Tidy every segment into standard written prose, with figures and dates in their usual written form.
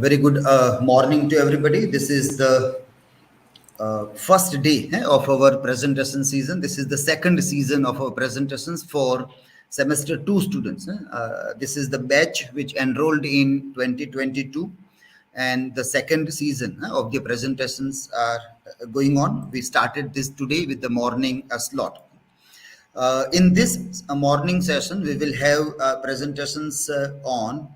very good morning to everybody. This is the first day of our presentation season. This is the second season of our presentations for semester 2 students. This is the batch which enrolled in 2022, and the second season of the presentations are going on. We started this today with the morning slot. In this morning session, we will have presentations on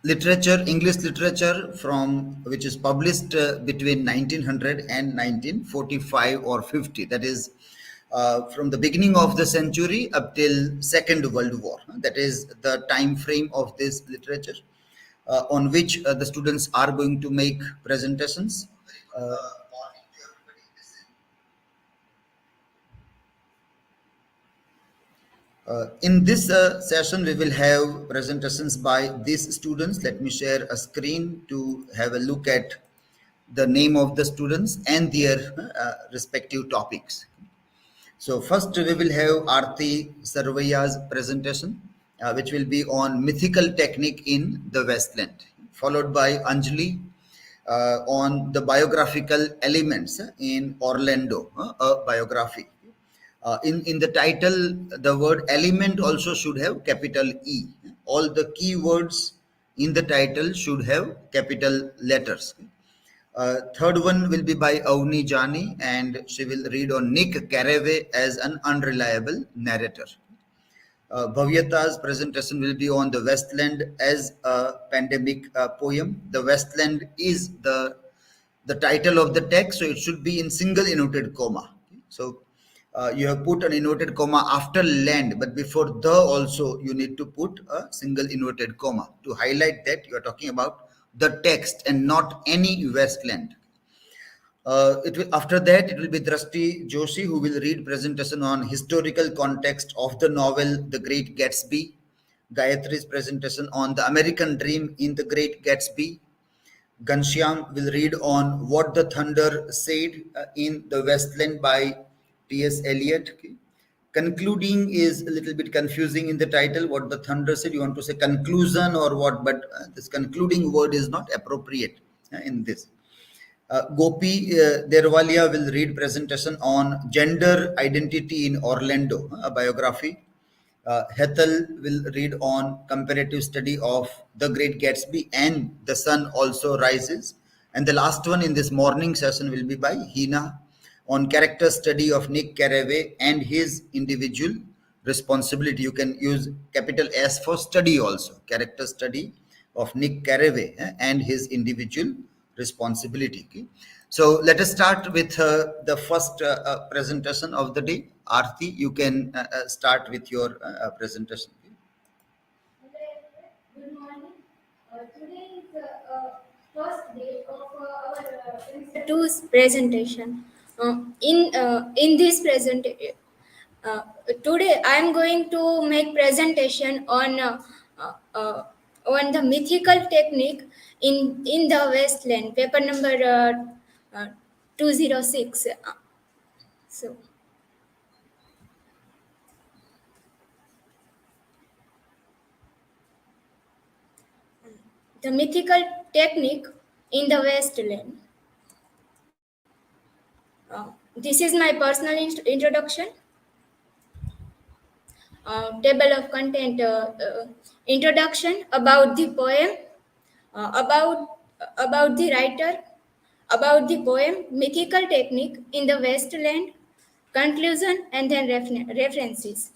literature, English literature from which is published between 1900 and 1945 or 50. That is from the beginning of the century up till Second World War. That is the time frame of this literature on which the students are going to make presentations. In this session, we will have presentations by these students. Let me share a screen to have a look at the name of the students and their respective topics. So first, we will have Aarti Sarvaiya's presentation, which will be on mythical technique in the Westland, followed by Anjali on the biographical elements in Orlando, a biography. In the title, the word element also should have capital E. All the key words in the title should have capital letters. Third one will be by Avani Jani, and she will read on Nick Carraway as an unreliable narrator. Bhavyata's presentation will be on the Westland as a pandemic poem. The Westland is the title of the text, so it should be in single inverted comma. So you have put an inverted comma after land, but before the also you need to put a single inverted comma to highlight that you are talking about the text and not any Westland. After that, it will be Drashti Joshi who will read presentation on historical context of the novel The Great Gatsby. Gayatri's presentation on the American Dream in The Great Gatsby. Ghanshyam will read on What the Thunder Said in the Westland by T.S. Eliot. Okay. Concluding is a little bit confusing in the title. What the Thunder Said, you want to say conclusion or what, but this concluding word is not appropriate in this. Gopi Dervaliya will read presentation on gender identity in Orlando, a biography. Hetal will read on comparative study of The Great Gatsby and The Sun Also Rises. And the last one in this morning session will be by Hina on character study of Nick Carraway and his individual responsibility. You can use capital S for study also. Character study of Nick Carraway and his individual responsibility. Okay? So let us start with the first presentation of the day. Aarti, you can start with your presentation. Good morning. Today is the first day of our semester 2's presentation. In this presentation, today I am going to make presentation on the mythical technique in the Westland, paper number 206. So. The mythical technique in the Westland. This is my personal introduction. Table of content, introduction about the poem, about the writer, about the poem, mythical technique in the Westland, conclusion, and then references.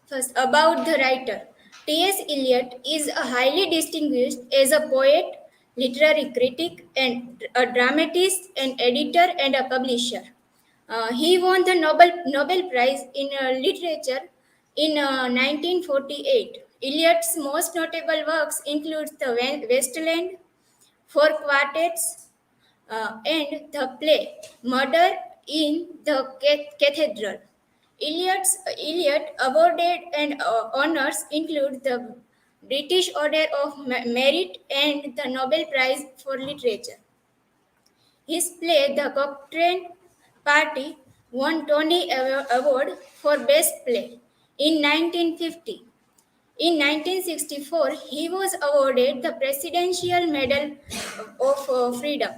First, about the writer. T.S. Eliot is a highly distinguished as a poet, literary critic, and a dramatist, an editor, and a publisher. He won the Nobel Prize in Literature in 1948. Eliot's most notable works include The Westland, Four Quartets, and the play Murder in the Cathedral. Eliot awarded and honors include the British Order of Merit and the Nobel Prize for Literature. His play, The Cocktail Party, won Tony Award for Best Play. in 1950. In 1964, he was awarded the Presidential Medal of Freedom.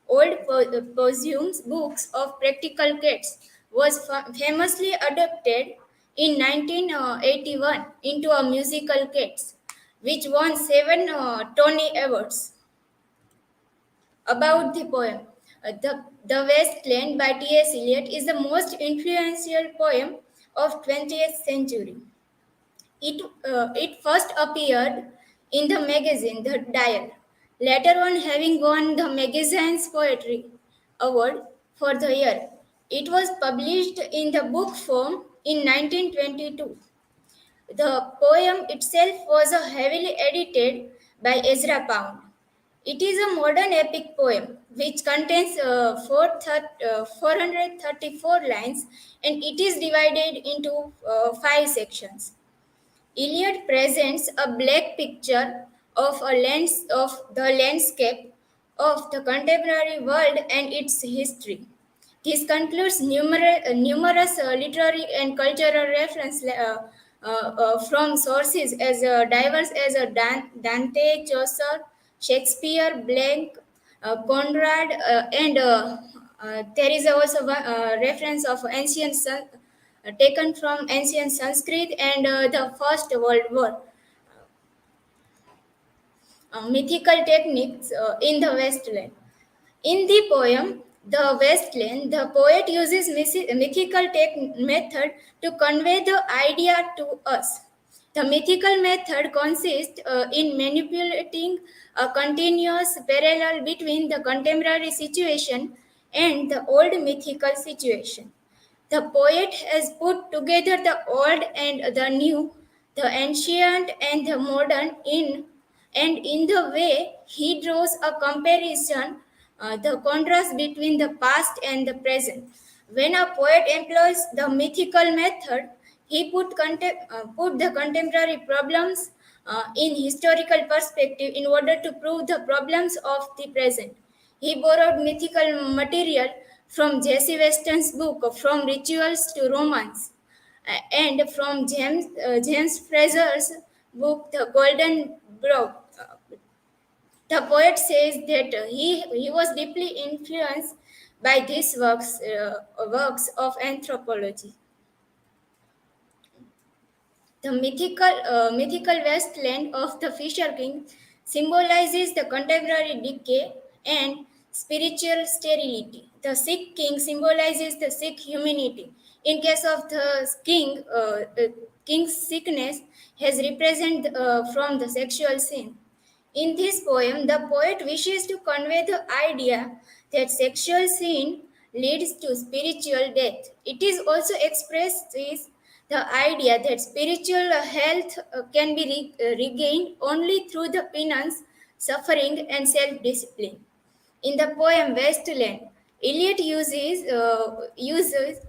Old Possum's books of practical kits was famously adapted in 1981 into a musical kits, which won 7 Tony Awards. About the poem, the Wasteland by T.S. Eliot is the most influential poem of 20th century. It first appeared in the magazine The Dial, later on having won the magazine's poetry award for the year. It was published in the book form in 1922. The poem itself was heavily edited by Ezra Pound. It is a modern epic poem which contains 434 lines, and it is divided into 5 sections. Eliot presents a black picture of the landscape of the contemporary world and its history. This concludes numerous literary and cultural references from sources as diverse as Dante, Chaucer, Shakespeare, Blank, Conrad, and there is also one reference of taken from ancient Sanskrit and the First World War. Mythical techniques in the Westland. In the poem, The Westland, the poet uses mythical method to convey the idea to us. The mythical method consists in manipulating a continuous parallel between the contemporary situation and the old mythical situation. The poet has put together the old and the new, the ancient and the modern and in the way he draws a comparison, the contrast between the past and the present. When a poet employs the mythical method, he put the contemporary problems in historical perspective in order to prove the problems of the present. He borrowed mythical material from J.C. Weston's book From Rituals to Romance and from James Fraser's book The Golden Brook. The poet says that he was deeply influenced by these works of anthropology. The mythical wasteland of the Fisher King symbolizes the contemporary decay and spiritual sterility. The sick king symbolizes the sick humanity. In case of the king's sickness has represented from the sexual sin. In this poem, the poet wishes to convey the idea that sexual sin leads to spiritual death. It is also expresses the idea that spiritual health can be regained only through the penance, suffering, and self discipline. In the poem Wasteland, Eliot uses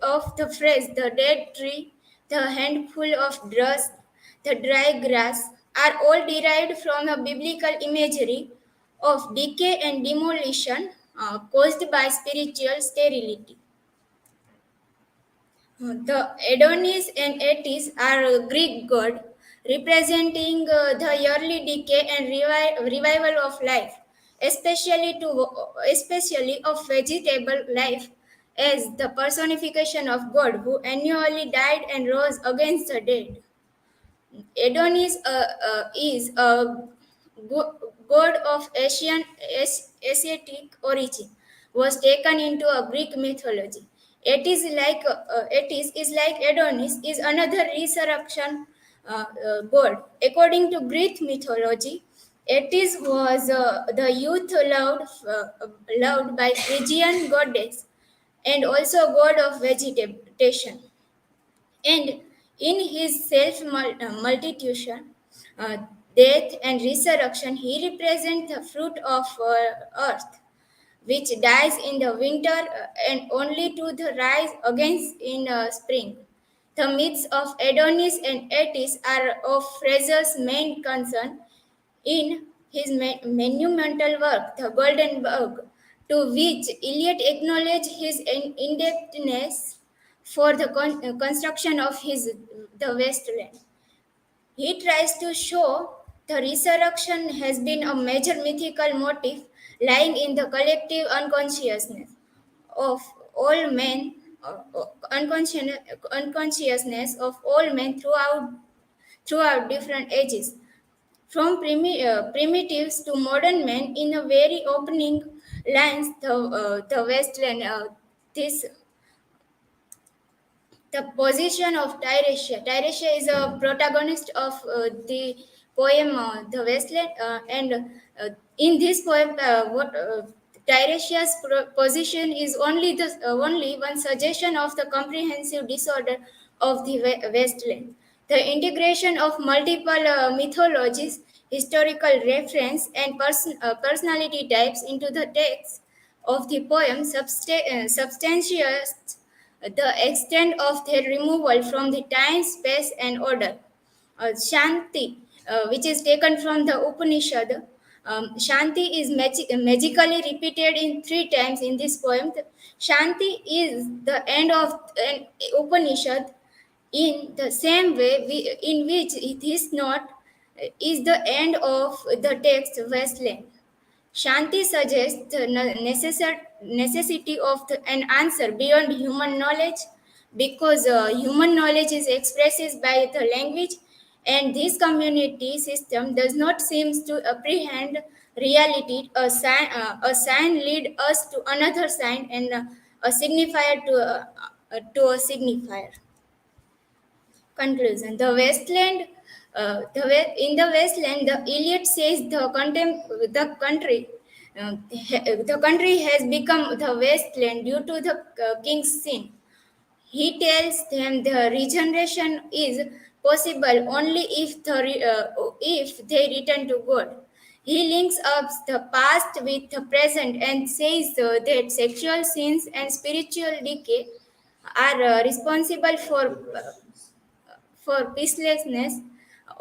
of the phrase the dead tree, the handful of dust, the dry grass are all derived from a biblical imagery of decay and demolition caused by spiritual sterility. The Adonis and Attis are a Greek god representing the yearly decay and revival of life, especially of vegetable life, as the personification of God who annually died and rose against the dead. Adonis is a god of Asiatic origin, was taken into a Greek mythology. It is like Adonis is another resurrection god. According to Greek mythology, Attis was the youth loved by Phrygian goddess and also god of vegetation. And in his self multitude, uh, death, and resurrection, he represents the fruit of earth, which dies in the winter and only to the rise again in spring. The myths of Adonis and Attis are of Fraser's main concern in his monumental work, The Golden Bug, to which Eliot acknowledged his indebtedness for the construction of his the wasteland. He tries to show the resurrection has been a major mythical motif lying in the collective unconsciousness of all men, unconsciousness of all men throughout different ages, from primitives to modern men. In a very opening lines, the Westland, this the position of Tiresias. Tiresias is a protagonist of the poem The Wasteland, and in this poem, Tiresias' position is only one suggestion of the comprehensive disorder of the Wasteland. The integration of multiple mythologies, historical reference, and personality types into the text of the poem substantiates the extent of their removal from the time, space, and order. Shanti, which is taken from the Upanishad. Shanti is magically repeated in three times in this poem. Shanti is the end of an Upanishad in the same way in which it is not is the end of the text Westland. Shanti suggests the necessity of an answer beyond human knowledge, because human knowledge is expressed by the language, and this community system does not seem to apprehend reality. A sign lead us to another sign, and a signifier to a signifier. Conclusion: in the Westland, the Eliot says the country has become the wasteland due to the king's sin. He tells them the regeneration is possible only if they return to God. He links up the past with the present and says that sexual sins and spiritual decay are responsible for peacelessness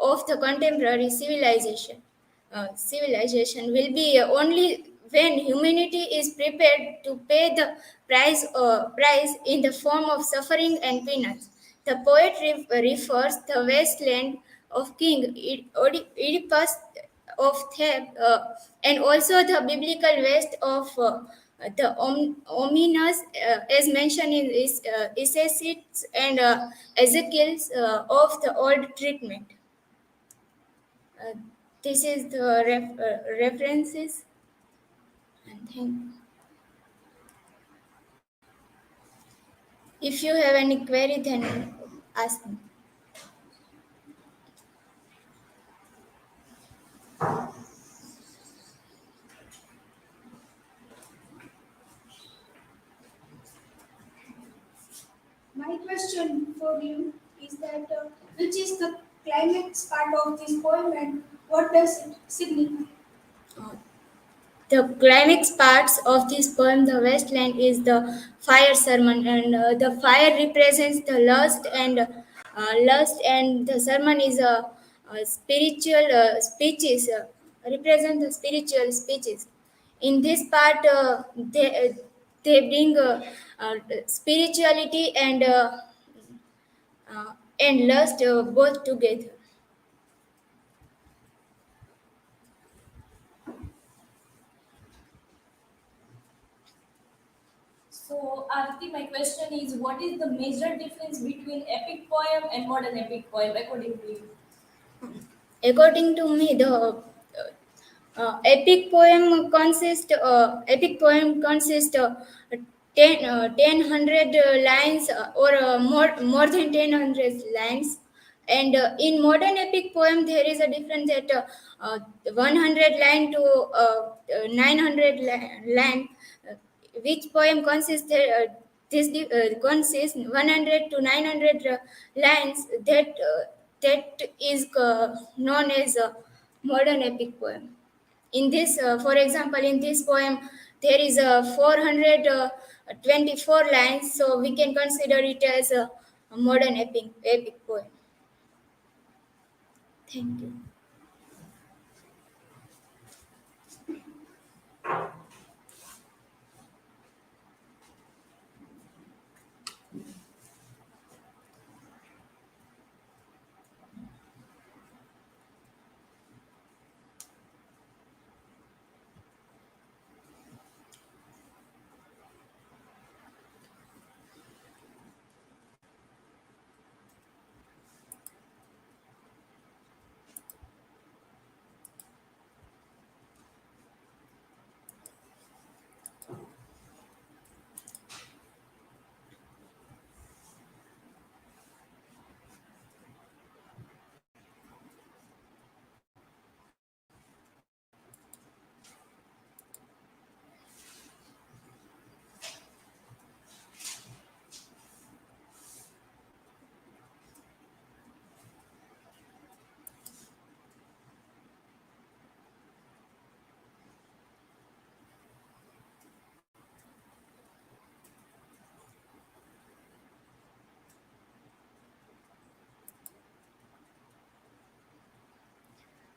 of the contemporary civilization will be only when humanity is prepared to pay the price in the form of suffering and penance. The poet refers the wasteland of King Oedipus of Thebe, and also the biblical west of the ominous, as mentioned in Ezekiel's and Ezekiel's of the old treatment. Uh, this is the references. And if you have any query, then ask me. My question for you is that which is the climax part of this poem and what does it signify? Uh, the climax parts of this poem, The Westland, is the fire sermon, and the fire represents the lust, and the sermon is a spiritual speeches, represent the spiritual speeches. In this part, they bring spirituality and lust both together. So, Aarti, my question is what is the major difference between epic poem and modern epic poem according to you? According to me, the epic poem consists 10 lines, or more than 10 lines, and in modern epic poem there is a difference that 100 line to 900 line, which poem consists consists 100 to 900 lines, that is known as a modern epic poem. In this, for example, in this poem, there is a 424 lines, so we can consider it as a modern epic poem. Thank you.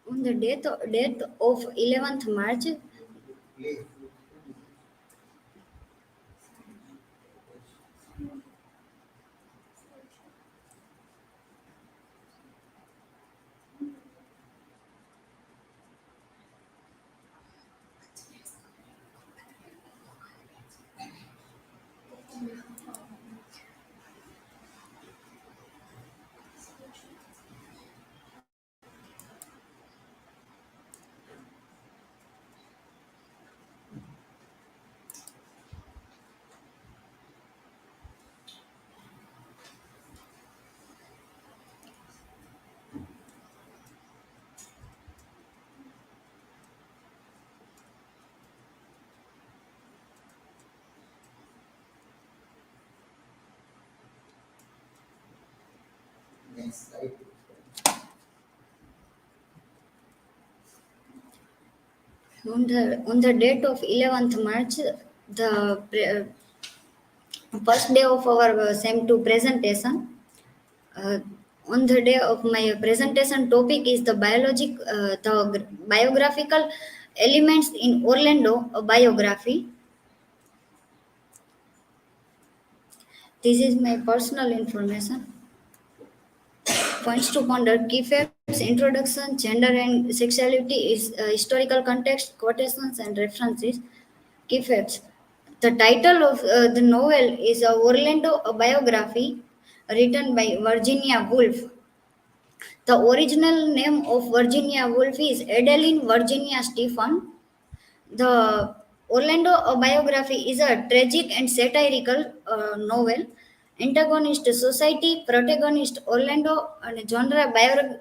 On the death of 11th March, on the date of 11th March, the first day of our SEM 2 presentation. Uh, on the day of my presentation topic is the biographical elements in Orlando biography. This is my personal information. Points to ponder: key facts, introduction, gender and sexuality, is historical context, quotations and references. Key facts: the title of the novel is Orlando, a biography, written by Virginia Woolf. The original name of Virginia Woolf is Adeline Virginia Stephen. The Orlando biography is a tragic and satirical novel. Antagonist society, protagonist Orlando, and genre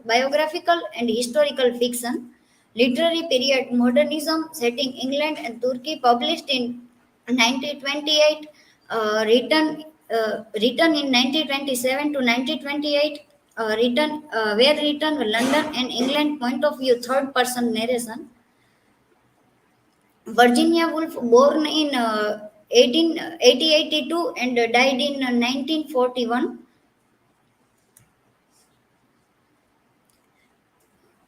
biographical and historical fiction. Literary period modernism, setting England and Turkey, published in 1928, written in 1927 to 1928, were written London and England point of view, third person narration. Virginia Woolf, born in 1882 and died in 1941.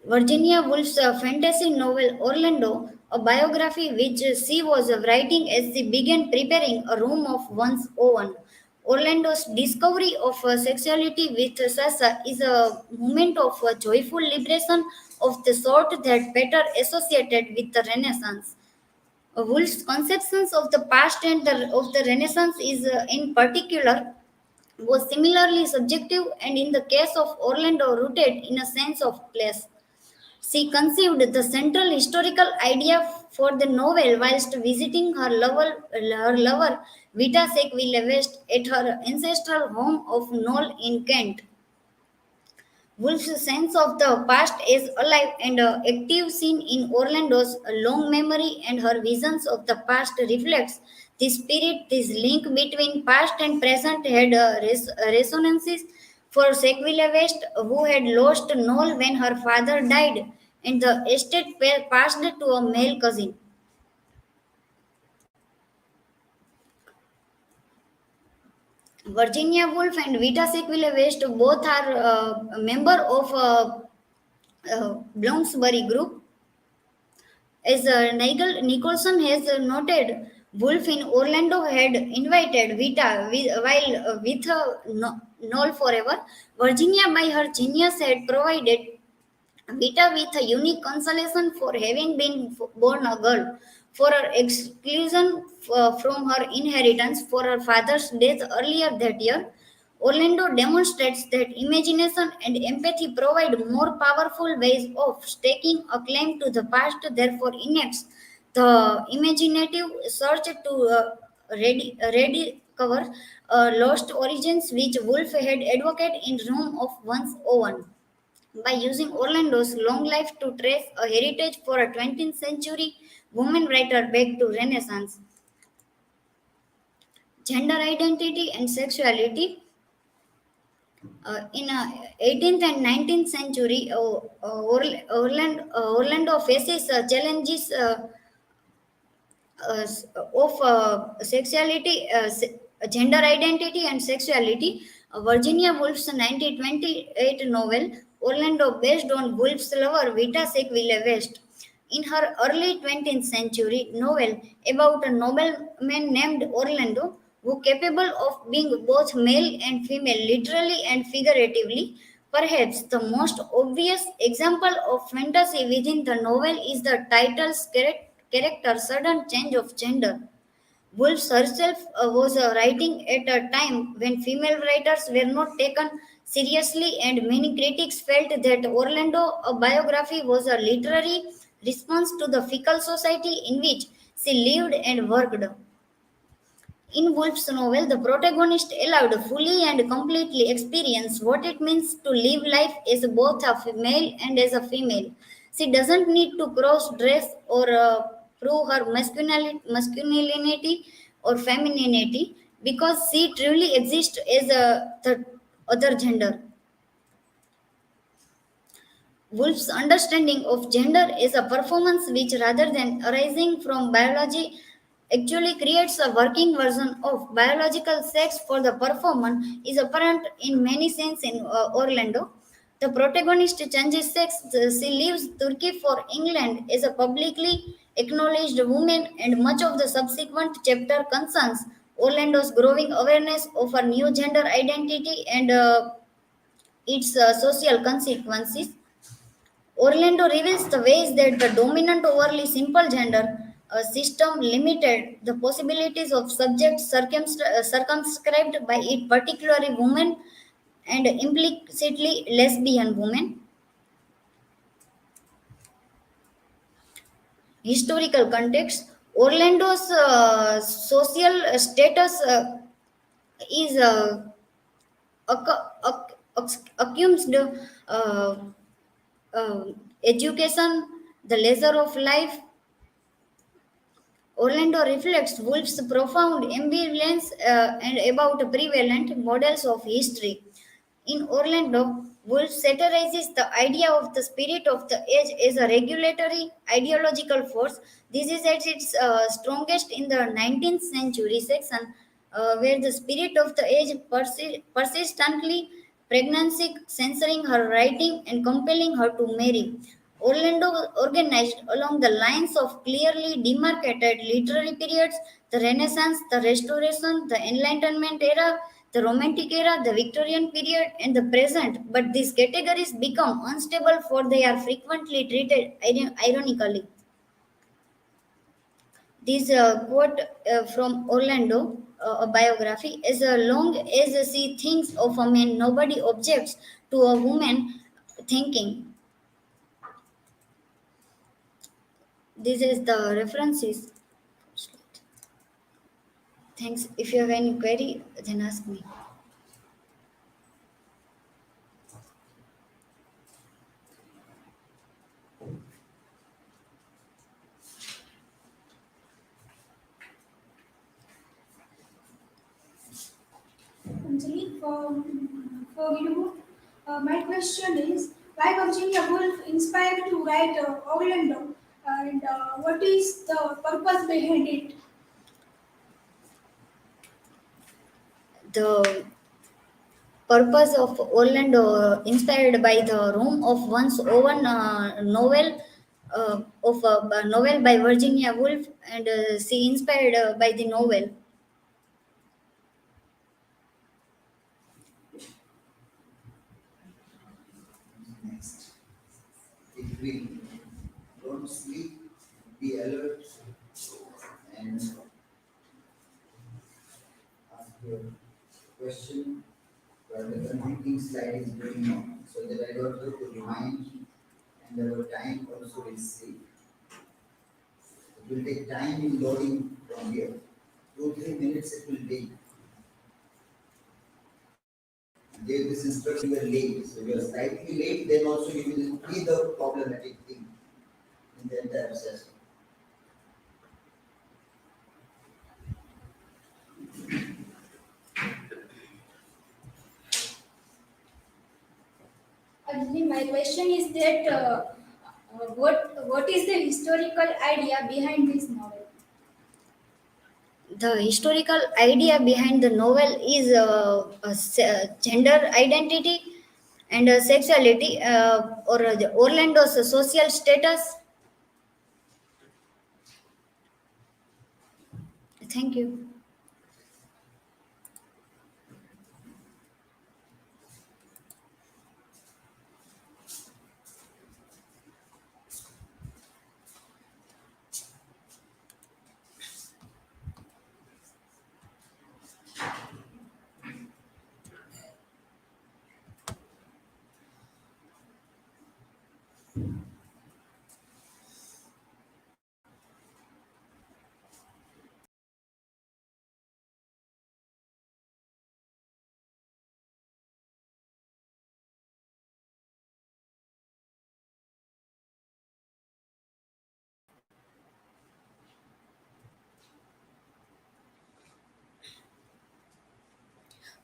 Virginia Woolf's fantasy novel Orlando, a biography which she was writing as she began preparing a room of one's own. Orlando's discovery of sexuality with Sasa is a moment of joyful liberation of the sort that better associated with the Renaissance. Woolf's conceptions of the past and of the Renaissance is, in particular, was similarly subjective and, in the case of Orlando, rooted in a sense of place. She conceived the central historical idea for the novel whilst visiting her lover Vita Sackville West at her ancestral home of Knoll in Kent. Wolf's sense of the past is alive and active, seen in Orlando's long memory, and her visions of the past reflects the spirit. This link between past and present had resonances for Sackville West, who had lost Noel when her father died, and the estate passed to a male cousin. Virginia Woolf and Vita Sackville West both are a member of Bloomsbury Group. As Nigel Nicholson has noted, Woolf in Orlando had invited Vita with Noel forever. Virginia, by her genius, had provided Vita with a unique consolation for having been born a girl, for her exclusion from her inheritance, for her father's death earlier that year. Orlando demonstrates that imagination and empathy provide more powerful ways of staking a claim to the past, therefore, enacts the imaginative search to rediscover lost origins which Woolf had advocated in Rome of one's own by using Orlando's long life to trace a heritage for a 20th century woman writer back to Renaissance. Gender identity and sexuality. In 18th and 19th century, Orlando faces challenges of sexuality, gender identity and sexuality. Virginia Woolf's 1928 novel Orlando based on Woolf's lover Vita Sackville West. In her early 20th century novel about a nobleman named Orlando, who capable of being both male and female literally and figuratively, perhaps the most obvious example of fantasy within the novel is the title's character sudden change of gender. Woolf herself was writing at a time when female writers were not taken seriously, and many critics felt that Orlando, a biography, was a literary response to the fickle society in which she lived and worked. In Woolf's novel, the protagonist allowed fully and completely experience what it means to live life as both a male and as a female. She doesn't need to cross dress or prove her masculinity or femininity because she truly exists as the other gender. Woolf's understanding of gender is a performance which, rather than arising from biology, actually creates a working version of biological sex for the performer is apparent in many scenes in Orlando. The protagonist changes sex. She leaves Turkey for England as a publicly acknowledged woman, and much of the subsequent chapter concerns Orlando's growing awareness of her new gender identity and its social consequences. Orlando reveals the ways that the dominant overly simple gender system limited the possibilities of subjects circumscribed by it, particularly women and implicitly lesbian women. Historical context: Orlando's social status is accused uh, uh, education, the leisure of life. Orlando reflects Woolf's profound ambivalence and about prevalent models of history. In Orlando, Woolf satirizes the idea of the spirit of the age as a regulatory ideological force. This is at its strongest in the 19th century section, where the spirit of the age persistently pregnancy, censoring her writing and compelling her to marry. Orlando organized along the lines of clearly demarcated literary periods: the Renaissance, the Restoration, the Enlightenment era, the Romantic era, the Victorian period, and the present. But these categories become unstable for they are frequently treated ironically. This quote from Orlando, a biography: as long as she thinks of a man, nobody objects to a woman thinking. This is the references. Thanks. If you have any query, then ask me. Anjali, for you, my question is why Virginia Woolf inspired to write Orlando, and what is the purpose behind it? The purpose of Orlando, inspired by the Rome of One's Own novel of a novel by Virginia Woolf, and she inspired by the novel. Next. It will don't sleep, be alert, and ask your question while the connecting slide is going on, so that I don't have to remind and our time also will save. It will take time in loading from here. 2 3 minutes it will take. Gave this instruction you are late. So you are slightly late, then also you will be the problematic thing in the entire session. Anjali, my question is that what is the historical idea behind this novel? The historical idea behind the novel is gender identity. And sexuality or Orlando's social status. Thank you.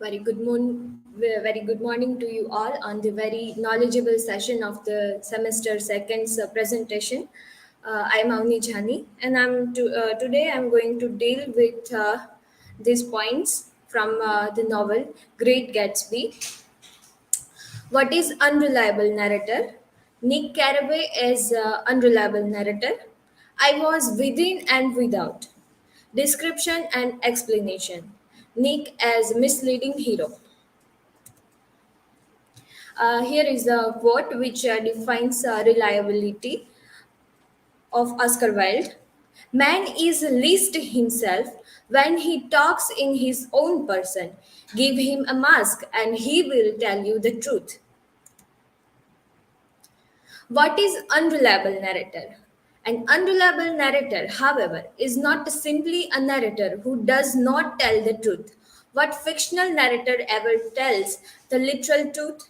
Very good morning to you all on the very knowledgeable session of the semester second's presentation. I'm Avani Jani, and today I'm going to deal with these points from the novel Great Gatsby. What is unreliable narrator? Nick Carraway is unreliable narrator. I was within and without. Description and explanation. Nick as misleading hero. Here is a quote which defines reliability of Oscar Wilde. Man is least himself when he talks in his own person. Give him a mask and he will tell you the truth. What is unreliable narrator? An unreliable narrator, however, is not simply a narrator who does not tell the truth. What fictional narrator ever tells the literal truth?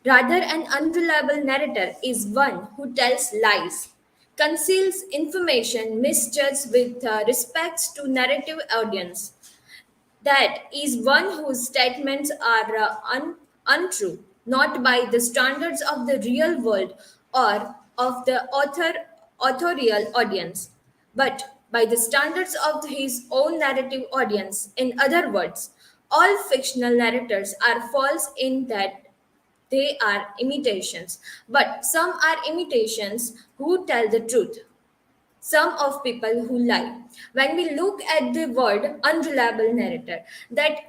Rather, an unreliable narrator is one who tells lies, conceals information, misjudges with respects to narrative audience. That is one whose statements are untrue, not by the standards of the real world or of the authorial audience, but by the standards of his own narrative audience. In other words, all fictional narrators are false in that they are imitations, but some are imitations who tell the truth. Some of people who lie. When we look at the word unreliable narrator, that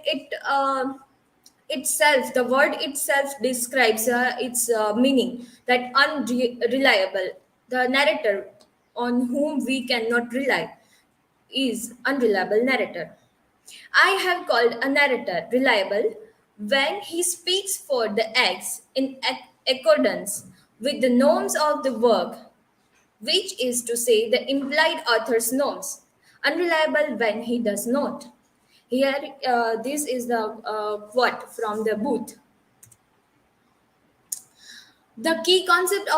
itself, the word itself describes its meaning, that unreliable, the narrator on whom we cannot rely is unreliable narrator. I have called a narrator reliable when he speaks for the acts in accordance with the norms of the work, which is to say, the implied author's norms. Unreliable when he does not. Here, this is the quote from the booth. The key concept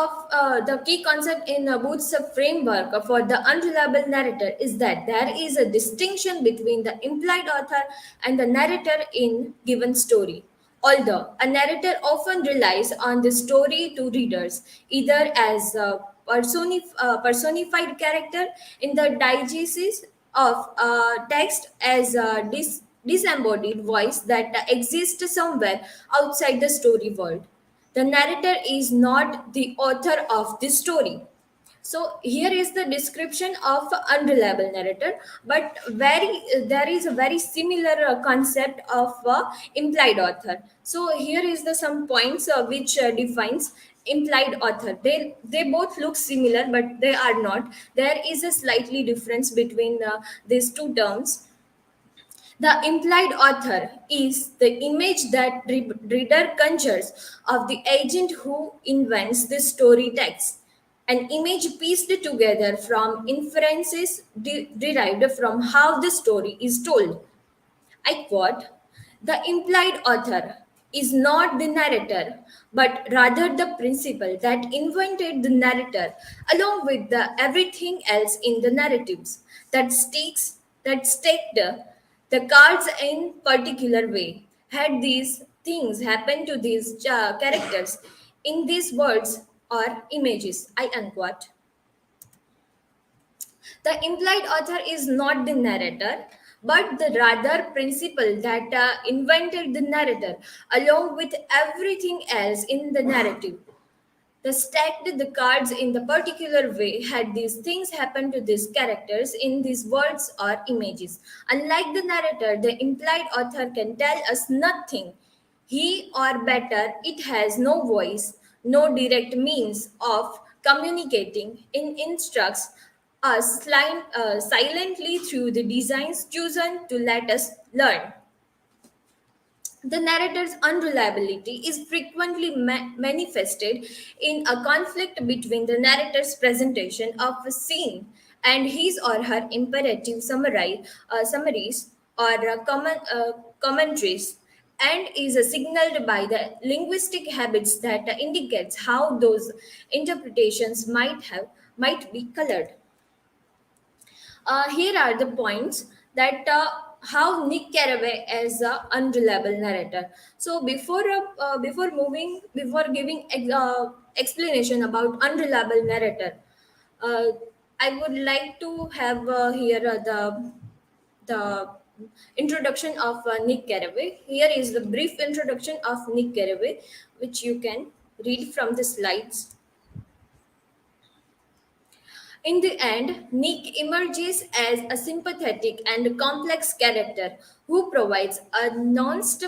in Booth's framework for the unreliable narrator is that there is a distinction between the implied author and the narrator in given story. Although a narrator often relies on the story to readers, either as a personified character in the diegesis of text as a disembodied voice that exists somewhere outside the story world, the narrator is not the author of the story. So here is the description of unreliable narrator, but very there is a very similar concept of implied author. So here is the some points which defines implied author. They both look similar, but they are not. There is a slightly difference between these two terms. The implied author is the image that reader conjures of the agent who invents the story text, an image pieced together from inferences derived from how the story is told. I quote, the implied author is not the narrator, but rather the principle that invented the narrator, along with everything else in the narratives that staked the cards in particular way. Had these things happened to these characters in these words or images, I unquote. The implied author is not the narrator, but the rather principle that invented the narrator along with everything else in the narrative. The stacked the cards in the particular way had these things happen to these characters in these words or images. Unlike the narrator, the implied author can tell us nothing. He or better, it has no voice, no direct means of communicating. It instructs us silently through the designs chosen to let us learn. The narrator's unreliability is frequently manifested in a conflict between the narrator's presentation of a scene and his or her imperative summaries or commentaries, and is signaled by the linguistic habits that indicates how those interpretations might be colored. Here are the points that how Nick Carraway is an unreliable narrator. So before giving explanation about unreliable narrator, uh, I would like to have here the introduction of Nick Carraway. Here is the brief introduction of Nick Carraway, which you can read from the slides. In the end, Nick emerges as a sympathetic and complex character who provides a nuanced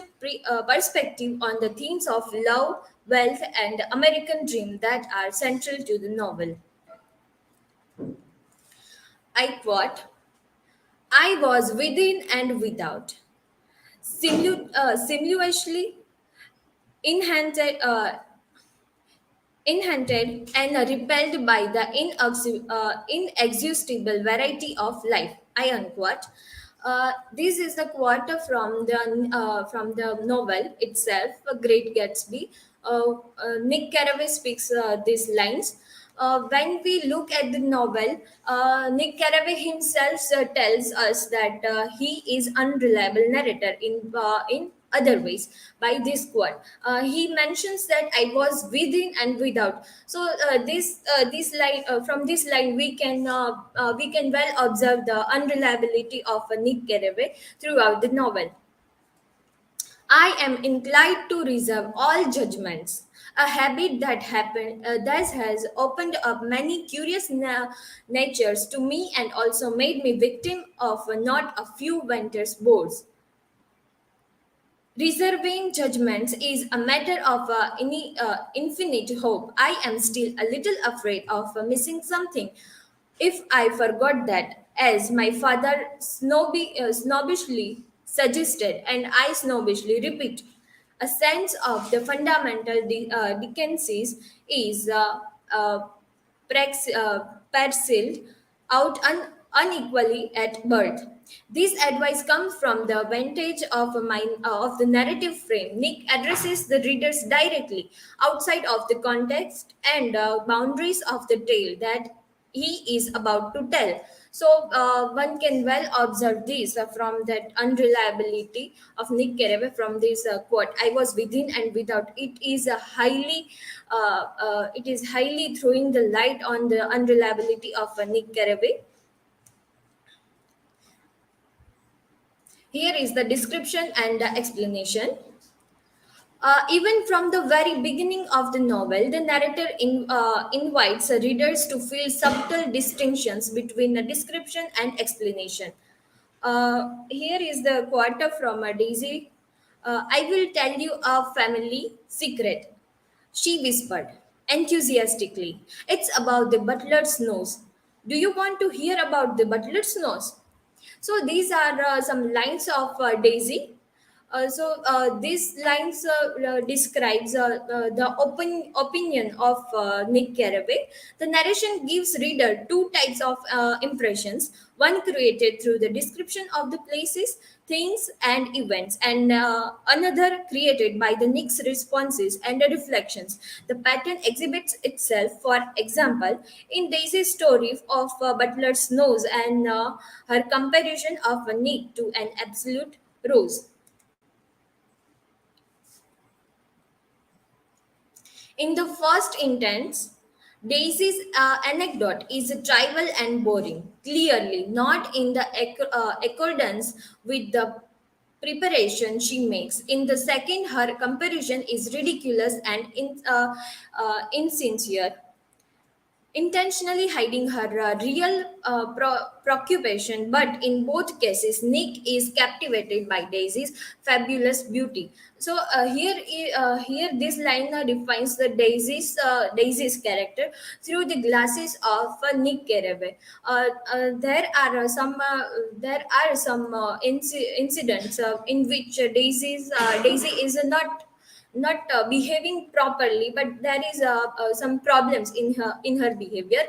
perspective on the themes of love, wealth, and American dream that are central to the novel. I quote, I was within and without, simultaneously enhanced, enhaunted and repelled by the inexhaustible variety of life. I unquote. This is the quote from the novel itself, A Great Gatsby. Nick Carraway speaks these lines. When we look at the novel, Nick Carraway himself tells us that he is unreliable narrator in other ways by this quote. He mentions that I was within and without. So this line from this line we can well observe the unreliability of Nick Carraway throughout the novel. I am inclined to reserve all judgments, a habit that has opened up many curious natures to me and also made me victim of not a few Venter's boards. Reserving judgments is a matter of infinite hope. I am still a little afraid of missing something. If I forgot that, as my father snobbishly suggested, and I snobbishly repeat, a sense of the fundamental decencies is parceled out unequally at birth. This advice comes from the vantage of the narrative frame. Nick addresses the readers directly, outside of the context and boundaries of the tale that he is about to tell. So one can well observe this from that unreliability of Nick Carraway from this quote. I was within and without. It is highly throwing the light on the unreliability of Nick Carraway. Here is the description and the explanation. Even from the very beginning of the novel, the narrator invites readers to feel subtle distinctions between a description and explanation. Here is the quote from Daisy. I will tell you a family secret, she whispered enthusiastically. It's about the butler's nose. Do you want to hear about the butler's nose? So these are some lines of Daisy. These lines describes the opinion of Nick Carraway. The narration gives reader two types of impressions: one created through the description of the places, things, and events, and another created by the Nick's responses and the reflections. The pattern exhibits itself, for example, in Daisy's story of Butler's nose and her comparison of Nick to an absolute rose. In the first instance, Daisy's anecdote is trivial and boring, clearly not in the accordance with the preparation she makes. In the second, her comparison is ridiculous and insincere, intentionally hiding her real preoccupation. But in both cases, Nick is captivated by Daisy's fabulous beauty. So here this line defines the Daisy's character through the glasses of Nick Carraway. There are some incidents in which Daisy is not behaving properly, but there is some problems in her behavior.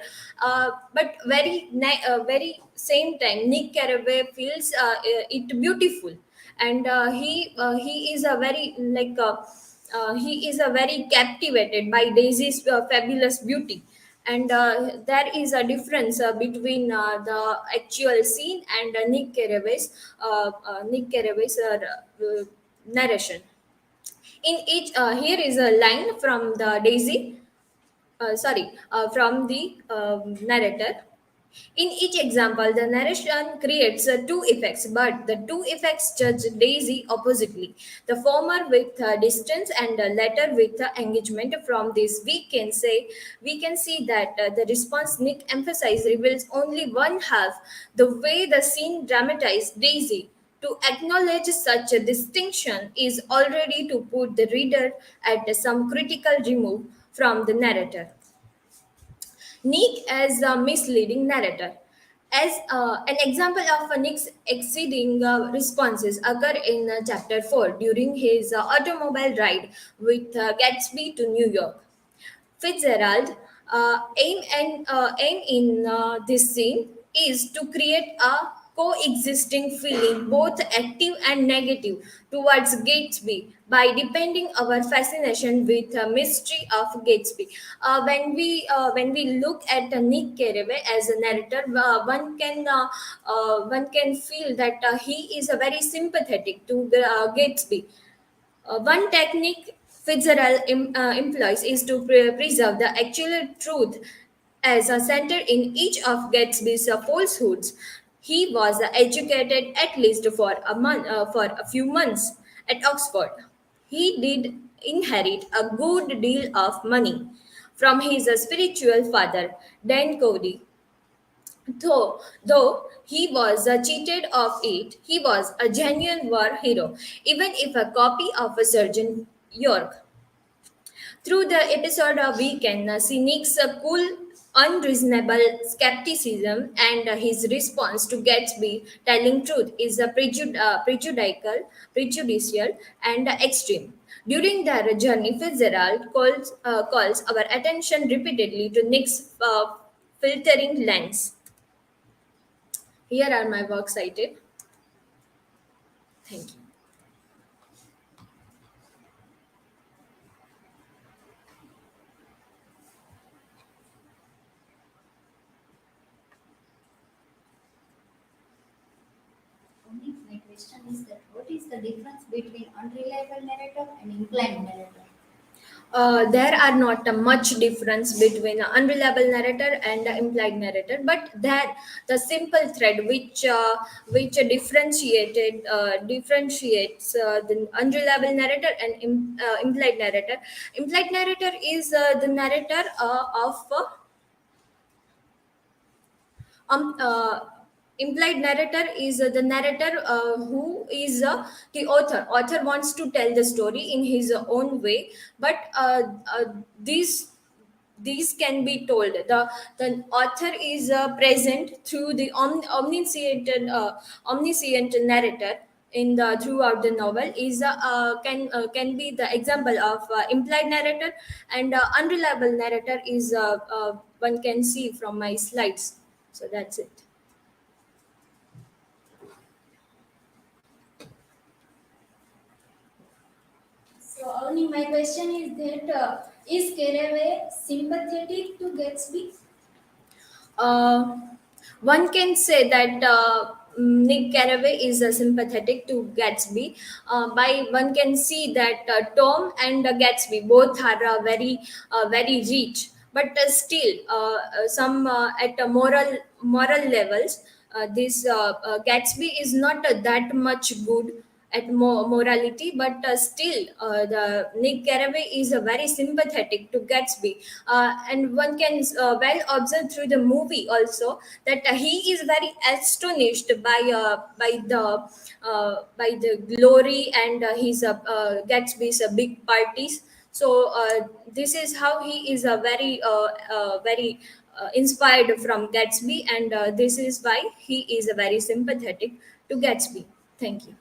But very same time, Nick Carraway feels it beautiful, and he is a very he is a very captivated by Daisy's fabulous beauty. And there is a difference between the actual scene and Nick Carraway's narration. In each, here is a line from the from the narrator. In each example, the narration creates two effects, but the two effects judge Daisy oppositely. The former with distance and the latter with engagement. From this, we can see that the response Nick emphasized reveals only one half, the way the scene dramatized Daisy. To acknowledge such a distinction is already to put the reader at some critical remove from the narrator. Nick as a misleading narrator. As an example of Nick's exceeding responses occur in chapter 4 during his automobile ride with Gatsby to New York. Fitzgerald aim in this scene is to create a coexisting feeling, both active and negative, towards Gatsby by depending our fascination with the mystery of Gatsby. When we look at Nick Carraway as a narrator, one can feel that he is very sympathetic to Gatsby. One technique Fitzgerald employs is to preserve the actual truth as a center in each of Gatsby's falsehoods. He was educated at least for a few months at Oxford. He did inherit a good deal of money from his spiritual father, Dan Cody. Though he was cheated of it, he was a genuine war hero, even if a copy of a Sergeant York. Through the episode, we can see Nick's cool, unreasonable skepticism, and his response to Gatsby telling truth is prejudicial, and extreme. During their journey, Fitzgerald calls our attention repeatedly to Nick's filtering lens. Here are my works cited. Thank you. Only my question is that what is the difference between unreliable narrator and implied narrator? There are not much difference between an unreliable narrator and an implied narrator, but there the simple thread which differentiates the unreliable narrator and implied narrator. Implied narrator is the narrator of um, uh, implied narrator is the narrator who is the author wants to tell the story in his own way, but these can be told. The author is present through the omniscient narrator in the throughout the novel is can be the example of implied narrator, and unreliable narrator is one can see from my slides. So that's it. So, Avani, my question is that is Carraway sympathetic to Gatsby? Uh, One can say that Nick Carraway is sympathetic to Gatsby. By one can see that Tom and Gatsby both are very rich, but still, some at a moral levels, this Gatsby is not that much good at morality, but still, the Nick Carraway is very sympathetic to Gatsby, and one can well observe through the movie also that he is very astonished by the glory and his Gatsby's big parties. So this is how he is a very inspired from Gatsby, and this is why he is very sympathetic to Gatsby. Thank you.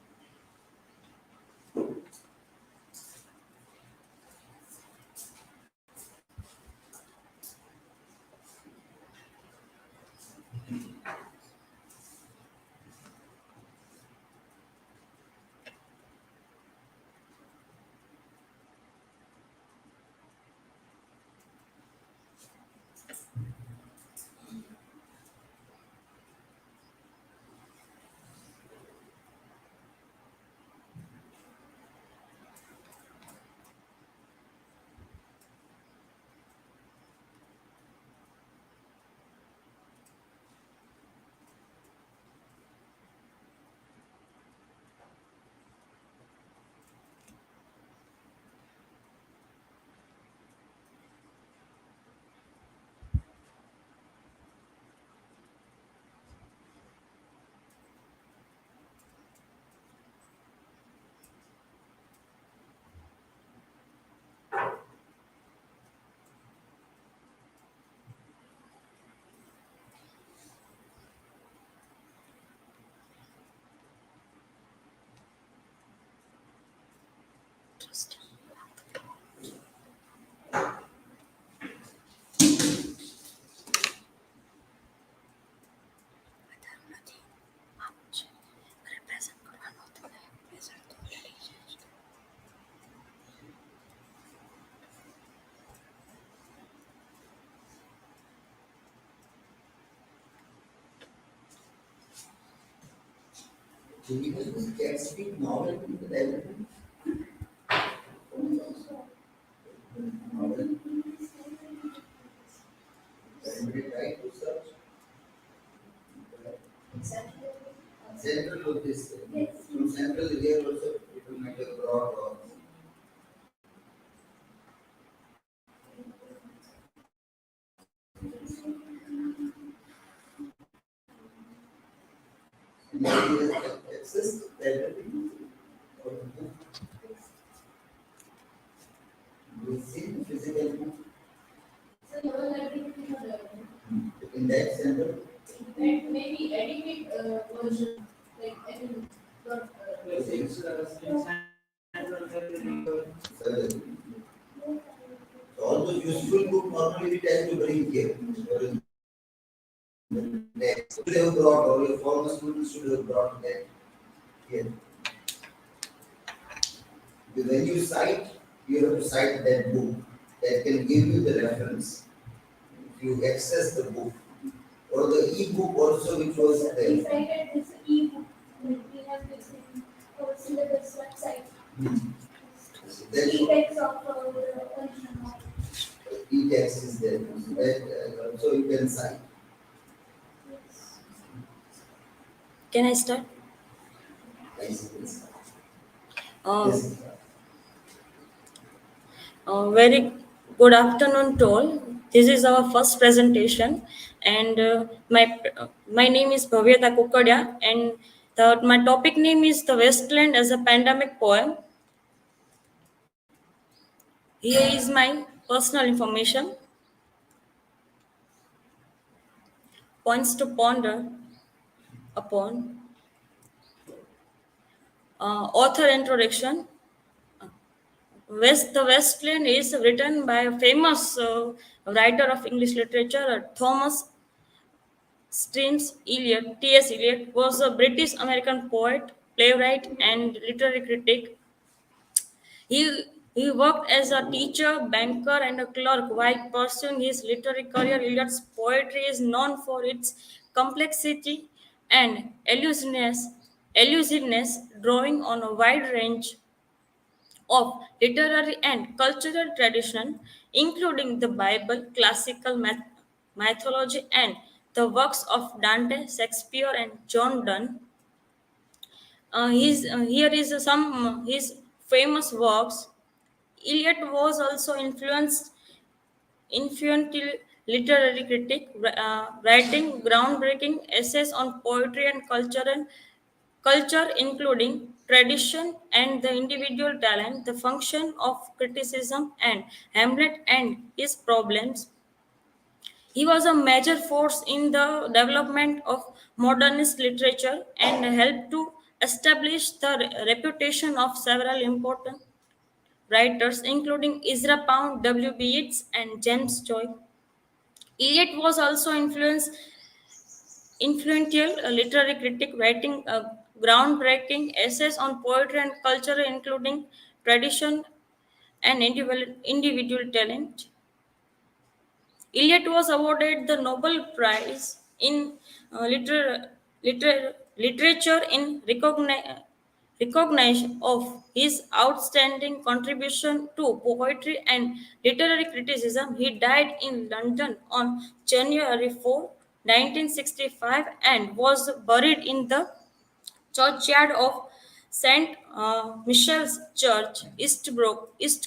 Do you have this Gatsby novel in the library? Novel? Anybody try to search? Central of this. From central here also people might have brought or anybody has access to library or the book. You see the physical book in that center. Maybe edited version, like edited, not. So all those useful book normally we tend to bring here. Next, should have brought or your former students should have brought that here. Because when you cite, you have to cite that book that can give you the reference. If you access the book or the e-book also which was We there. cited this e-book. We have this in our syllabus website. So that's E-text of the original novel. e-text is there. So that also you can cite. Can I start? License. Uh, Yes. Very good afternoon to all. This is our first presentation, and my name is Bhavyata Kukadiya, and my topic name is The Wasteland as a Pandemic Poem. Here is my personal information. Points to ponder upon. Author introduction. The Wasteland is written by a famous writer of English literature, Thomas Streams Eliot. T.S. Eliot was a British American poet, playwright, and literary critic. He, he worked as a teacher, banker, and a clerk while pursuing his literary career. Eliot's poetry is known for its complexity and elusiveness, drawing on a wide range of literary and cultural tradition, including the Bible, classical mythology, and the works of Dante, Shakespeare, and John Donne. Here is some his famous works. Eliot was also influential literary critic, writing groundbreaking essays on poetry and culture, including tradition and the individual talent, the function of criticism, and Hamlet and his problems. He was a major force in the development of modernist literature and helped to establish the reputation of several important writers, including Ezra Pound, W.B. Yeats, and James Joyce. Eliot was also influential literary critic, writing groundbreaking essays on poetry and culture, including tradition and individual talent. Eliot was awarded the Nobel Prize in literature in recognition of his outstanding contribution to poetry and literary criticism. He died in London on January 4, 1965, and was buried in the churchyard of St. Michael's Church, East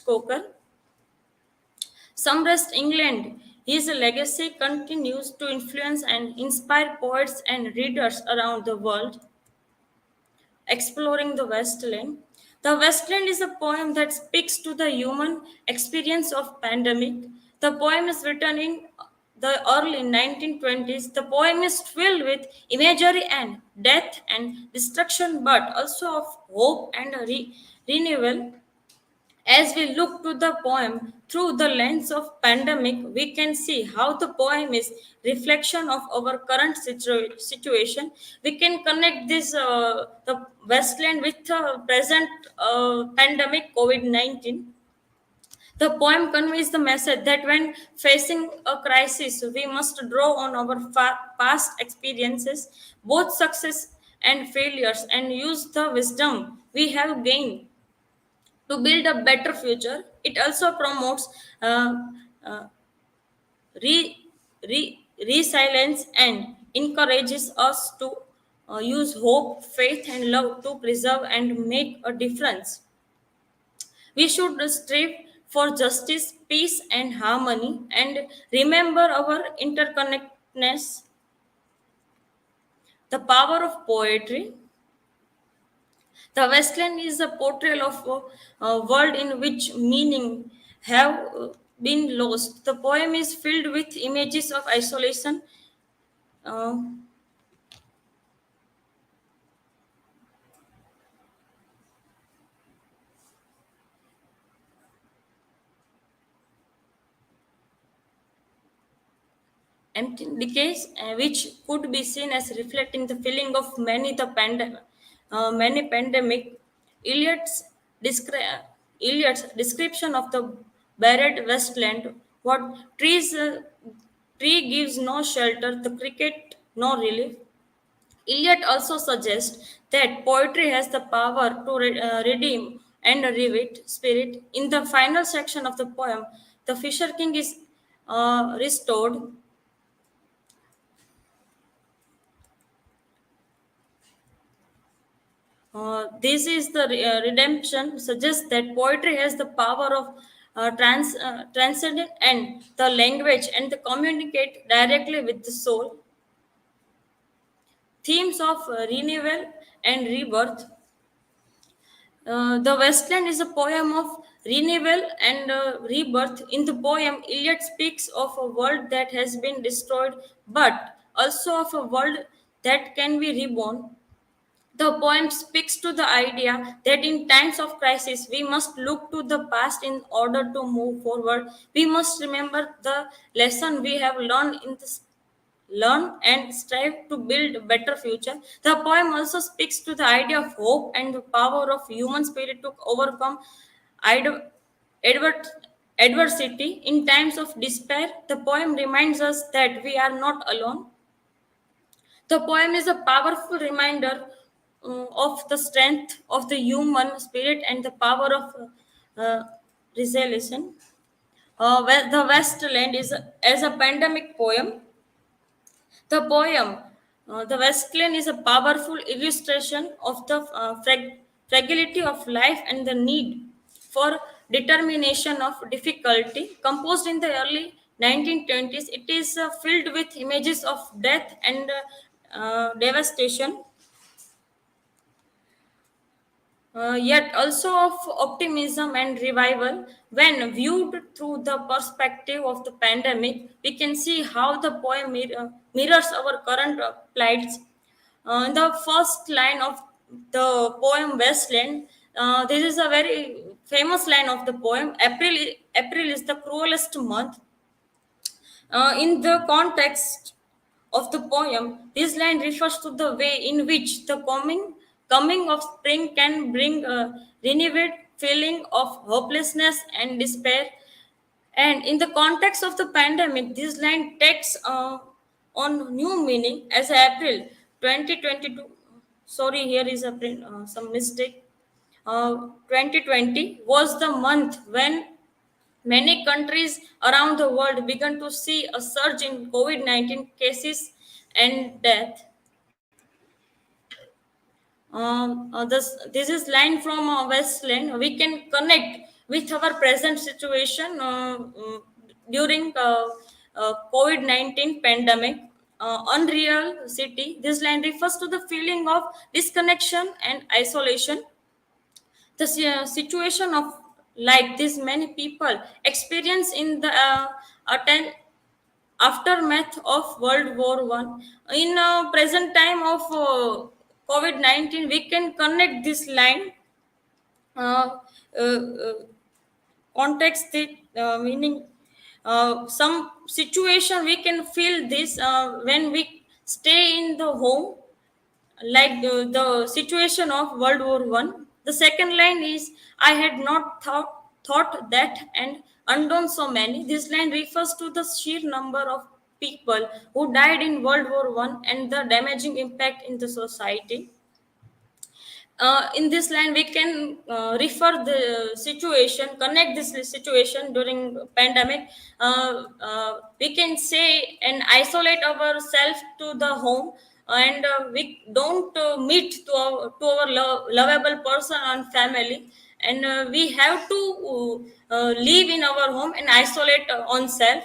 Coker, Somerset, England. His legacy continues to influence and inspire poets and readers around the world. Exploring the Westland. The Westland is a poem that speaks to the human experience of pandemic. The poem is written in the early 1920s. The poem is filled with imagery and death and destruction, but also of hope and renewal. As we look to the poem through the lens of pandemic, we can see how the poem is reflection of our current situation. We can connect this the Westland with the present pandemic COVID-19. The poem conveys the message that when facing a crisis, we must draw on our past experiences, both success and failures, and use the wisdom we have gained to build a better future. It also promotes uh, uh, re, resilience and encourages us to use hope, faith, and love to preserve and make a difference. We should strive for justice, peace, and harmony, and remember our interconnectedness, the power of poetry. The Westland is a portrayal of a world in which meaning have been lost. The poem is filled with images of isolation, uh, empty decays, which could be seen as reflecting the feeling of many pandemic. Eliot's, Eliot's description of the Barad Westland, what tree gives no shelter, the cricket no relief. Eliot also suggests that poetry has the power to redeem and revive spirit. In the final section of the poem, the Fisher King is restored. This is the redemption suggests that poetry has the power of transcendent and the language and to communicate directly with the soul. Themes of renewal and rebirth. The Westland is a poem of renewal and rebirth. In the poem, Eliot speaks of a world that has been destroyed, but also of a world that can be reborn. The poem speaks to the idea that in times of crisis, we must look to the past in order to move forward. We must remember the lesson we have learned in this learn and strive to build a better future. The poem also speaks to the idea of hope and the power of human spirit to overcome id- adver- adversity in times of despair. The poem reminds us that we are not alone. The poem is a powerful reminder of the strength of the human spirit and the power of uh, resolution. The Westland is as a pandemic poem. The poem, The Westland, is a powerful illustration of the fragility of life and the need for determination of difficulty. Composed in the early 1920s, it is filled with images of death and devastation, yet also of optimism and revival. When viewed through the perspective of the pandemic, we can see how the poem mirrors our current plights. In the first line of the poem Westland, this is a very famous line of the poem. April is the cruelest month. In the context of the poem, this line refers to the way in which the coming of spring can bring a renewed feeling of hopelessness and despair. And in the context of the pandemic, this line takes on new meaning as April 2022. Sorry, here is a some mistake. 2020 was the month when many countries around the world began to see a surge in COVID 19 cases and death. This is line from Westland. We can connect with our present situation during COVID 19 pandemic. Unreal city. This line refers to the feeling of disconnection and isolation. The situation of like this many people experience in the aftermath of World War One. In present time of COVID-19, we can connect this line, uh, uh, context the meaning. Some situation we can feel this when we stay in the home, like the situation of World War One. The second line is I had not thought that and undone so many. This line refers to the sheer number of people who died in World War One and the damaging impact in the society. In this line we can refer the situation, connect this situation during pandemic. We can say and isolate ourselves to the home, and we don't meet to our lovable person and family, and we have to live in our home and isolate on self.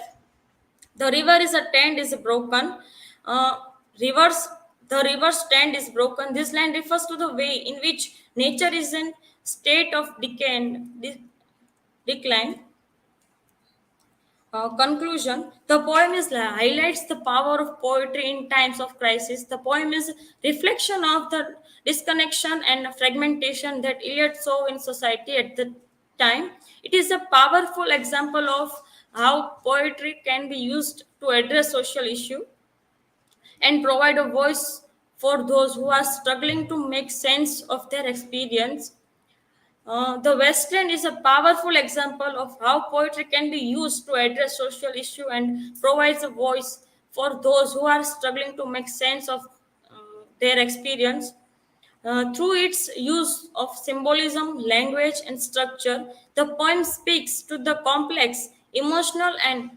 The river is a tent is broken. uh, rivers the river stand is broken. This line refers to the way in which nature is in state of decay and decline. Conclusion: the poem is highlights the power of poetry in times of crisis. The poem is reflection of the disconnection and fragmentation that Eliot saw in society at the time. It is a powerful example of how poetry can be used to address social issue and provide a voice for those who are struggling to make sense of their experience. The Western is a powerful example of how poetry can be used to address social issue and provides a voice for those who are struggling to make sense of their experience. Through its use of symbolism, language, and structure, the poem speaks to the complex emotional and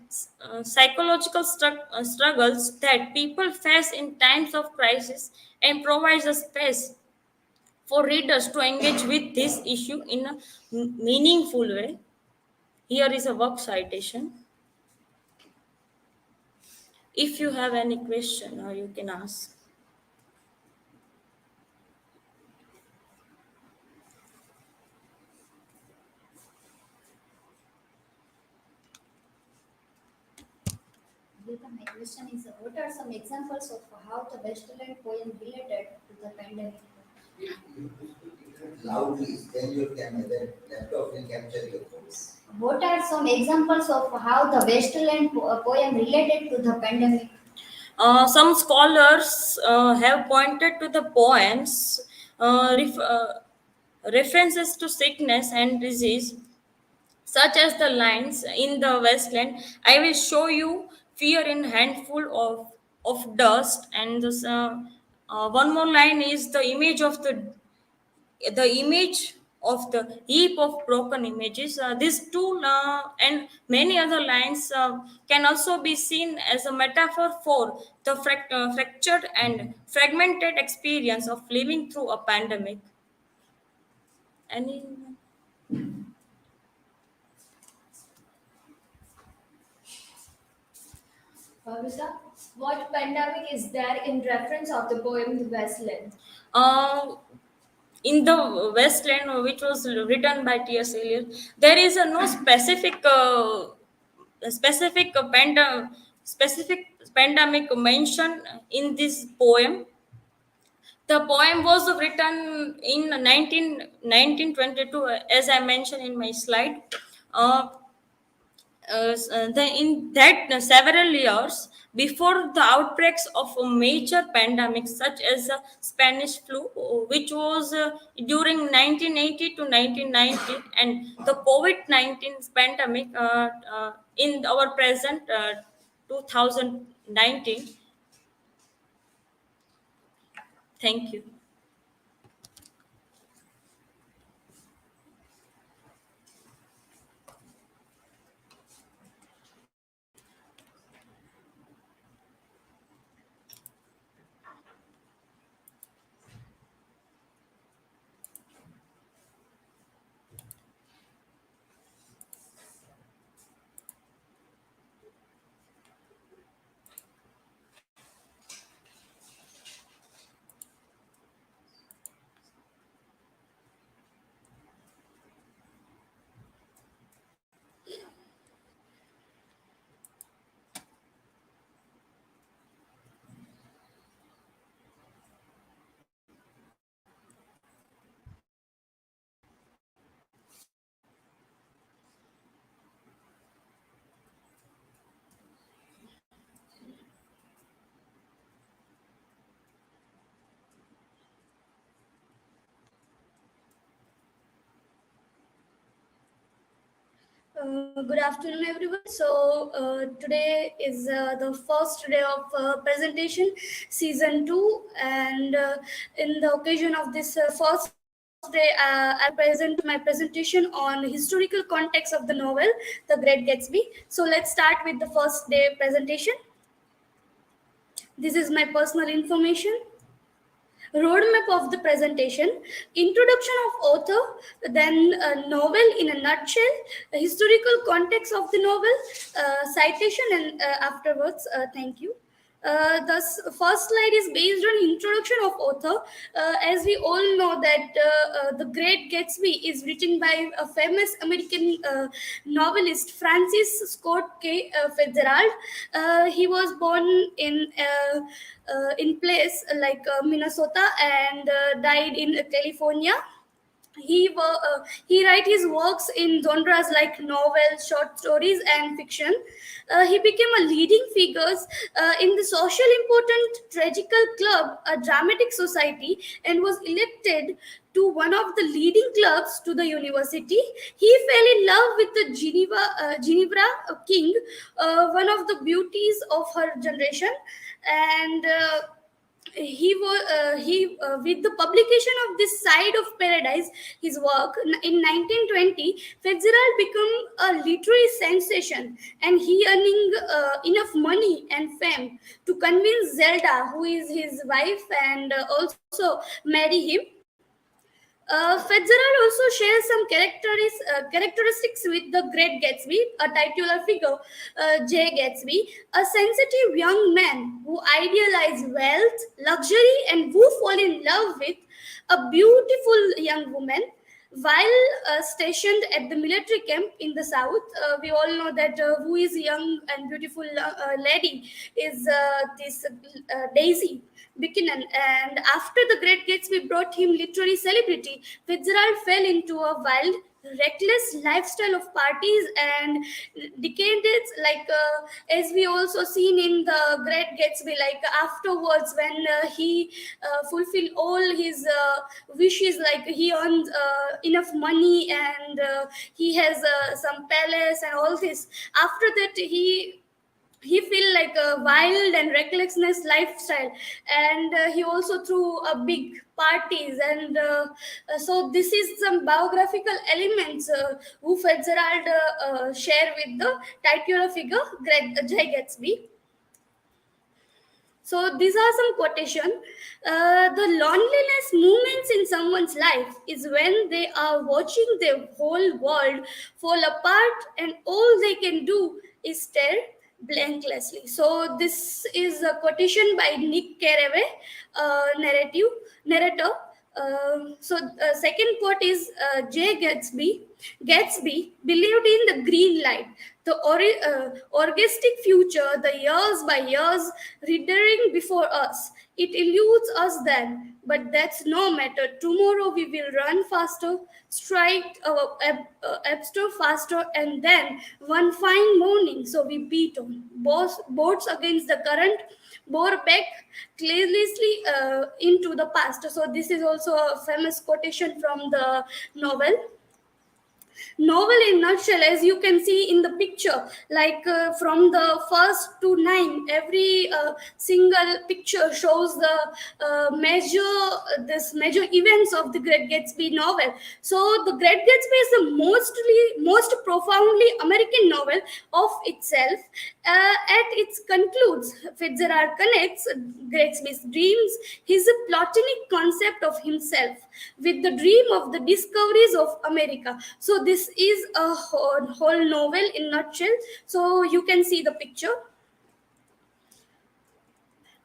psychological struggles that people face in times of crisis and provides a space for readers to engage with this issue in a meaningful way. Here is a work citation. If you have any question, you can ask. Deepa, my question is, what are some examples of how the Westland poem related to the pandemic? Loudly, then your camera, then laptop will capture your voice. What are some examples of how the Westland poem related to the pandemic? Some scholars have pointed to the poems references to sickness and disease, such as the lines in the Westland, I will show you fear in handful of dust. And this, one more line is the image of the heap of broken images. This two and many other lines can also be seen as a metaphor for the fractured and fragmented experience of living through a pandemic. Any Bhavyata, what pandemic is there in reference of the poem The Wasteland? uh, in the Westland, which was written by T.S. Eliot, there is a no specific pandemic mention in this poem. The poem was written in 1922, as I mentioned in my slide. Uh, in that several years before the outbreaks of a major pandemic such as the Spanish flu, which was during 1980 to 1990, and the COVID-19 pandemic in our present 2019. Thank you. Good afternoon, everyone. So today is the first day of presentation, season two, and in the occasion of this first day, I present my presentation on historical context of the novel, The Great Gatsby. So let's start with the first day presentation. This is my personal information. Roadmap of the presentation, introduction of author, then a novel in a nutshell, a historical context of the novel, citation, and afterwards, thank you. The first slide is based on introduction of author. As we all know that The Great Gatsby is written by a famous American novelist Francis Scott K. Fitzgerald. He was born in place like Minnesota and died in California. He write his works in genres like novels, short stories, and fiction. He became a leading figures in the social important tragical club, a dramatic society, and was elected to one of the leading clubs to the university. He fell in love with the Geneva King, one of the beauties of her generation, and he with the publication of this Side of Paradise, his work in 1920, Fitzgerald became a literary sensation, and he earning enough money and fame to convince Zelda, who is his wife, and also marry him. Fitzgerald also shares some characteristics with the Great Gatsby, a titular figure, J. Gatsby, a sensitive young man who idealized wealth, luxury, and who fall in love with a beautiful young woman. While stationed at the military camp in the south, we all know that who is young and beautiful lady is this Daisy Buchanan. And after the Great Gatsby brought him literary celebrity, Fitzgerald fell into a wild, reckless lifestyle of parties and decades, like as we also seen in the Great Gatsby, like afterwards when he fulfill all his wishes, like he earns enough money and he has some palace and all this. After that, he feel like a wild and recklessness lifestyle, and he also threw a big parties, and so this is some biographical elements who Fitzgerald share with the titular figure J. Gatsby. So these are some quotation. The loneliness moments in someone's life is when they are watching their whole world fall apart and all they can do is stare blanklessly. So this is a quotation by Nick Carraway, narrator. Second quote is J. Gatsby. Gatsby believed in the green light, the orgastic future, the years by years rendering before us. It eludes us then, but that's no matter. Tomorrow we will run faster, strike our abstor faster, and then one fine morning, so we beat on boats against the current, bore back carelessly into the past. So this is also a famous quotation from the novel in nutshell, as you can see in the picture, like from the first to nine, every single picture shows the major events of the Great Gatsby novel. So the Great Gatsby is the most profoundly American novel of itself. At its concludes, Fitzgerald connects Gatsby's dreams, his platonic concept of himself, with the dream of the discoveries of America. So this is a whole novel in nutshell. So you can see the picture.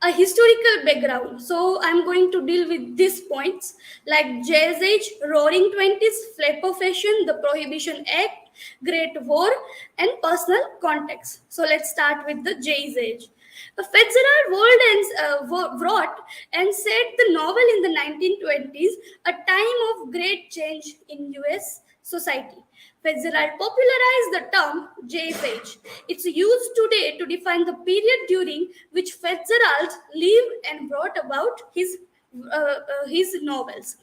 A historical background. So I'm going to deal with these points like Jazz Age, Roaring Twenties, Flapper Fashion, the Prohibition Act, Great War, and personal context. So let's start with the Jazz Age. Fitzgerald wrote and set the novel in the 1920s, a time of great change in US society. Fitzgerald popularized the term Jazz Age. It's used today to define the period during which Fitzgerald lived and brought about his novels.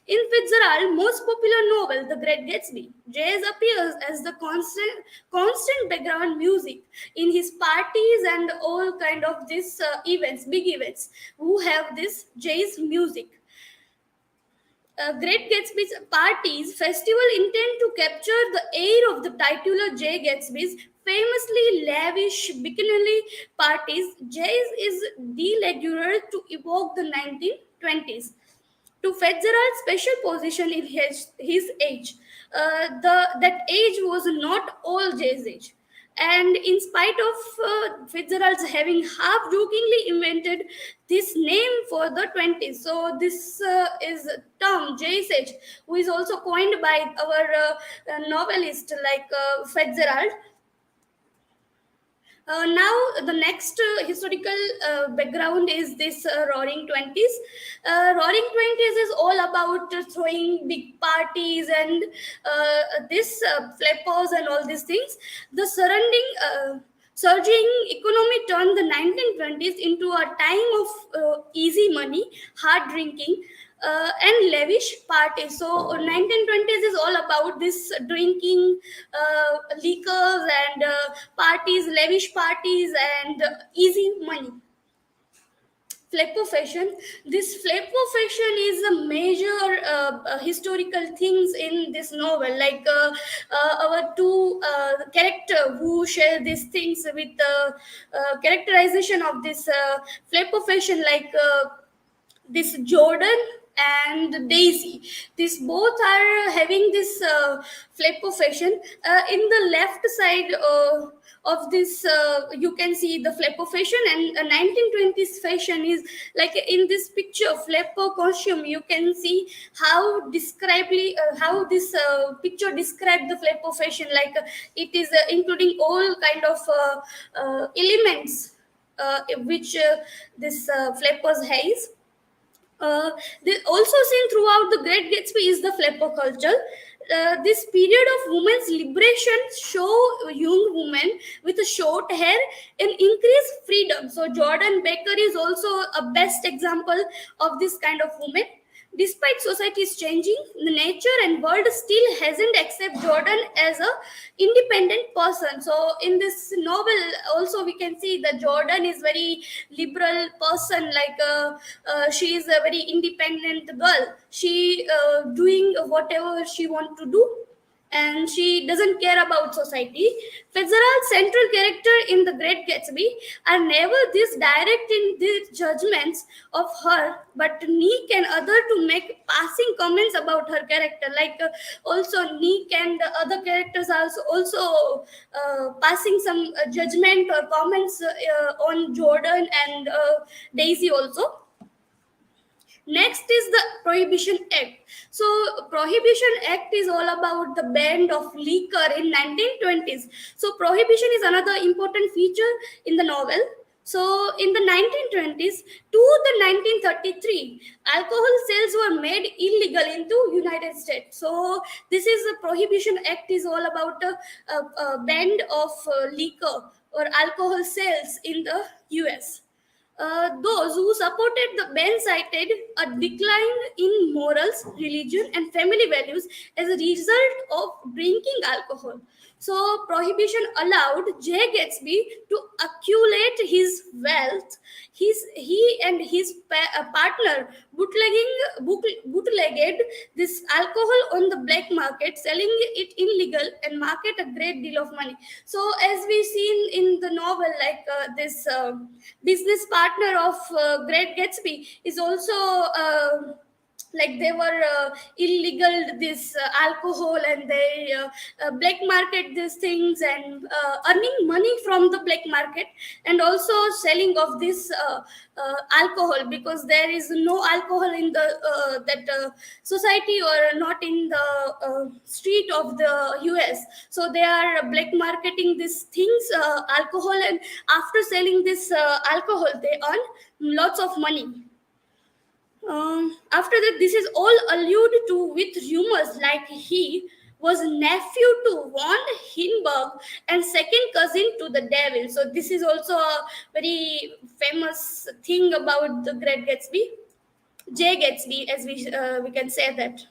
In Fitzgerald's most popular novel, The Great Gatsby, jazz appears as the constant background music in his parties and all kind of these big events, who have this jazz music. Great Gatsby's parties festival intend to capture the air of the titular J. Gatsby's famously lavish bikini parties. Jazz is de rigueur to evoke the 1920s. To Fitzgerald's special position in his age, that age was not all jazz age. And in spite of Fitzgerald's having half-jokingly invented this name for the 20s, so this is term jazz age, who is also coined by our novelist like Fitzgerald. Now, the next historical background is this Roaring Twenties. Roaring Twenties is all about throwing big parties and this flappers and all these things. The surging economy turned the 1920s into a time of easy money, hard drinking, and lavish parties. So 1920s is all about this drinking, liquors and parties, lavish parties and easy money. Flapper fashion. This flapper fashion is a major historical things in this novel. Like our two character who share these things with the characterization of this flapper fashion, like this Jordan and Daisy. These both are having this flapper fashion. In the left side of this, you can see the flapper fashion, and 1920s fashion is like in this picture, flapper costume. You can see how how this picture describe the flapper fashion. Like it is including all kind of elements which this flappers has. Also seen throughout the Great Gatsby is the flapper culture. This period of women's liberation show young women with a short hair and increased freedom. So Jordan Baker is also a best example of this kind of woman. Despite society's changing, the nature and world still hasn't accepted Jordan as a independent person. So in this novel, also we can see that Jordan is very liberal person. Like she is a very independent girl. She doing whatever she want to do, and she doesn't care about society. Fitzgerald's central character in The Great Gatsby are never this direct in their judgments of her, but Nick and other to make passing comments about her character. Like also Nick and the other characters are also passing some judgment or comments on Jordan and Daisy also. Next is the Prohibition Act. So Prohibition Act is all about the ban of liquor in 1920s. So prohibition is another important feature in the novel. So in the 1920s to the 1933, alcohol sales were made illegal into United States. So this is a Prohibition Act is all about a ban of liquor or alcohol sales in the US. Those who supported the ban cited a decline in morals, religion, and family values as a result of drinking alcohol. So, prohibition allowed J. Gatsby to accumulate his wealth. He and his partner bootlegged this alcohol on the black market, selling it illegal and market a great deal of money. So, as we seen in the novel, like this business partner of Great Gatsby is also like they were illegal this alcohol, and they black market these things and earning money from the black market, and also selling of this alcohol, because there is no alcohol in the that society or not in the street of the US. So they are black marketing these things, alcohol, and after selling this alcohol they earn lots of money. After that, this is all alluded to with rumors like he was nephew to von Hindenburg and second cousin to the devil. So this is also a very famous thing about the Great Gatsby, J. Gatsby, as we can say that.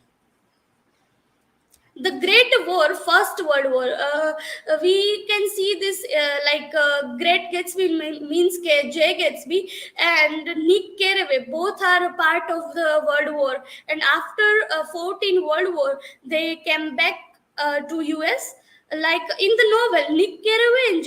The Great War, First World War, we can see this like Great Gatsby means J. Gatsby and Nick Carraway, both are a part of the World War. And after 14 World War, they came back to US. Like in the novel, Nick Carraway and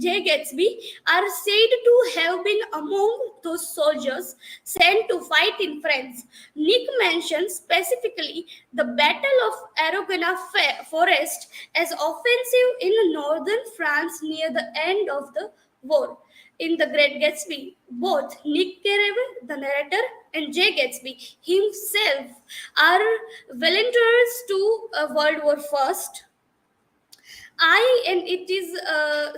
J. Gatsby are said to have been among those soldiers sent to fight in France. Nick mentions specifically the Battle of Argonne Forest as offensive in northern France near the end of the war. In The Great Gatsby, both Nick Carraway, the narrator, and J. Gatsby himself are volunteers to World War First. I and it is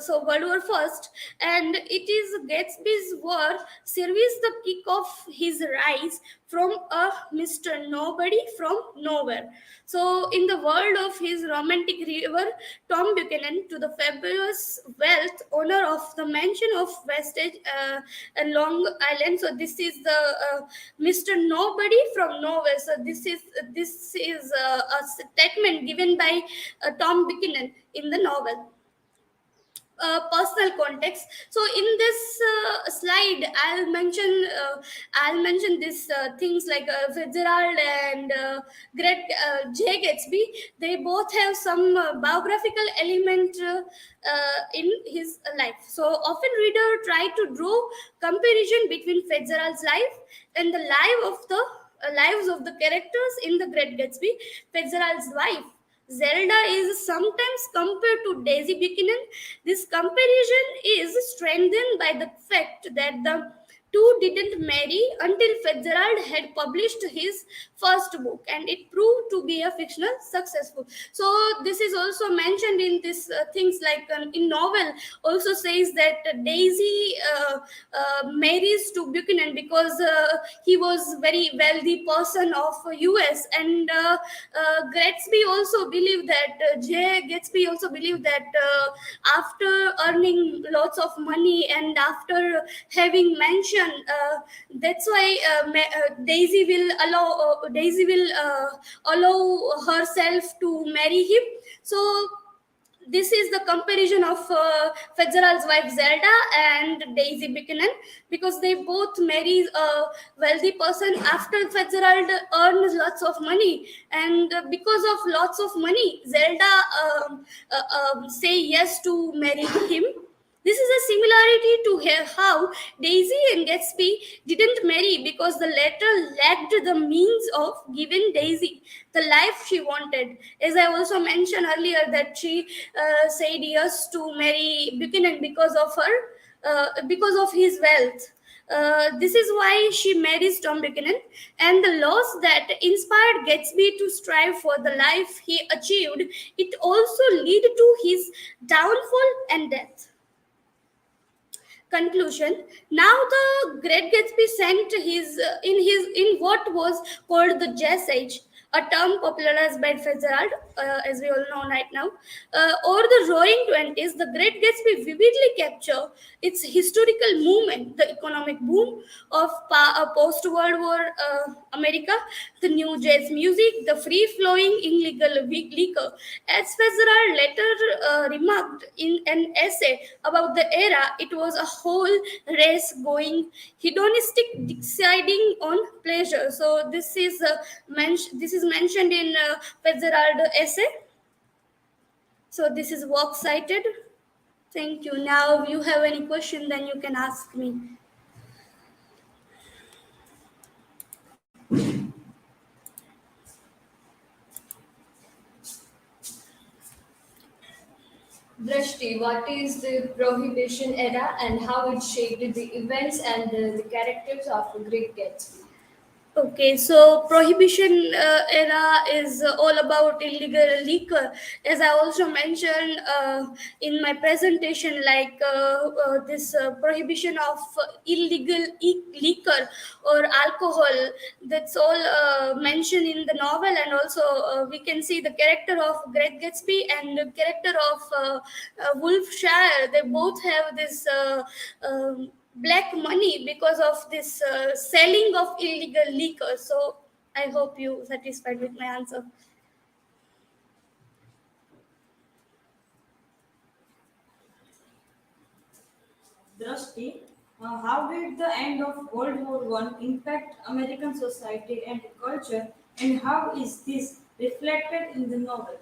so World War First, and it is Gatsby's war serves the kick of his rise from a Mr. Nobody from nowhere. So, in the world of his romantic river, Tom Buchanan to the fabulous wealth owner of the mansion of Westage Long Island. So, this is the Mr. Nobody from nowhere. So, this is a statement given by Tom Buchanan in the novel. Personal context. So in this slide, I'll mention this things like Fitzgerald and Great J. Gatsby. They both have some biographical element in his life. So often reader try to draw comparison between Fitzgerald's life and the lives of the characters in The Great Gatsby. Fitzgerald's wife Zelda is sometimes compared to Daisy Buchanan. This comparison is strengthened by the fact that the two didn't marry until Fitzgerald had published his first book, and it proved to be a fictional successful. So this is also mentioned in this things like in novel also says that Daisy marries to Buchanan because he was very wealthy person of US, and Gatsby also believed that J. Gatsby also believed that after earning lots of money and after having mansion confusion. That's why Daisy will allow herself to marry him. So this is the comparison of Fitzgerald's wife Zelda and Daisy Buchanan, because they both marry a wealthy person after Fitzgerald earns lots of money, and because of lots of money, Zelda say yes to marry him. This is a similarity to how Daisy and Gatsby didn't marry because the latter lacked the means of giving Daisy the life she wanted. As I also mentioned earlier, that she said yes to marry Buchanan because of his wealth. This is why she marries Tom Buchanan, and the loss that inspired Gatsby to strive for the life he achieved, it also led to his downfall and death. Conclusion. Now the Great Gatsby sent in what was called the Jazz Age, a term popularized by Fitzgerald, as we all know right now, or the Roaring Twenties. The Great Gatsby vividly capture its historical movement, the economic boom of post-World War America, the new jazz music, the free-flowing illegal liquor. As Fitzgerald later remarked in an essay about the era, it was a whole race going hedonistic, deciding on pleasure. So this is mentioned in Fitzgerald essay. So this is work cited. Thank you. Now, if you have any question, then you can ask me. Drashti, what is the Prohibition era and how it shaped the events and the characters of the Great Gatsby? Okay, so prohibition era is all about illegal liquor. As I also mentioned in my presentation, like this prohibition of illegal liquor or alcohol. That's all mentioned in the novel, and also we can see the character of Great Gatsby and the character of Wolfshire. They both have this. Black money because of this selling of illegal liquor. So I hope you satisfied with my answer. Drashti, how did the end of World War One impact American society and culture, and how is this reflected in the novel?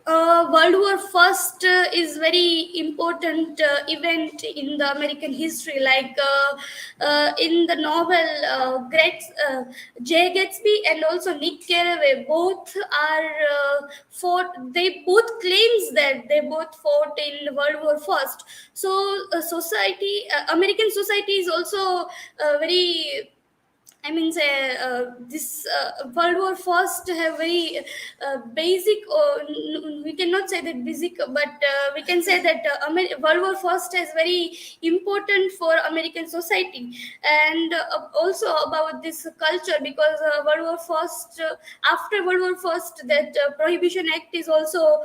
World War First is very important event in the American history. Like in the novel, Great Jay Gatsby and also Nick Carraway both are fought. They both claims that they both fought in World War First. So American society is also very, I mean, say this World War First have very basic, or we cannot say that basic, but we can say that World War First is very important for American society, and also about this culture, because World War First, after World War First, that Prohibition Act is also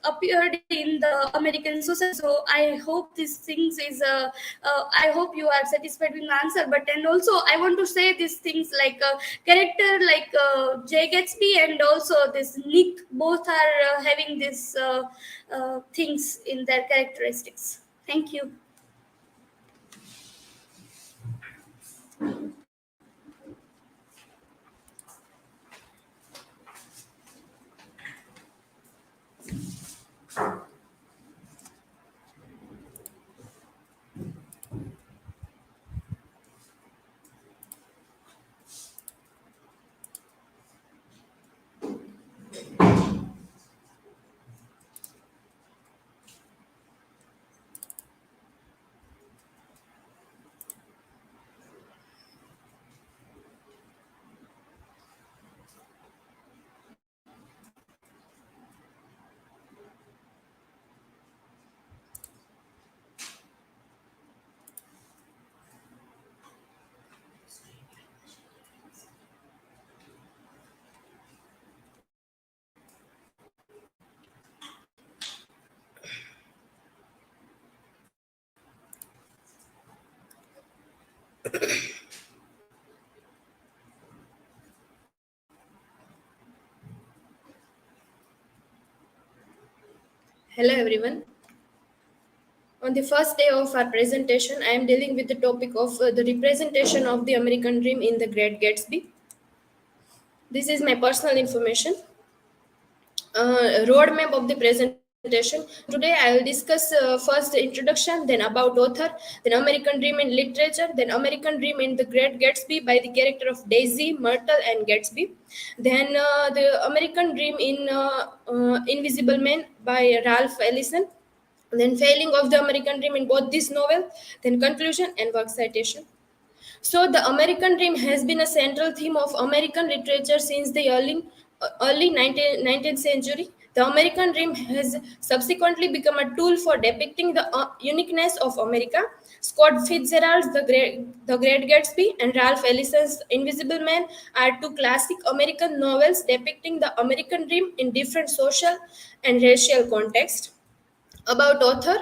appeared in the American society. So I hope these things is. I hope you are satisfied with my answer. But and also I want to say these things like character like Jay Gatsby and also this Nick both are having these things in their characteristics. Thank you. Hello everyone. On the first day of our presentation, I am dealing with the topic of the representation of the American dream in the Great Gatsby. This is my personal information. Roadmap of the presentation. Today I will discuss first the introduction, then about author, then American dream in literature, then American dream in the Great Gatsby by the character of Daisy, Myrtle, and Gatsby. Then the American dream in Invisible Man by Ralph Ellison, then failing of the American dream in both this novel, then conclusion and work citation. So, the American dream has been a central theme of American literature since the early 19th century. The American dream has subsequently become a tool for depicting the uniqueness of America. Scott Fitzgerald's the Great Gatsby and Ralph Ellison's Invisible Man are two classic American novels depicting the American dream in different social and racial contexts. About author,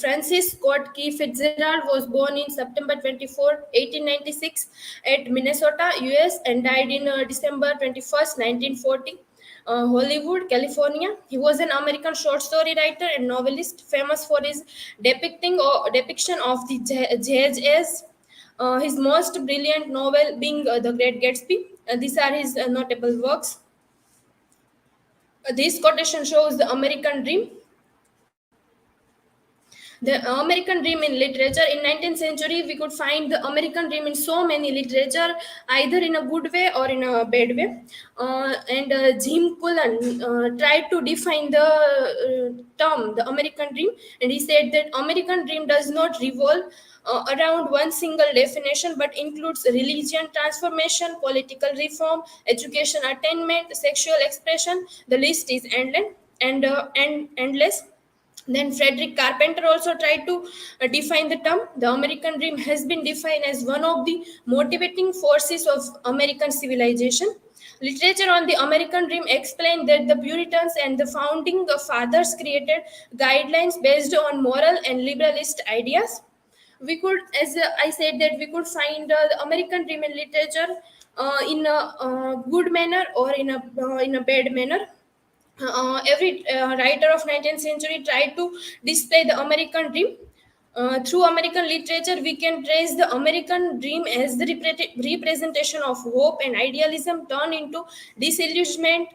Francis Scott Key Fitzgerald was born in September 24, 1896 at Minnesota, US and died in December 21st, 1940. Hollywood, California. He was an American short story writer and novelist, famous for his depiction of the jazz as his most brilliant novel being The Great Gatsby. These are his notable works. This quotation shows the American dream. The American dream in literature in 19th century, we could find the American dream in so many literature, either in a good way or in a bad way. And Jim Cullen tried to define the term the American dream, and he said that American dream does not revolve around one single definition but includes religion transformation, political reform, education attainment, sexual expression. The list is endless. Then Frederick Carpenter also tried to define the term. The American dream has been defined as one of the motivating forces of American civilization. Literature on the American dream explained that the Puritans and the founding fathers created guidelines based on moral and liberalist ideas. We could, as I said, that we could find the American dream in literature in a good manner or in a bad manner. Every writer of 19th century tried to display the American dream. Through American literature, we can trace the American dream as the representation of hope and idealism turned into disillusionment,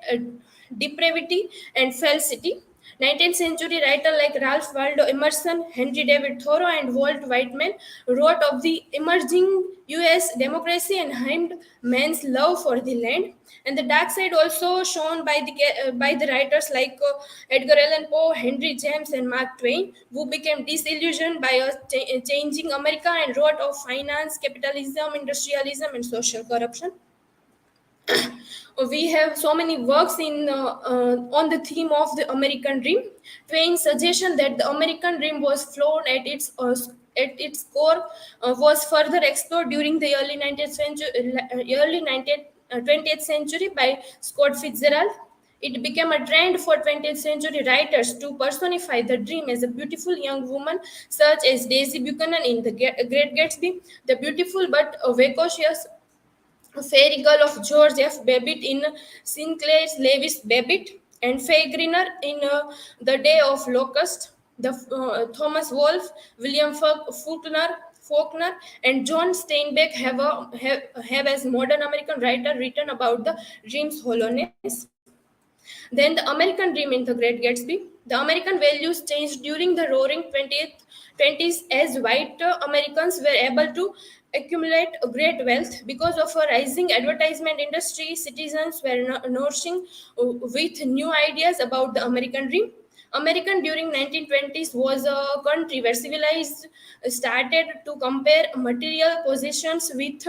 depravity, and falsity. 19th century writers like Ralph Waldo Emerson, Henry David Thoreau, and Walt Whitman wrote of the emerging US democracy and hymned man's love for the land. And the dark side also shown by the writers like Edgar Allan Poe, Henry James, and Mark Twain, who became disillusioned by a changing America and wrote of finance, capitalism, industrialism, and social corruption. We have so many works on the theme of the American dream. Twain's suggestion that the American dream was flawed at its core was further explored during the early 19th century, early 19th, 20th century by Scott Fitzgerald. It became a trend for 20th century writers to personify the dream as a beautiful young woman, such as Daisy Buchanan in The Great Gatsby, the beautiful but vivacious Fairy Girl of George F. Babbitt in Sinclair Lewis Babbitt, and Faye Greener in The Day of Locust. Thomas Wolfe, William Faulkner, and John Steinbeck have as modern American writer written about the dream's hollowness. Then the American dream in The Great Gatsby. The American values changed during the roaring 20s as white Americans were able to accumulate great wealth. Because of a rising advertisement industry, citizens were nourishing with new ideas about the American dream. American during 1920s was a country where civilized started to compare material possessions with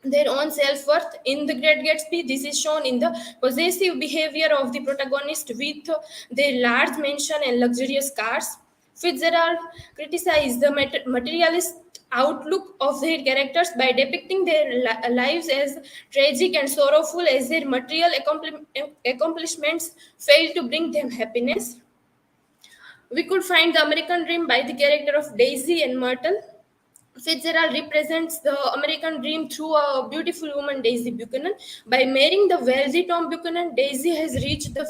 their own self-worth. In The Great Gatsby, this is shown in the possessive behavior of the protagonist with their large mansion and luxurious cars. Fitzgerald criticized the materialist outlook of their characters by depicting their lives as tragic and sorrowful as their material accomplishments failed to bring them happiness. We could find the American dream by the character of Daisy and Myrtle. Fitzgerald represents the American dream through a beautiful woman, Daisy Buchanan. By marrying the wealthy Tom Buchanan, Daisy has reached the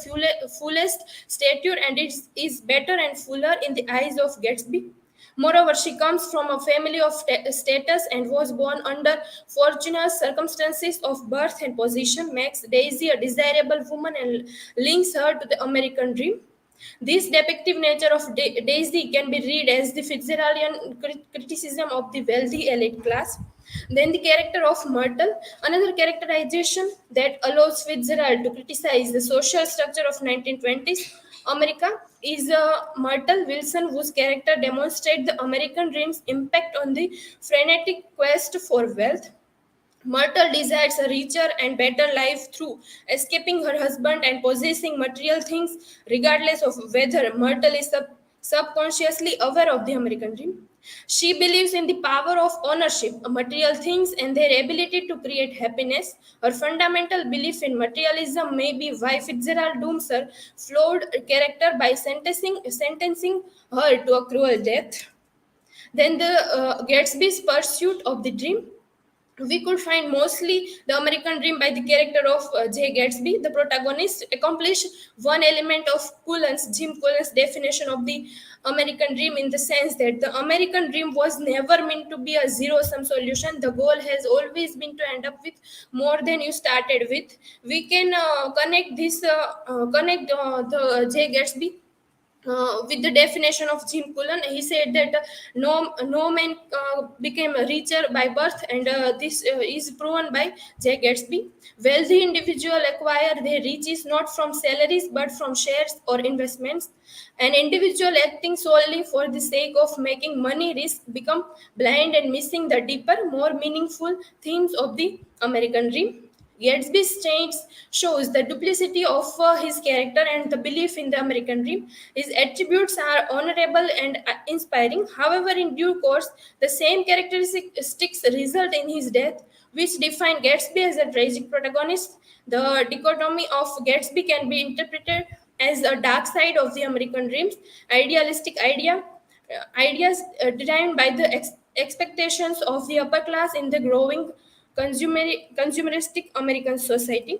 fullest stature and is better and fuller in the eyes of Gatsby. Moreover, she comes from a family of status and was born under fortunate circumstances of birth and position, makes Daisy a desirable woman and links her to the American dream. This depictive nature of Daisy can be read as the Fitzgeraldian criticism of the wealthy elite class. Then the character of Myrtle, another characterization that allows Fitzgerald to criticize the social structure of 1920s America is Myrtle Wilson, whose character demonstrates the American dream's impact on the frenetic quest for wealth. Myrtle desires a richer and better life through escaping her husband and possessing material things, regardless of whether Myrtle is subconsciously aware of the American dream. She believes in the power of ownership, material things, and their ability to create happiness. Her fundamental belief in materialism may be why Fitzgerald dooms her flawed character by sentencing her to a cruel death. Then the Gatsby's pursuit of the dream, we could find mostly the American dream by the character of J. Gatsby. The protagonist accomplished one element of Jim Cullen's definition of the American dream, in the sense that the American dream was never meant to be a zero-sum solution. The goal has always been to end up with more than you started with. We can connect the J. Gatsby with the definition of Jim Cullen. He said that no man became richer by birth, and this is proven by Jay Gatsby. Wealthy individuals acquire their riches not from salaries but from shares or investments. An individual acting solely for the sake of making money risk become blind and missing the deeper, more meaningful themes of the American dream. Gatsby's change shows the duplicity of his character and the belief in the American dream. His attributes are honorable and inspiring. However, in due course, the same characteristics result in his death, which define Gatsby as a tragic protagonist. The dichotomy of Gatsby can be interpreted as a dark side of the American dreams, ideas derived by the expectations of the upper class in the growing consumeristic American society.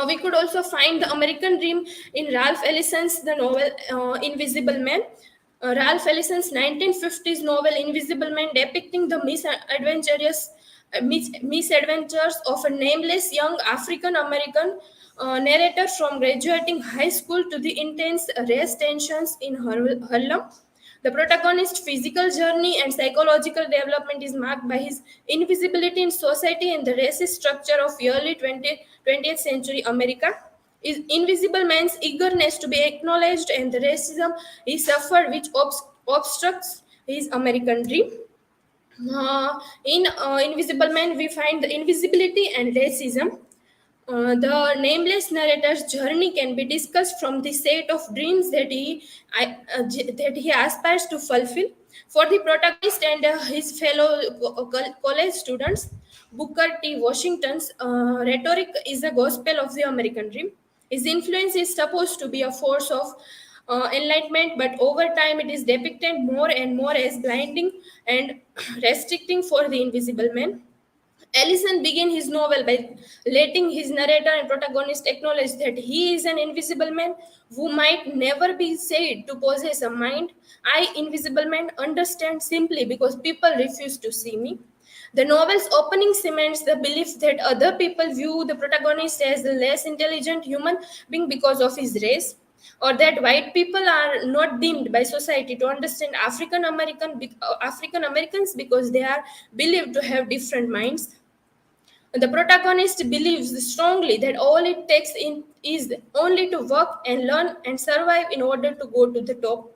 We could also find the American dream in Ralph Ellison's the novel Invisible Man. Ralph Ellison's 1950s novel Invisible Man, depicting the misadventures of a nameless young African American narrator from graduating high school to the intense race tensions in Harlem. The protagonist's physical journey and psychological development is marked by his invisibility in society and the racist structure of early 20th century America. His invisible man's eagerness to be acknowledged and the racism he suffered, which obstructs his American dream. In Invisible Man, we find the invisibility and racism. The nameless narrator's journey can be discussed from the set of dreams that he aspires to fulfill. For the protagonist and his fellow college students, Booker T. Washington's rhetoric is a gospel of the American dream. His influence is supposed to be a force of enlightenment, but over time it is depicted more and more as blinding and restricting for the invisible man. Ellison began his novel by letting his narrator and protagonist acknowledge that he is an invisible man who might never be said to possess a mind. I, invisible man, understand simply because people refuse to see me. The novel's opening cements the belief that other people view the protagonist as a less intelligent human being because of his race, or that white people are not deemed by society to understand African Americans because they are believed to have different minds. The protagonist believes strongly that all it takes is only to work and learn and survive in order to go to the top.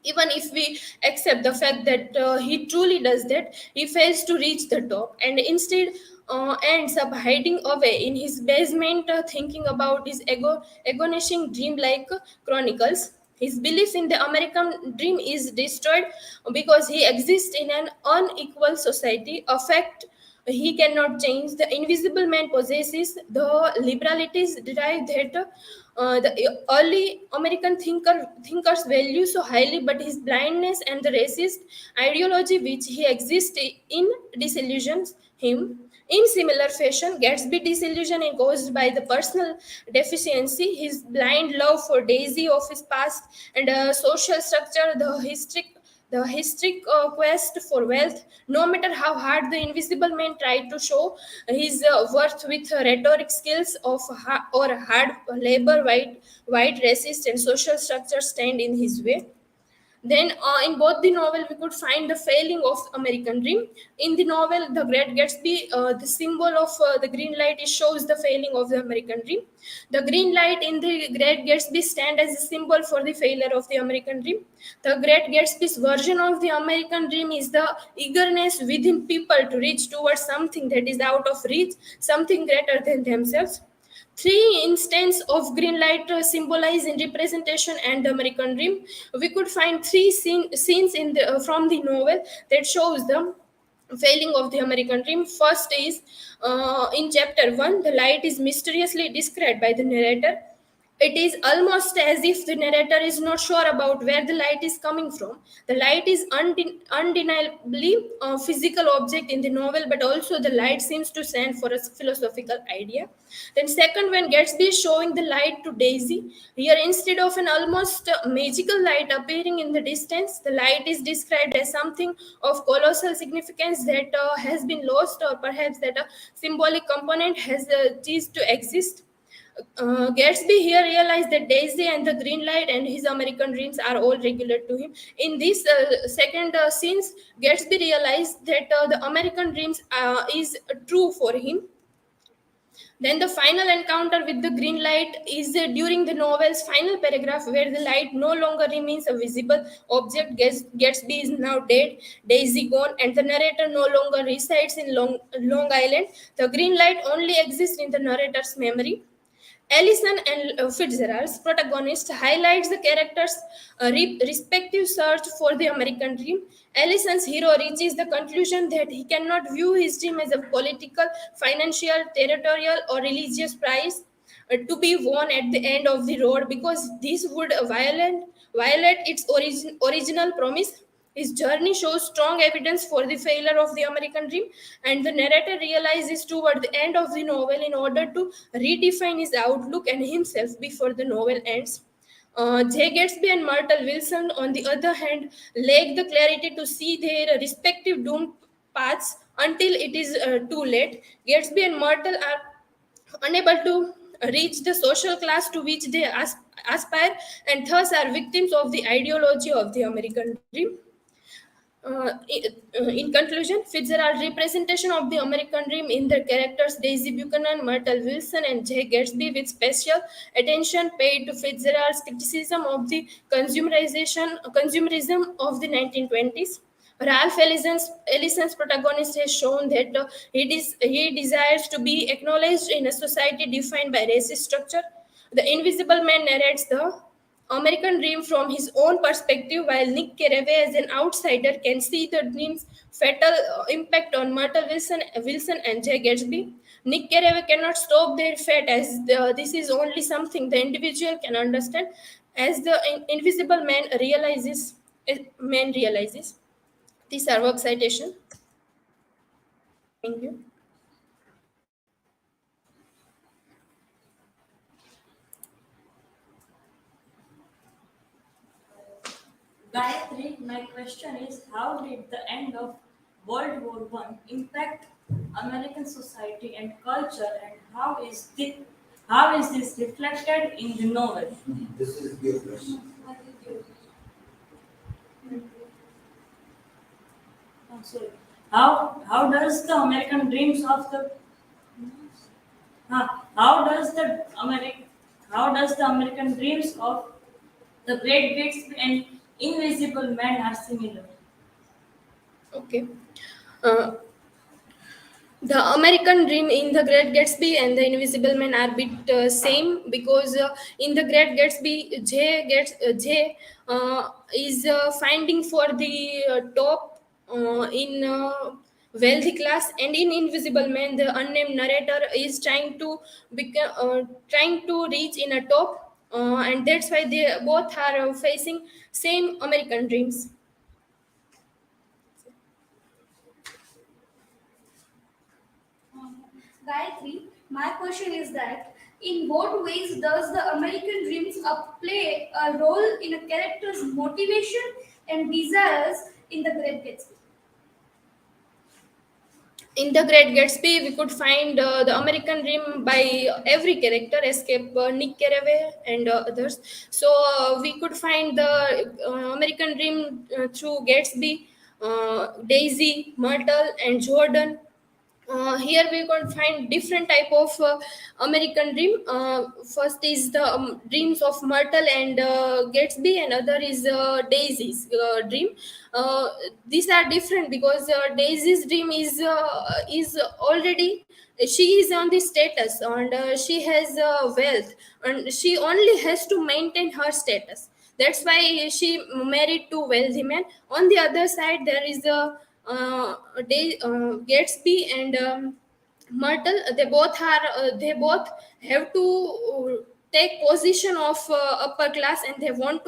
Even if we accept the fact that he truly does that, he fails to reach the top and instead ends up hiding away in his basement, thinking about his agonizing dream-like chronicles. His belief in the American dream is destroyed because he exists in an unequal society, a fact he cannot change. The invisible man possesses the liberalities derived that the early American thinkers value so highly, but his blindness and the racist ideology which he exists in disillusions him. In similar fashion, Gatsby disillusion is caused by the personal deficiency, his blind love for Daisy of his past, and social structure, the historic quest for wealth. No matter how hard the invisible man tried to show his worth with rhetoric skills of or hard labor, white racist and social structure stand in his way. Then, in both the novel, we could find the failing of American dream. In the novel, The Great Gatsby, the symbol of the green light, it shows the failing of the American dream. The green light in The Great Gatsby stand as a symbol for the failure of the American dream. The Great Gatsby's version of the American dream is the eagerness within people to reach towards something that is out of reach, something greater than themselves. Three instances of green light symbolize in representation and the American dream. We could find three scenes in from the novel that shows the failing of the American dream. First is in chapter 1, the light is mysteriously described by the narrator. It is almost as if the narrator is not sure about where the light is coming from. The light is undeniably a physical object in the novel, but also the light seems to stand for a philosophical idea. Then, second, when Gatsby is showing the light to Daisy, here instead of an almost magical light appearing in the distance, the light is described as something of colossal significance that has been lost, or perhaps that a symbolic component has ceased to exist. Gatsby here realized that Daisy and the green light and his American dreams are all regular to him. In this second scenes, Gatsby realized that the American dreams is true for him. Then the final encounter with the green light is during the novel's final paragraph, where the light no longer remains a visible object. Gatsby is now dead, Daisy gone, and the narrator no longer resides in Long Island. The green light only exists in the narrator's memory. Ellison and Fitzgerald's protagonist highlights the characters' respective search for the American dream. Ellison's hero reaches the conclusion that he cannot view his dream as a political, financial, territorial, or religious prize to be won at the end of the road, because this would violate its original promise. His journey shows strong evidence for the failure of the American dream, and the narrator realizes toward the end of the novel in order to redefine his outlook and himself before the novel ends. J. Gatsby and Myrtle Wilson, on the other hand, lack the clarity to see their respective doomed paths until it is too late. Gatsby and Myrtle are unable to reach the social class to which they aspire, and thus are victims of the ideology of the American dream. In conclusion, Fitzgerald's representation of the American dream in the characters Daisy Buchanan, Myrtle Wilson, and Jay Gatsby, with special attention paid to Fitzgerald's criticism of the consumerism of the 1920s. Ralph Ellison's protagonist has shown that he desires to be acknowledged in a society defined by racist structure. The Invisible Man narrates the American dream from his own perspective, while Nick Carraway, as an outsider, can see the dream's fatal impact on Myrtle Wilson and Jay Gatsby. Nick Carraway cannot stop their fate, as this is only something the individual can understand, as the invisible man realizes. These are work citation. Thank you. Gayatri, my question is, how did the end of World War One impact American society and culture, and how is this reflected in the novel? This is your question. I'm sorry. How does the American dreams of the huh, how does the American dreams of the Great Gatsby and Invisible Man are similar? Okay. Uh, the American dream in The Great Gatsby and The Invisible Man are bit same, because in The Great Gatsby, Jay is finding for the top in wealthy class, and in Invisible Man, the unnamed narrator is trying to reach in a top, and that's why they both are facing same American dreams. Gayatri, my question is that in what ways does the American dreams play a role in a character's motivation and desires in the Great Gatsby? In The Great Gatsby, we could find the American dream by every character, escape Nick Carraway and others. So we could find the American dream through Gatsby, Daisy, Myrtle, and Jordan. Here we could find different type of American dream. First is the dreams of Myrtle and Gatsby, and other is Daisy's dream. These are different because Daisy's dream is already, she is on the status, and she has wealth, and she only has to maintain her status. That's why she married to wealthy men. On the other side, there is a Gatsby and Myrtle. They both have to take position of upper class, and they want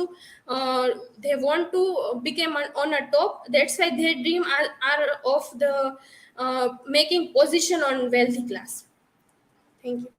to become on a top. That's why their dream are of the making position on wealthy class. Thank you.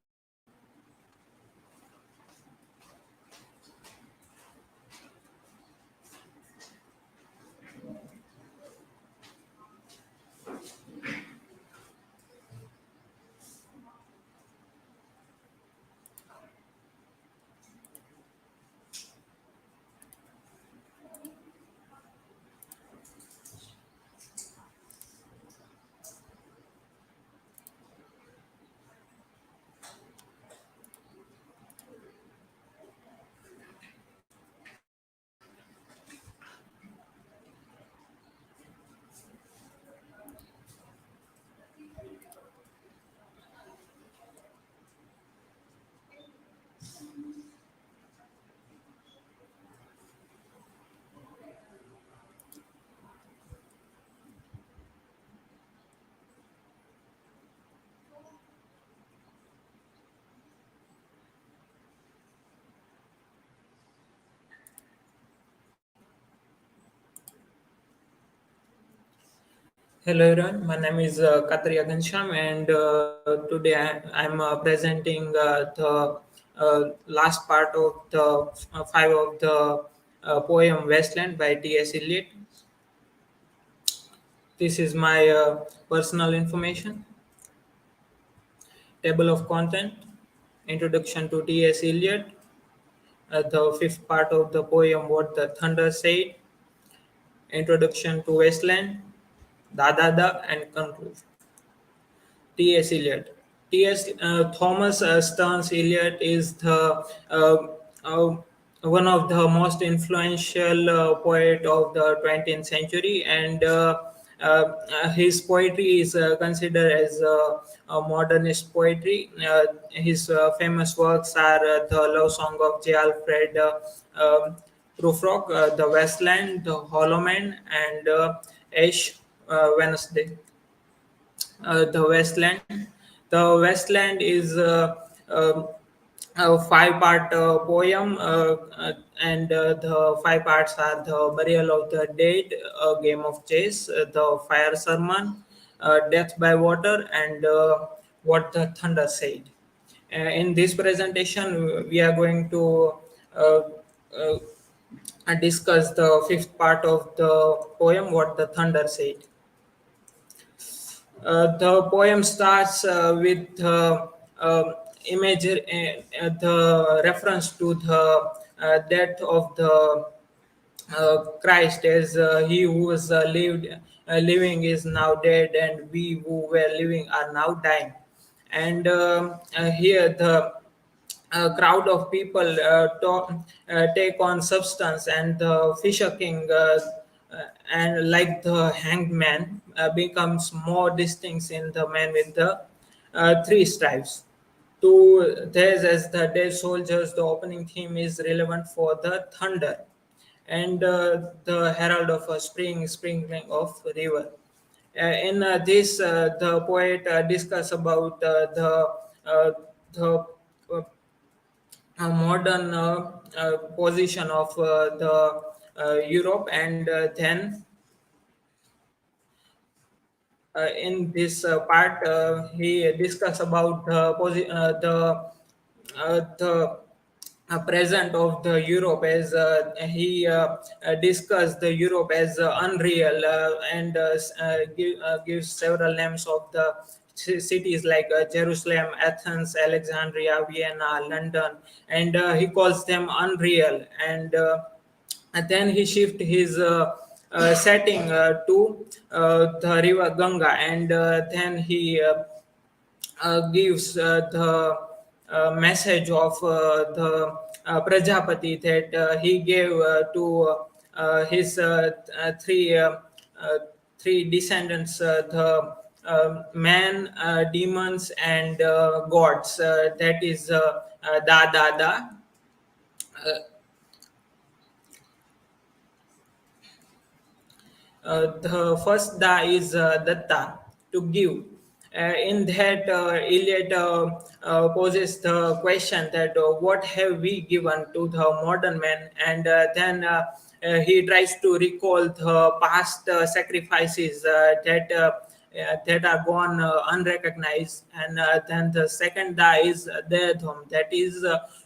Hello everyone, my name is Katariya Ghanshyam, and today I'm presenting the last part of the five of the poem Wasteland by T.S. Eliot. This is my personal information. Table of content, introduction to T.S. Eliot, the fifth part of the poem What the Thunder Said, introduction to Wasteland, Dadada, and conclusion. T.S. Eliot. T.S. Thomas Stearns Eliot is the uh, one of the most influential poet of the 20th century, and his poetry is considered as a modernist poetry. His famous works are the Love Song of J. Alfred Prufrock, The Westland, The Hollow Man, and Ash Wednesday. The Westland. The Westland is a five-part poem, and the five parts are the Burial of the Dead, a Game of Chess, the Fire Sermon, Death by Water, and What the Thunder Said. In this presentation, we are going to uh, discuss the fifth part of the poem, What the Thunder Said. The poem starts with the reference to the death of the Christ, as he who was living is now dead, and we who were living are now dying. And here the crowd of people take on substance, and the Fisher King, and like the hanged man, becomes more distinct in the man with the three stripes. To theirs as the dead soldiers, the opening theme is relevant for the thunder, and the herald of a spring, sprinkling of river. In this, the poet discuss about uh, the modern position of the Europe, and then in this part he discuss about the present of the Europe, as he discussed the Europe as unreal, and gives several names of the cities like Jerusalem, Athens, Alexandria, Vienna, London, and he calls them unreal. And then he shift his setting to the river Ganga, and then he gives the message of the Prajapati that he gave to his uh, three descendants, the man, demons, and gods. That is Da Da Da. The first da is datta, to give. In that, Eliot poses the question that what have we given to the modern man, and then he tries to recall the past sacrifices that are gone unrecognized. And then the second da is Dayadham, that is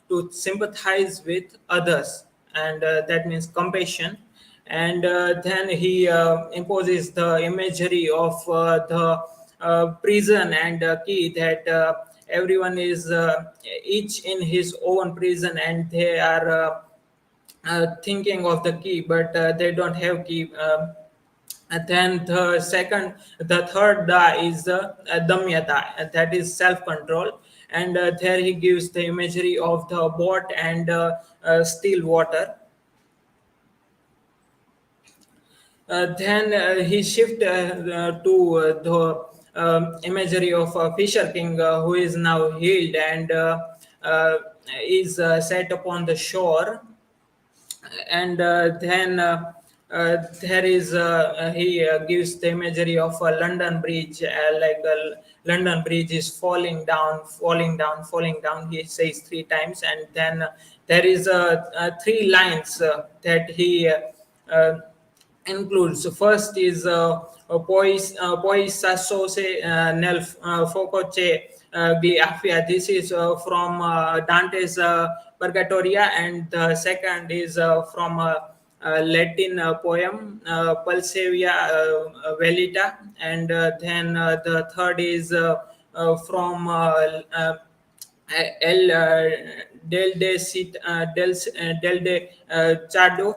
to sympathize with others, and that means compassion. And then he imposes the imagery of the prison and key, that everyone is each in his own prison, and they are thinking of the key, but they don't have key. And then the third da is Damyata, that is self-control, and there he gives the imagery of the boat and still water. Then he shift to the imagery of Fisher King, who is now healed and is set upon the shore. And then there is he gives the imagery of a London Bridge, like a London Bridge is falling down, falling down, falling down. He says three times, and then there is three lines that he includes. First is Pois Sassose nel Fococe Gliafia. This is from Dante's Purgatoria, and the second is from Latin poem Pulsevia Velita, and then the third is from El Del de Del de Chado.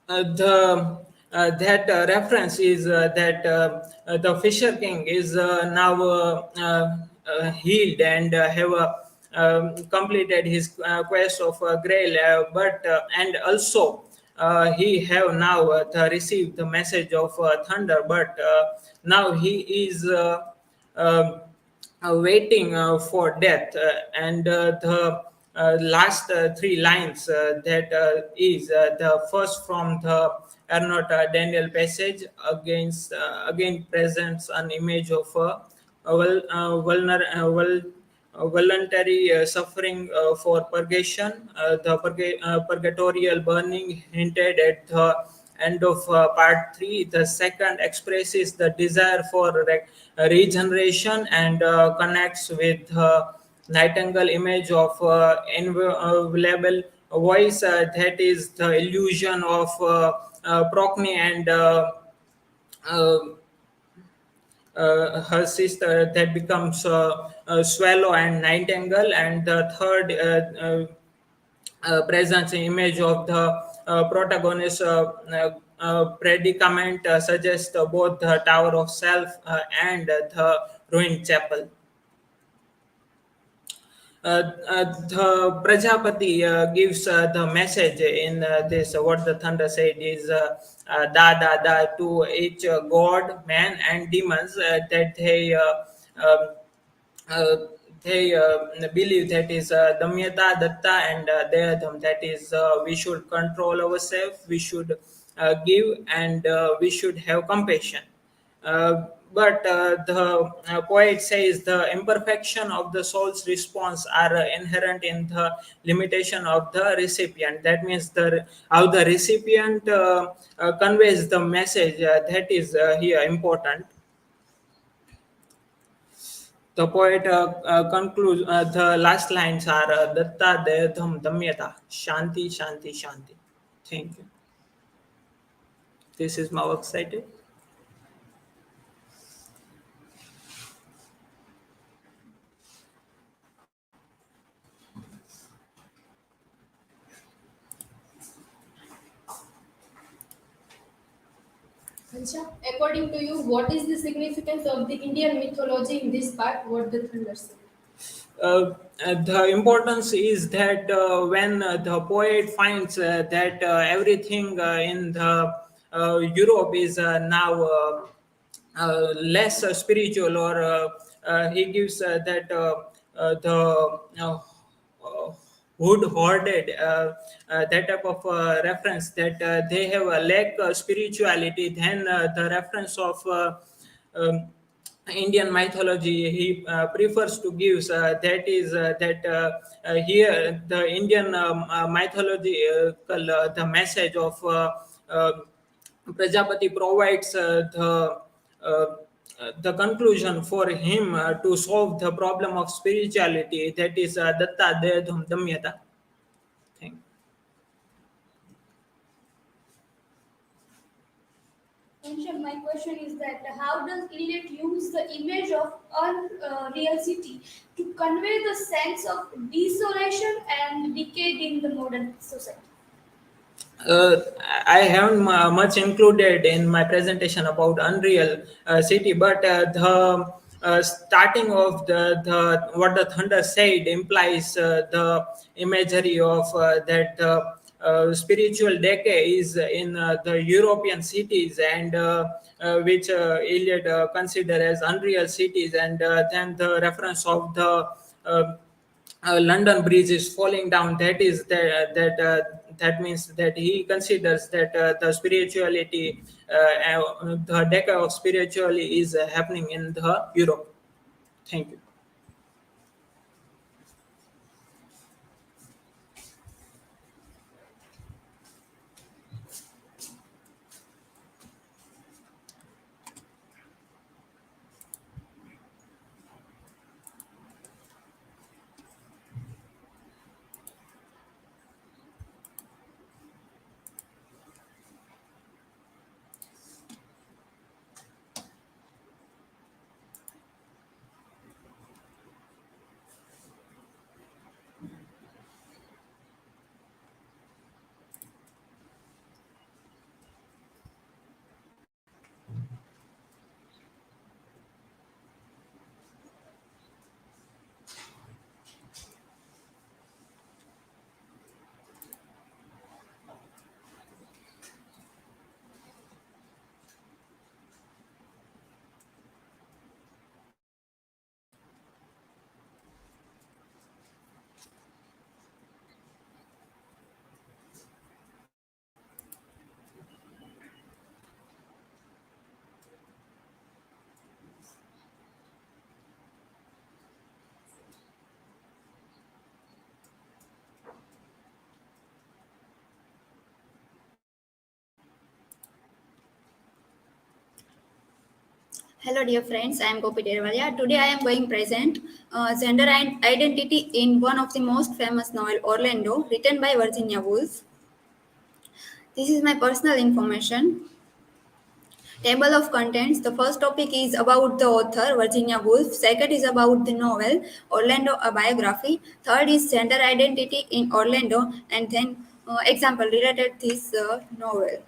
Uh, the that reference is that the Fisher King is now healed and have completed his quest of Grail, but and also he have now received the message of thunder, but now he is uh, waiting for death, and the last three lines that is the first from the Arnott Daniel passage against again presents an image of voluntary suffering for purgation. The purgatorial burning hinted at the end of part 3. The second expresses the desire for regeneration, and connects with nightingale image of inviolable voice, that is the illusion of Procne and uh, her sister, that becomes swallow and nightingale. And the third presents an image of the protagonist predicament, suggests both the tower of self and the ruined chapel. The Prajapati gives the message in this, what the thunder said is da da da to each god, man, and demons, that um, uh, they believe that is Damyata, Datta, and Deyadam, that is we should control ourselves, we should give, and we should have compassion. But the poet says the imperfection of the soul's response are inherent in the limitation of the recipient. That means how the recipient conveys the message, that is here important. The poet concludes, the last lines are Datta Deyadham Damyata, Shanti, Shanti, Shanti. Thank you. This is my work cited. Ghanshyam, according to you, what is the significance of the Indian mythology in this part? What the thunder said? The importance is that when the poet finds that everything in the Europe is now less spiritual, or he gives that the wood hoarded, that type of reference, that they have a lack spirituality, then the reference of Indian mythology he prefers to give, that is that here the Indian mythology, the message of Prajapati provides the conclusion for him to solve the problem of spirituality, that is Datta Deyadhum Damyata. Thank you. Ghanshyam, my question is that how does Eliot use the image of unreal city to convey the sense of desolation and decay in the modern society? uh, I haven't much included in my presentation about Unreal City, but the starting of the what the thunder said implies the imagery of that spiritual decay is in the European cities, and which Eliot consider as unreal cities, and then the reference of the London Bridge is falling down. That means that he considers that the spirituality, the decay of spirituality is happening in the Europe. Thank you. Hello dear friends, I am Gopi Dervaliya. Today I am going present gender and identity in one of the most famous novel, Orlando, written by Virginia Woolf. This is my personal information. Table of contents. The first topic is about the author, Virginia Woolf. Second is about the novel, Orlando, a biography. Third is gender identity in Orlando. And then example related this novel.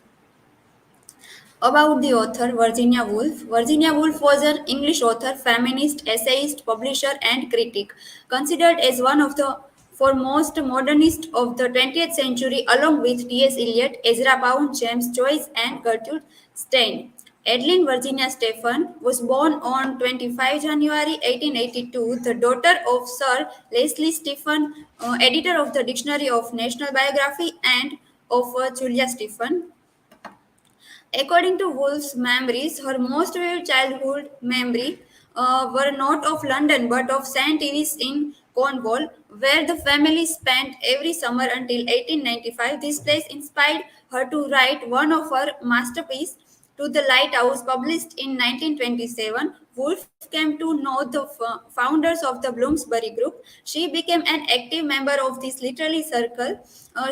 About the author, Virginia Woolf. Virginia Woolf was an English author, feminist, essayist, publisher, and critic, considered as one of the foremost modernists of the 20th century, along with T.S. Eliot, Ezra Pound, James Joyce, and Gertrude Stein. Adeline Virginia Stephen was born on 25 January 1882, the daughter of Sir Leslie Stephen, editor of the Dictionary of National Biography, and of Julia Stephen. According to Woolf's memories, her most vivid childhood memory were not of London but of St. Ives in Cornwall, where the family spent every summer until 1895. This place inspired her to write one of her masterpieces, To the Lighthouse, published in 1927. Woolf came to know the founders of the Bloomsbury Group. She became an active member of this literary circle.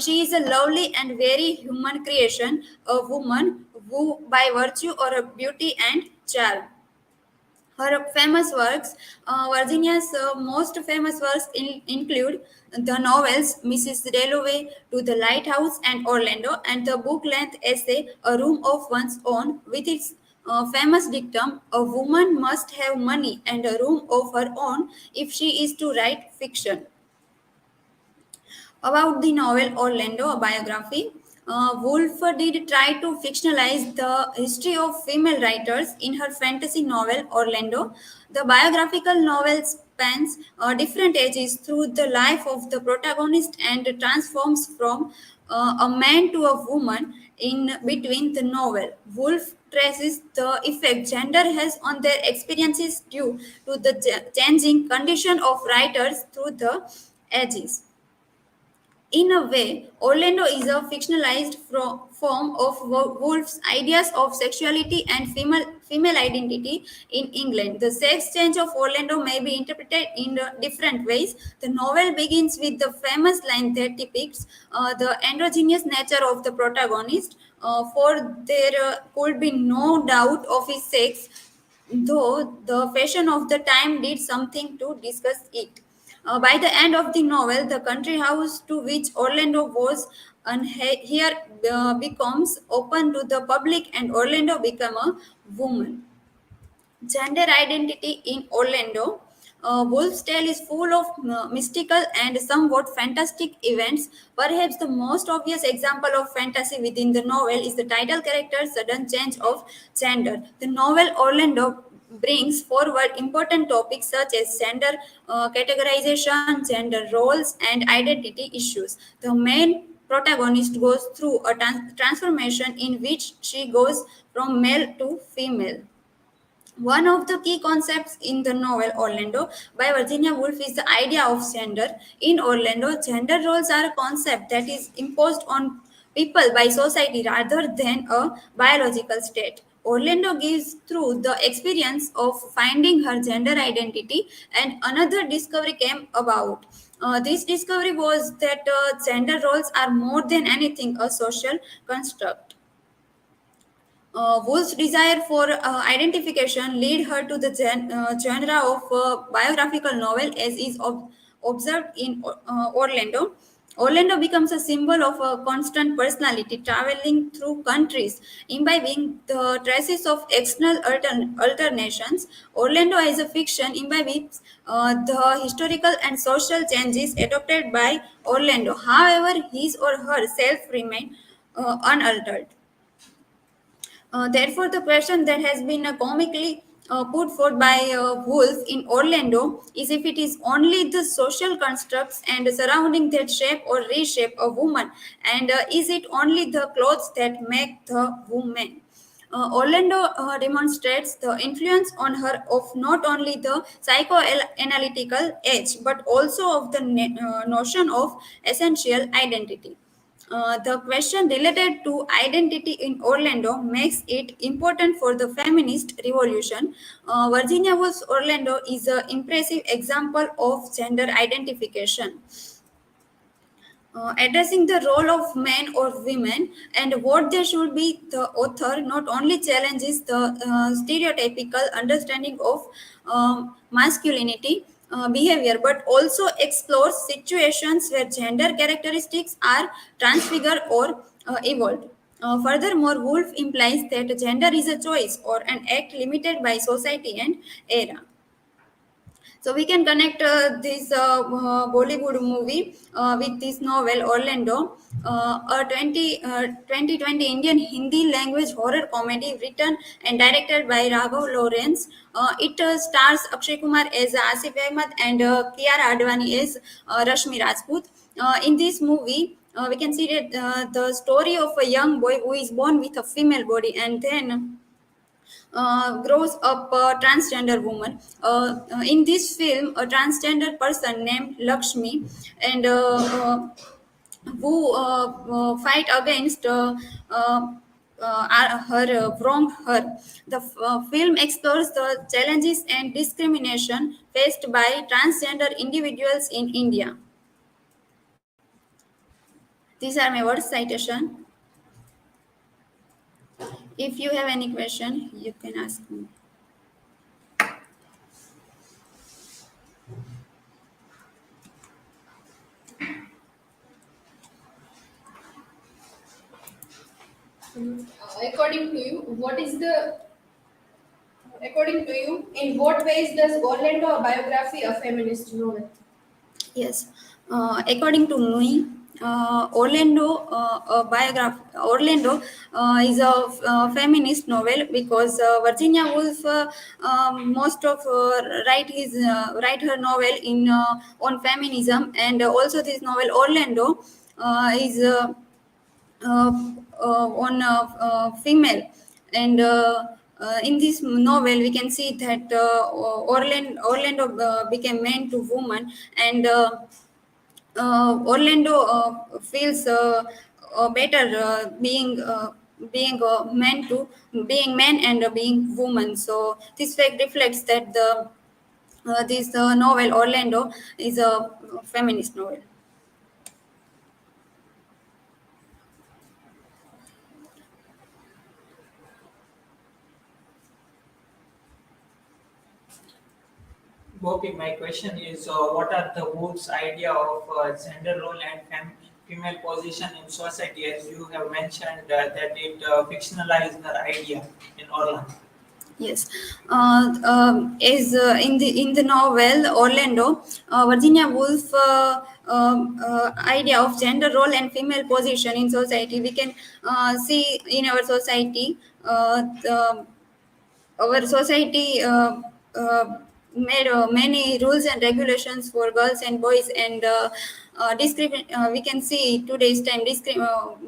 She is a lovely and very human creation, a woman who, by virtue or her beauty and charm. Her famous works, Virginia's most famous works include the novels Mrs. Dalloway, To the Lighthouse, and Orlando, and the book length essay A Room of One's Own, with its famous dictum A woman must have money and a room of her own if she is to write fiction. About the novel Orlando, a biography, Woolf did try to fictionalize the history of female writers in her fantasy novel Orlando. The biographical novel spans different ages through the life of the protagonist and transforms from a man to a woman in between the novel. Woolf traces the effect gender has on their experiences due to the changing condition of writers through the ages. In a way, Orlando is a fictionalized form of Woolf's ideas of sexuality and female identity in England. The sex change of Orlando may be interpreted in different ways. The novel begins with the famous line that depicts the androgynous nature of the protagonist, for there could be no doubt of his sex, though the fashion of the time did something to discuss it. By the end of the novel, the country house to which Orlando was and here becomes open to the public, and Orlando become a woman. Gender identity in Orlando. Wolf's Tale is full of mystical and somewhat fantastic events. Perhaps the most obvious example of fantasy within the novel is the title character's sudden change of gender. The novel Orlando brings forward important topics such as gender categorization, gender roles, and identity issues. The main protagonist goes through a transformation in which she goes from male to female. One of the key concepts in the novel Orlando by Virginia Woolf is the idea of gender. In Orlando, gender roles are a concept that is imposed on people by society rather than a biological state. Orlando gives through the experience of finding her gender identity, and another discovery came about. This discovery was that gender roles are more than anything a social construct. Woolf's desire for identification lead her to the genre of biographical novel, as is observed in Orlando. Orlando becomes a symbol of a constant personality traveling through countries, imbibing the traces of external alternations. Orlando as a fiction imbibes the historical and social changes adopted by Orlando. However, his or her self remain unaltered. Therefore, the question that has been comically put forth by Woolf in Orlando is if it is only the social constructs and surrounding that shape or reshape a woman, and is it only the clothes that make the woman? Orlando demonstrates the influence on her of not only the psychoanalytical age but also of the notion of essential identity. The question related to identity in Orlando makes it important for the feminist revolution. Virginia Woolf's Orlando is an impressive example of gender identification. Addressing the role of men or women and what they should be, the author not only challenges the stereotypical understanding of masculinity behavior but also explores situations where gender characteristics are transfigured or evolved. Furthermore, Woolf implies that gender is a choice or an act limited by society and era. So we can connect this Bollywood movie with this novel Orlando, a 2020 Indian Hindi language horror comedy written and directed by Raghav Lawrence. It stars Akshay Kumar as Asif Ahmed and Kiara Advani as Rashmi Rajput. In this movie, we can see that the story of a young boy who is born with a female body and then grows up a transgender woman. In this film, a transgender person named Lakshmi and who fight against wrong her. The film explores the challenges and discrimination faced by transgender individuals in India. These are my word citation. If you have any question, you can ask me. According to you, according to you, in what ways does Orlando biography a feminist novel? Yes, according to me, Orlando is a feminist novel because Virginia Woolf most of write her novel in on feminism, and also this novel Orlando is on female, and in this novel we can see that Orlando became man to woman, and Orlando feels better being man to being man and being woman. So this fact reflects that the this novel Orlando is a feminist novel. Gopi, my question is, what are the Wolf's idea of gender role and female position in society? As you have mentioned that it fictionalized her idea in Orlando. Yes, is in the novel Orlando, Virginia Woolf idea of gender role and female position in society. We can see in our society, our society made many rules and regulations for girls and boys, and we can see today's time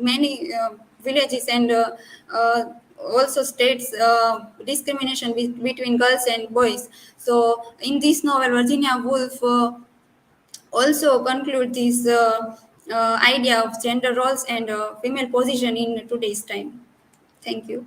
many villages and also states discrimination between girls and boys. So in this novel Virginia Woolf also conclude this idea of gender roles and female position in today's time. Thank you.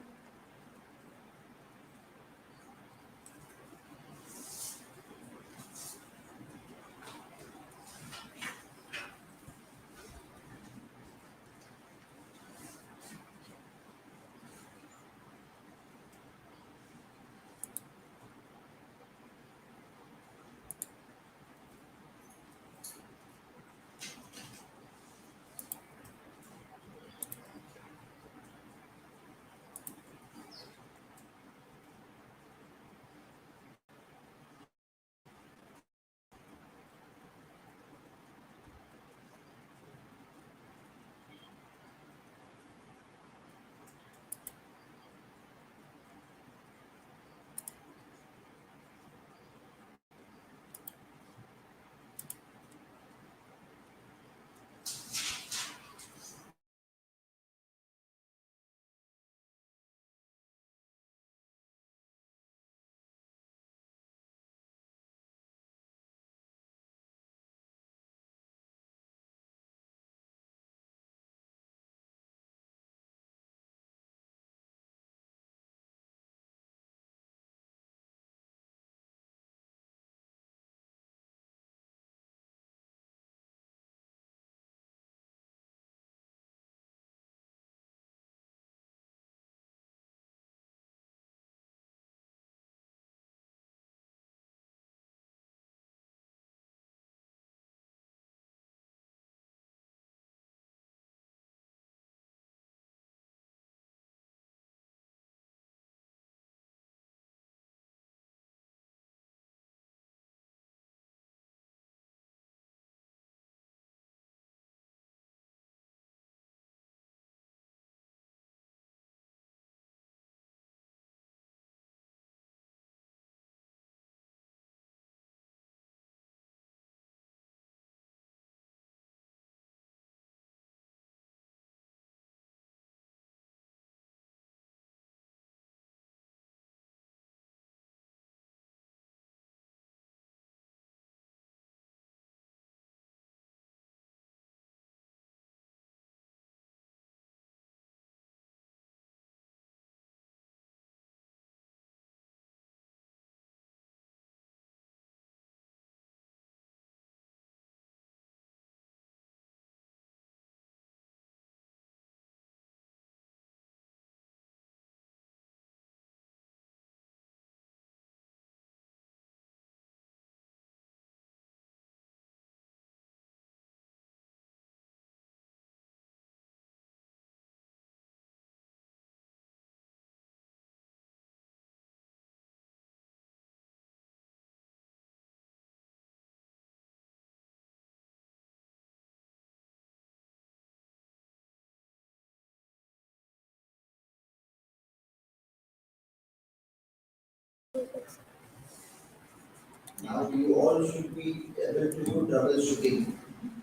Now you all should be able to do troubleshooting.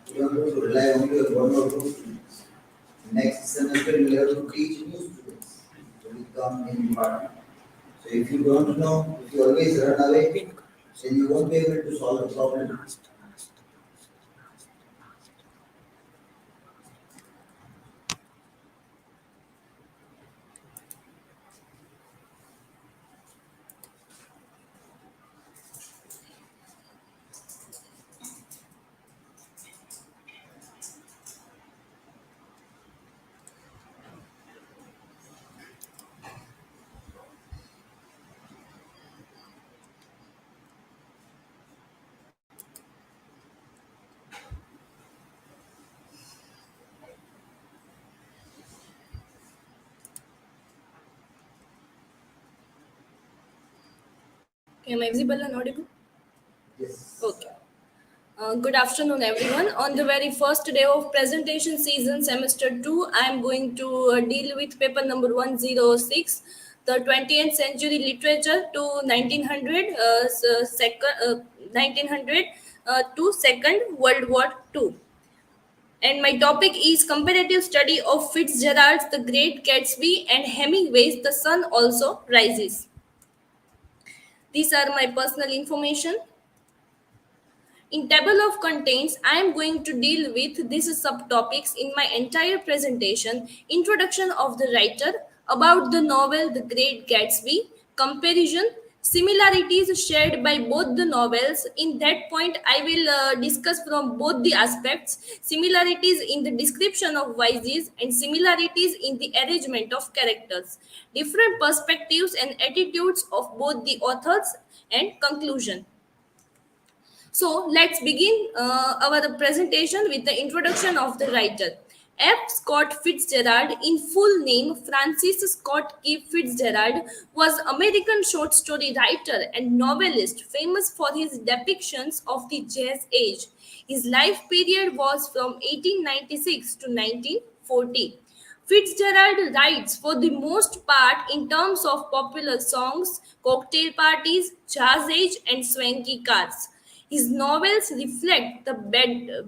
You don't have to rely only on one or two students. Next semester you have to teach new students to become in department. So if you don't know, if you always run away, then you won't be able to solve the problem. Am I visible and audible? Yes. Okay. Good afternoon, everyone. On the very first day of presentation season, semester 2, I am going to deal with paper number 106, the 20th century literature to 1900, 1900 to Second World War II. And my topic is comparative study of Fitzgerald's The Great Gatsby and Hemingway's The Sun Also Rises. These are my personal information. In table of contents, I am going to deal with these subtopics in my entire presentation. Introduction of the writer, about the novel The Great Gatsby, comparison, similarities shared by both the novels. In that point, I will discuss from both the aspects, similarities in the description of vices and similarities in the arrangement of characters, different perspectives and attitudes of both the authors, and conclusion. So let's begin our presentation with the introduction of the writer. F. Scott Fitzgerald, in full name Francis Scott Key Fitzgerald, was American short story writer and novelist famous for his depictions of the Jazz Age. His life period was from 1896 to 1940. Fitzgerald writes for the most part in terms of popular songs, cocktail parties, jazz age, and swanky cars. His novels reflect the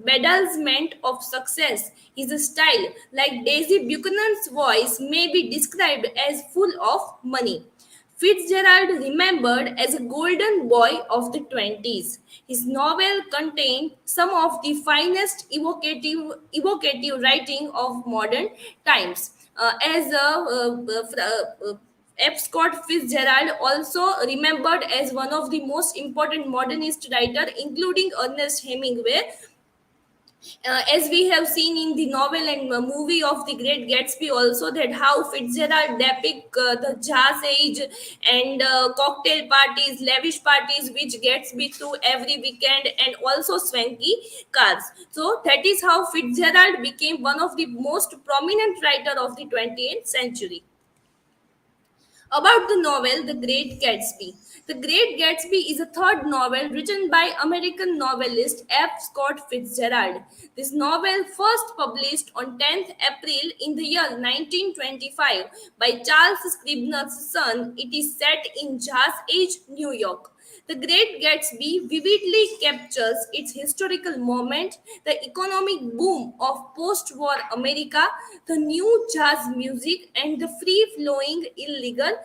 bedazzlement of success. His style, like Daisy Buchanan's voice, may be described as full of money. Fitzgerald remembered as a golden boy of the 20s. His novel contained some of the finest evocative writing of modern times. F. Scott Fitzgerald, also remembered as one of the most important modernist writers, including Ernest Hemingway. As we have seen in the novel and movie of The Great Gatsby, also that how Fitzgerald depict the jazz age and cocktail parties, lavish parties, which Gatsby through every weekend, and also swanky cars. So that is how Fitzgerald became one of the most prominent writer of the 20th century. About the novel The Great Gatsby. The Great Gatsby is a third novel written by American novelist F. Scott Fitzgerald. This novel first published on 10th April in the year 1925 by Charles Scribner's son. It is set in Jazz Age, New York. The Great Gatsby vividly captures its historical moment, the economic boom of post-war America, the new jazz music, and the free-flowing illegal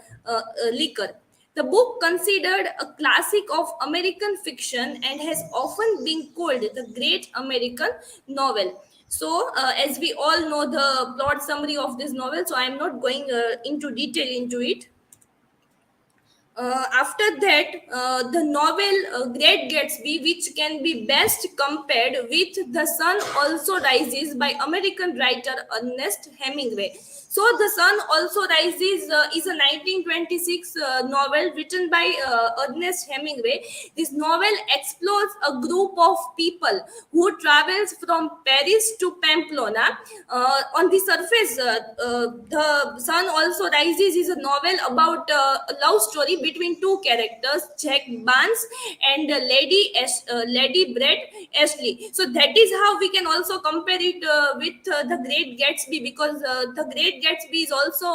liquor. The book, considered a classic of American fiction and has often been called the Great American Novel. So, as we all know the plot summary of this novel, so I am not going into detail into it. After that, the novel Great Gatsby, which can be best compared with The Sun Also Rises by American writer Ernest Hemingway. So, The Sun Also Rises is a 1926 novel written by Ernest Hemingway. This novel explores a group of people who travels from Paris to Pamplona. On the surface, The Sun Also Rises is a novel about a love story between two characters, Jack Barnes and Lady Brett Ashley. So that is how we can also compare it with The Great Gatsby, because The Great Gatsby is also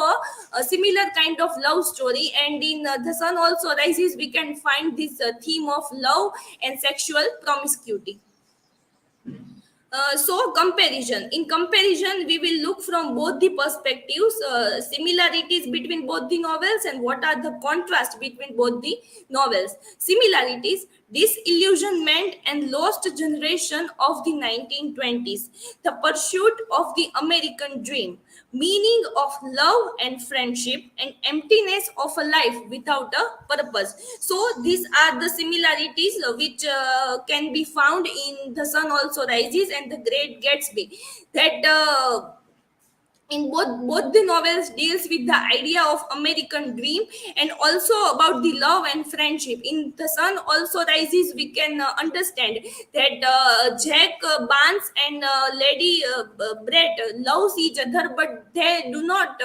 a similar kind of love story, and in The Sun Also Rises we can find this theme of love and sexual promiscuity. So comparison. In comparison, we will look from both the perspectives, similarities between both the novels and what are the contrasts between both the novels. Similarities: disillusionment and lost generation of the 1920s, the pursuit of the American dream, meaning of love and friendship, and emptiness of a life without a purpose. So these are the similarities which can be found in The Sun Also Rises and The Great Gatsby, that in both the novels deals with the idea of American dream and also about the love and friendship. In The Sun Also Rises we can understand that Jack Barnes and Lady Brett loves each other, but they do not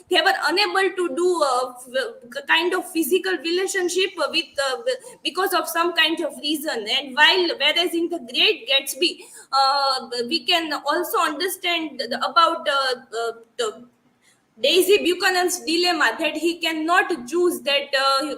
they were unable to do a kind of physical relationship with because of some kind of reason. And whereas in The Great Gatsby we can also understand about the Daisy Buchanan's dilemma, that he cannot choose that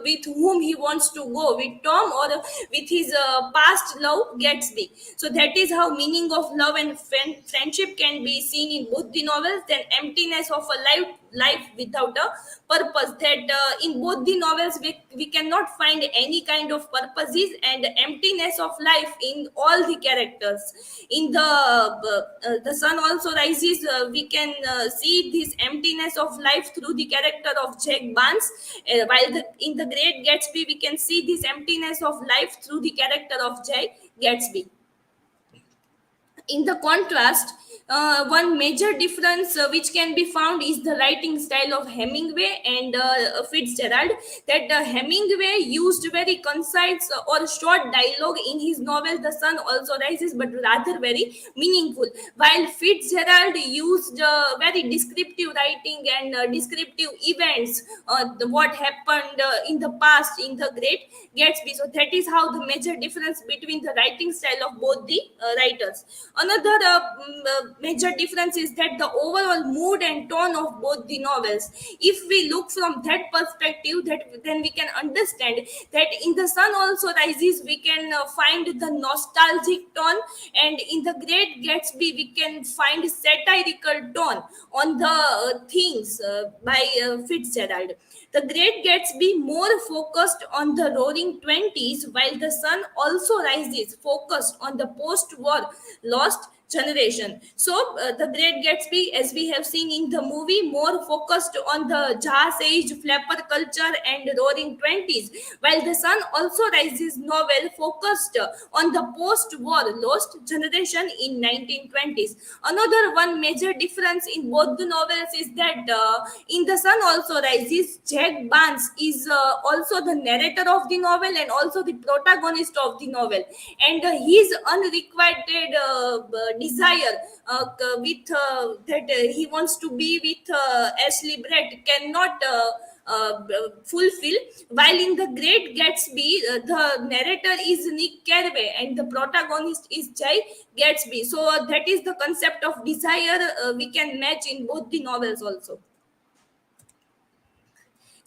with whom he wants to go, with Tom or with his past love Gatsby. So that is how meaning of love and friendship can be seen in both the novels. Then emptiness of a life without a purpose, that in both the novels we cannot find any kind of purposes and emptiness of life in all the characters. In the Sun Also Rises we can see this emptiness of life through the character of Jack Barnes, while in The Great Gatsby we can see this emptiness of life through the character of Jack Gatsby. In the contrast, one major difference which can be found is the writing style of Hemingway and Fitzgerald. That Hemingway used very concise or short dialogue in his novel The Sun Also Rises, but rather very meaningful, while Fitzgerald used very descriptive writing and descriptive events, what happened in the past in The Great Gatsby. So that is how the major difference between the writing style of both the writers. Another major difference is that the overall mood and tone of both the novels. If we look from that perspective, then we can understand that in The Sun Also Rises we can find the nostalgic tone, and in The Great Gatsby we can find satirical tone on the things by Fitzgerald. The Great Gatsby more focused on the roaring 20s, while The Sun Also Rises focused on the post-war lost generation. So The Great Gatsby, as we have seen in the movie, more focused on the jazz age, flapper culture and roaring 20s, while The Sun Also Rises novel focused on the post-war lost generation in 1920s. Another one major difference in both the novels is that in The Sun Also Rises, Jack Barnes is also the narrator of the novel and also the protagonist of the novel, and his unrequited desire with that he wants to be with Ashley Brett cannot fulfill, while in The Great Gatsby the narrator is Nick Carraway and the protagonist is Jay Gatsby. So that is the concept of desire we can match in both the novels also.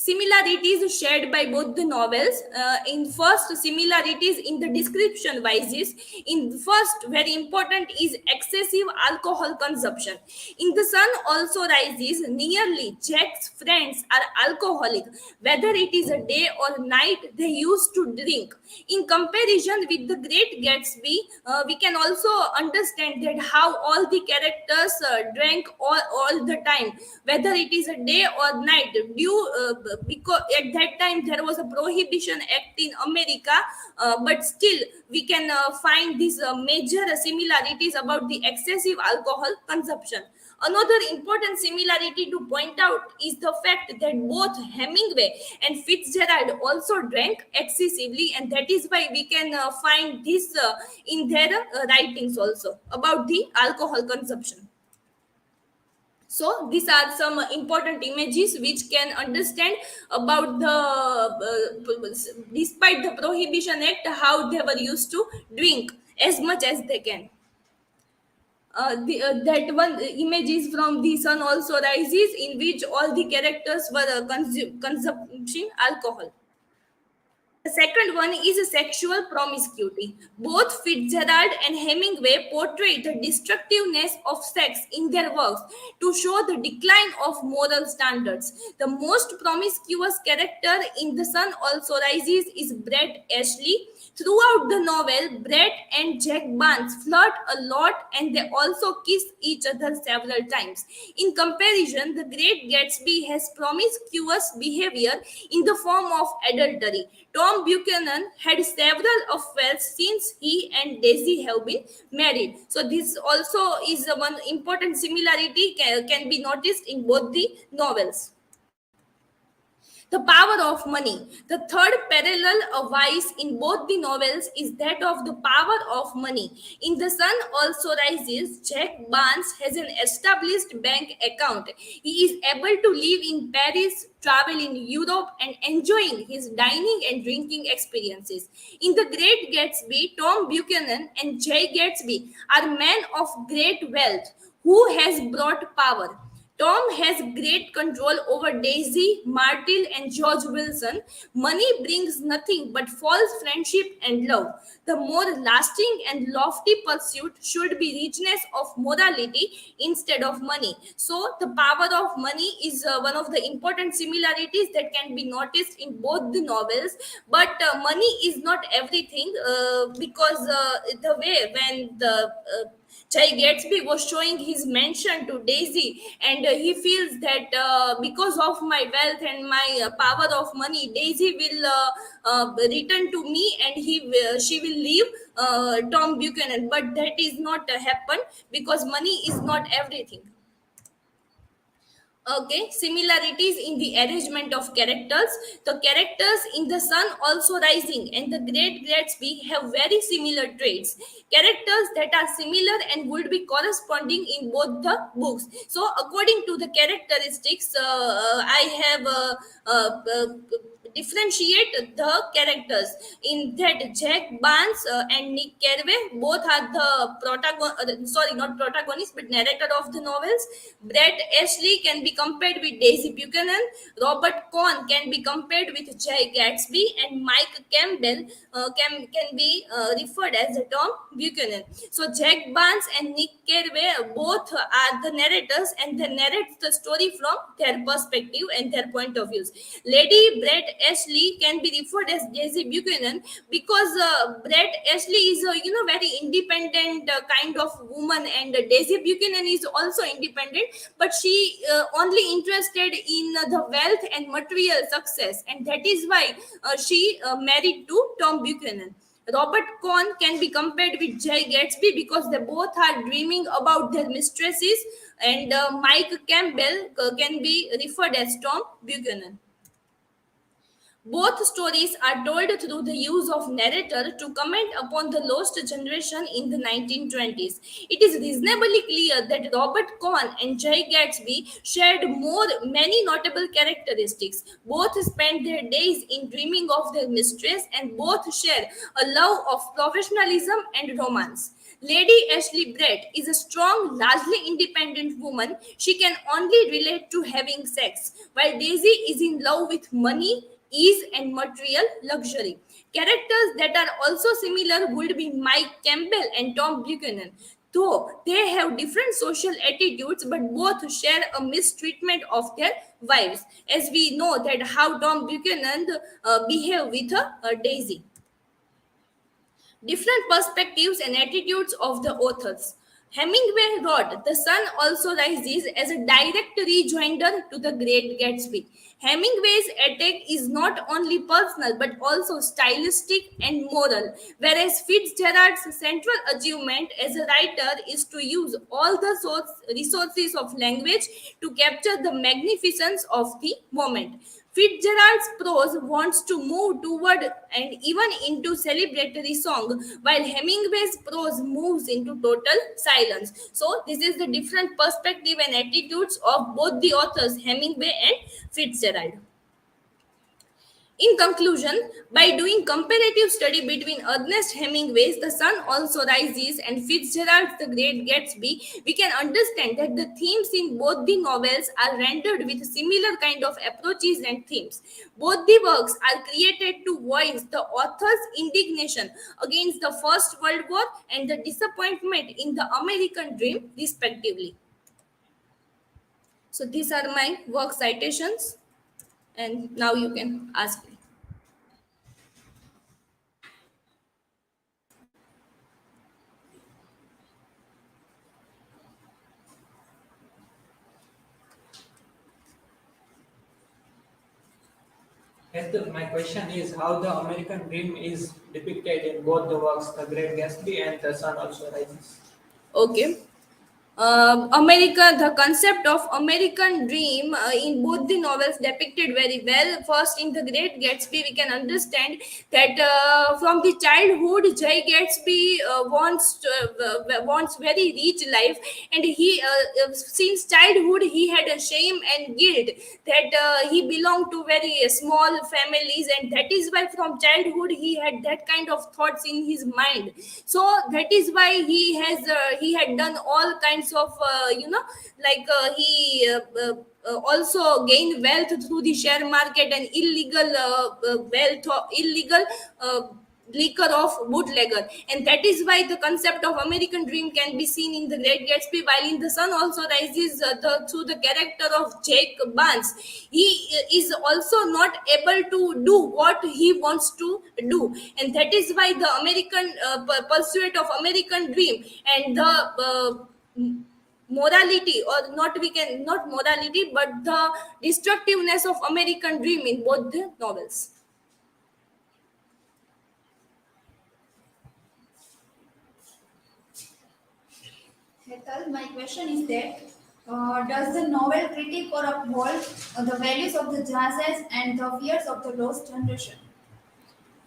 Similarities shared by both the novels. In first, similarities in the description vices. In first, very important is excessive alcohol consumption. In The Sun Also Rises, nearly Jack's friends are alcoholic. Whether it is a day or night, they used to drink. In comparison with The Great Gatsby, we can also understand that how all the characters drank all the time, whether it is a day or night, because at that time there was a prohibition act in America, but still we can find these major similarities about the excessive alcohol consumption. Another important similarity to point out is the fact that both Hemingway and Fitzgerald also drank excessively, and that is why we can find this in their writings also about the alcohol consumption. So these are some important images which can understand about the despite the prohibition act, how they were used to drink as much as they can. That one image is from The Sun Also Rises, in which all the characters were consuming alcohol. The second one is sexual promiscuity. Both Fitzgerald and Hemingway portray the destructiveness of sex in their works to show the decline of moral standards. The most promiscuous character in The Sun Also Rises is Brett Ashley. Throughout the novel, Brett and Jack Barnes flirt a lot, and they also kiss each other several times. In comparison, The Great Gatsby has promiscuous behavior in the form of adultery. Tom Buchanan had several affairs since he and Daisy have been married. So this also is one important similarity can be noticed in both the novels. The power of money. The third parallel of vice in both the novels is that of the power of money. In The Sun Also Rises, Jack Barnes has an established bank account. He is able to live in Paris, travel in Europe, and enjoying his dining and drinking experiences. In The Great Gatsby, Tom Buchanan and Jay Gatsby are men of great wealth who has brought power. Tom has great control over Daisy, Martil, and George Wilson. Money brings nothing but false friendship and love. The more lasting and lofty pursuit should be richness of morality instead of money. So, the power of money is one of the important similarities that can be noticed in both the novels. But money is not everything, because the way when the Jay Gatsby was showing his mansion to Daisy, and he feels that because of my wealth and my power of money, Daisy will return to me, and she will leave Tom Buchanan. But that is not happen, because money is not everything. Okay, similarities in the arrangement of characters. The characters in The Sun Also Rising and The Great Gatsby have very similar traits. Characters that are similar and would be corresponding in both the books. So, according to the characteristics, I have differentiate the characters in that Jack Barnes and Nick Carraway both are the sorry, not protagonists but narrator of the novels. Brett Ashley can be compared with Daisy Buchanan. Robert Cohn can be compared with Jay Gatsby, and Mike Campbell can be referred as Tom Buchanan. So Jack Barnes and Nick Carraway both are the narrators, and they narrate the story from their perspective and their point of views. Lady Brett Ashley can be referred as Daisy Buchanan because Brett Ashley is a very independent kind of woman, and Daisy Buchanan is also independent, but she only interested in the wealth and material success, and that is why she married to Tom Buchanan. Robert Cohn can be compared with Jay Gatsby because they both are dreaming about their mistresses, and Mike Campbell can be referred as Tom Buchanan. Both stories are told through the use of narrator to comment upon the lost generation in the 1920s. It is reasonably clear that Robert Cohn and Jay Gatsby shared many notable characteristics. Both spent their days in dreaming of their mistress, and both share a love of professionalism and romance. Lady Ashley Brett is a strong, largely independent woman. She can only relate to having sex, while Daisy is in love with money, ease, and material luxury. Characters that are also similar would be Mike Campbell and Tom Buchanan. Though they have different social attitudes, but both share a mistreatment of their wives, as we know that how Tom Buchanan behave with Daisy. Different perspectives and attitudes of the authors. Hemingway wrote The Sun Also Rises as a direct rejoinder to The Great Gatsby. Hemingway's attack is not only personal but also stylistic and moral, whereas Fitzgerald's central achievement as a writer is to use all the resources of language to capture the magnificence of the moment. Fitzgerald's prose wants to move toward and even into celebratory song, while Hemingway's prose moves into total silence. So, this is the different perspective and attitudes of both the authors, Hemingway and Fitzgerald. In conclusion, by doing comparative study between Ernest Hemingway's The Sun Also Rises and Fitzgerald's The Great Gatsby, we can understand that the themes in both the novels are rendered with similar kind of approaches and themes. Both the works are created to voice the author's indignation against the First World War and the disappointment in the American dream, respectively. So these are my work citations, and now you can ask me. Hetal, my question is how the American dream is depicted in both the works, The Great Gatsby and The Sun Also Rises. Okay. The concept of American dream in both the novels depicted very well. First, in The Great Gatsby, we can understand that from the childhood, Jay Gatsby wants very rich life, and since childhood he had a shame and guilt that he belonged to very small families, and that is why from childhood he had that kind of thoughts in his mind. So that is why he had done all kinds of also gained wealth through the share market and illegal wealth or illegal liquor of bootlegger, and that is why the concept of American dream can be seen in The Great Gatsby. While in The Sun Also Rises, through the character of Jake Barnes, he is also not able to do what he wants to do, and that is why the American pursuit of American dream and the morality, or not, we can not morality, but the destructiveness of American dream in both the novels. Hetal, my question is that does the novel critique or uphold the values of the jazzes and the fears of the lost generation?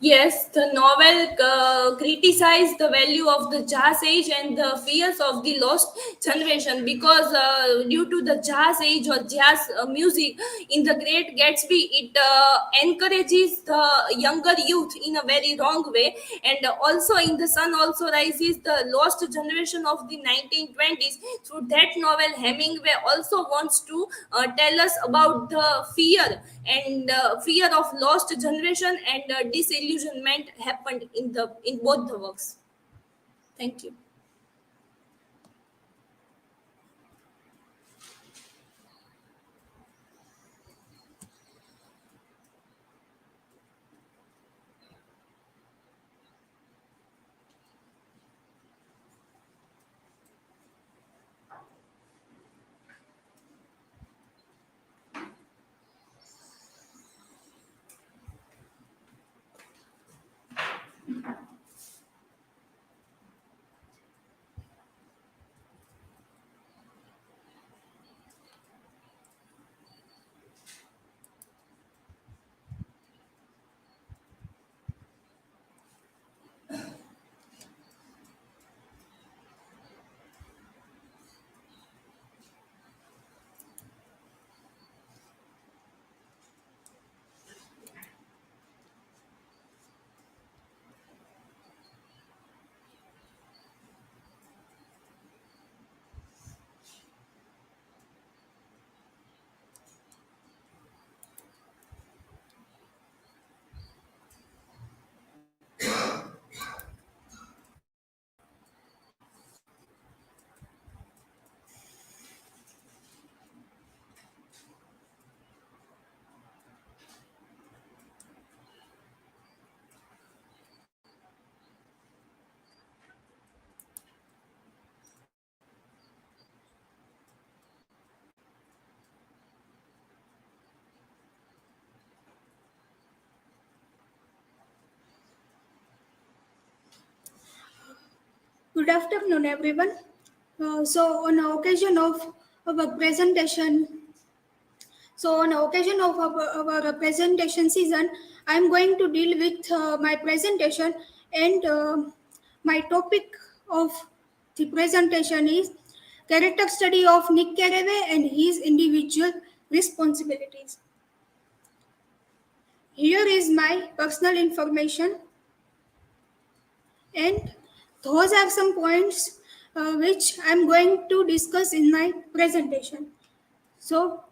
Yes, the novel criticized the value of the jazz age and the fears of the lost generation, because due to the jazz age or jazz music in The Great Gatsby, it encourages the younger youth in a very wrong way, and also in The Sun Also Rises, the lost generation of the 1920s. Through that novel, Hemingway also wants to tell us about the fear of lost generation and disillusionment happened in both the works. Thank you. Good afternoon, everyone. On occasion of our presentation, So, on occasion of our presentation season, I am going to deal with my presentation, and my topic of the presentation is character study of Nick Carraway and his individual responsibilities. Here is my personal information, and those are some points which I am going to discuss in my presentation. So,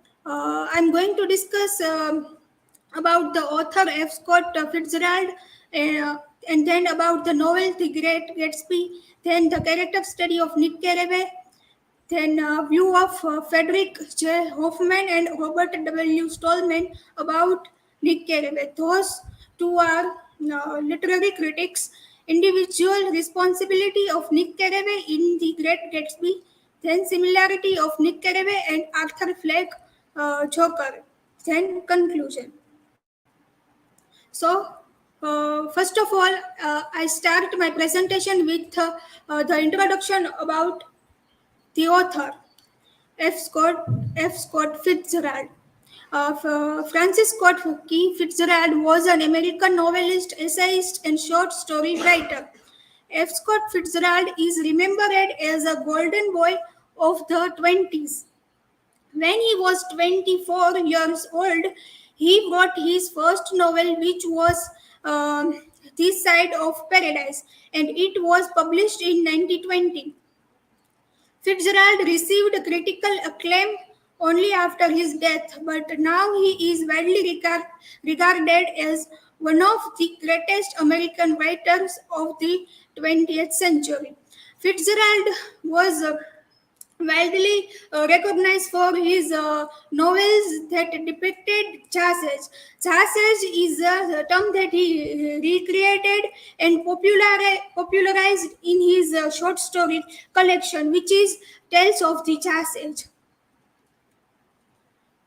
I'm going to discuss about the author F. Scott Fitzgerald, uh, and then about the novel The Great Gatsby, then the character study of Nick Carraway, then view of Frederick J. Hoffman and Robert W. Stallman about Nick Carraway. Those two are literary critics. Individual responsibility of Nick Carraway in The Great Gatsby, then similarity of Nick Carraway and Arthur Fleck Joker, then conclusion. So, first of all, I start my presentation with the introduction about the author. F. Scott Fitzgerald. Francis Scott Key Fitzgerald was an American novelist, essayist, and short story writer. F. Scott Fitzgerald is remembered as a golden boy of the 20s. When he was 24 years old, he wrote his first novel, which was This Side of Paradise, and it was published in 1920. Fitzgerald received critical acclaim only after his death, but now he is widely regarded as one of the greatest American writers of the 20th century. Fitzgerald was widely recognized for his novels that depicted chassis. Chassis is a term that he recreated and popularized in his short story collection, which is Tales of the Chassis.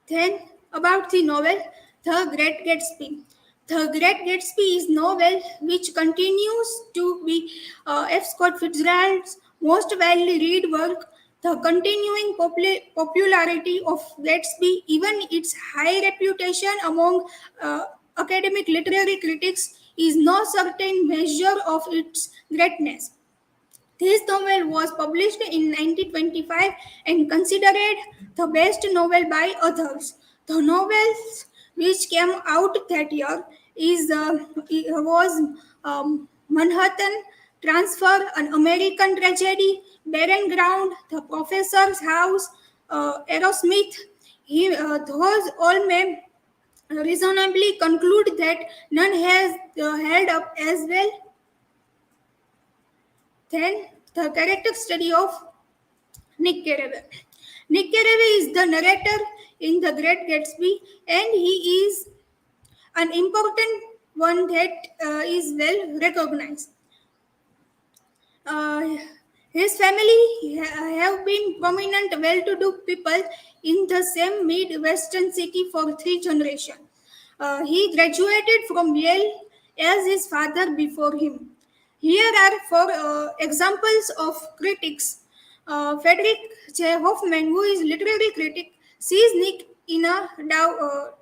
Then, about the novel The Great Gatsby. The Great Gatsby is novel which continues to be F. Scott Fitzgerald's most widely read work. The continuing popularity of Gatsby, even its high reputation among academic literary critics, is no certain measure of its greatness. This novel was published in 1925 and considered the best novel by others. The novels which came out that year was Manhattan Transfer, An American Tragedy, Barren Ground, The Professor's House, Aerosmith. Those all may reasonably conclude that none has held up as well. Then the character study of Nick Carraway. Nick Carraway is the narrator in The Great Gatsby, and he is an important one that is well recognized. Uh, his family have been prominent, well-to-do people in the same Midwestern city for 3 generations. He graduated from Yale as his father before him. Here are four examples of critics. Frederick J. Hoffman, who is literary critic, sees Nick in a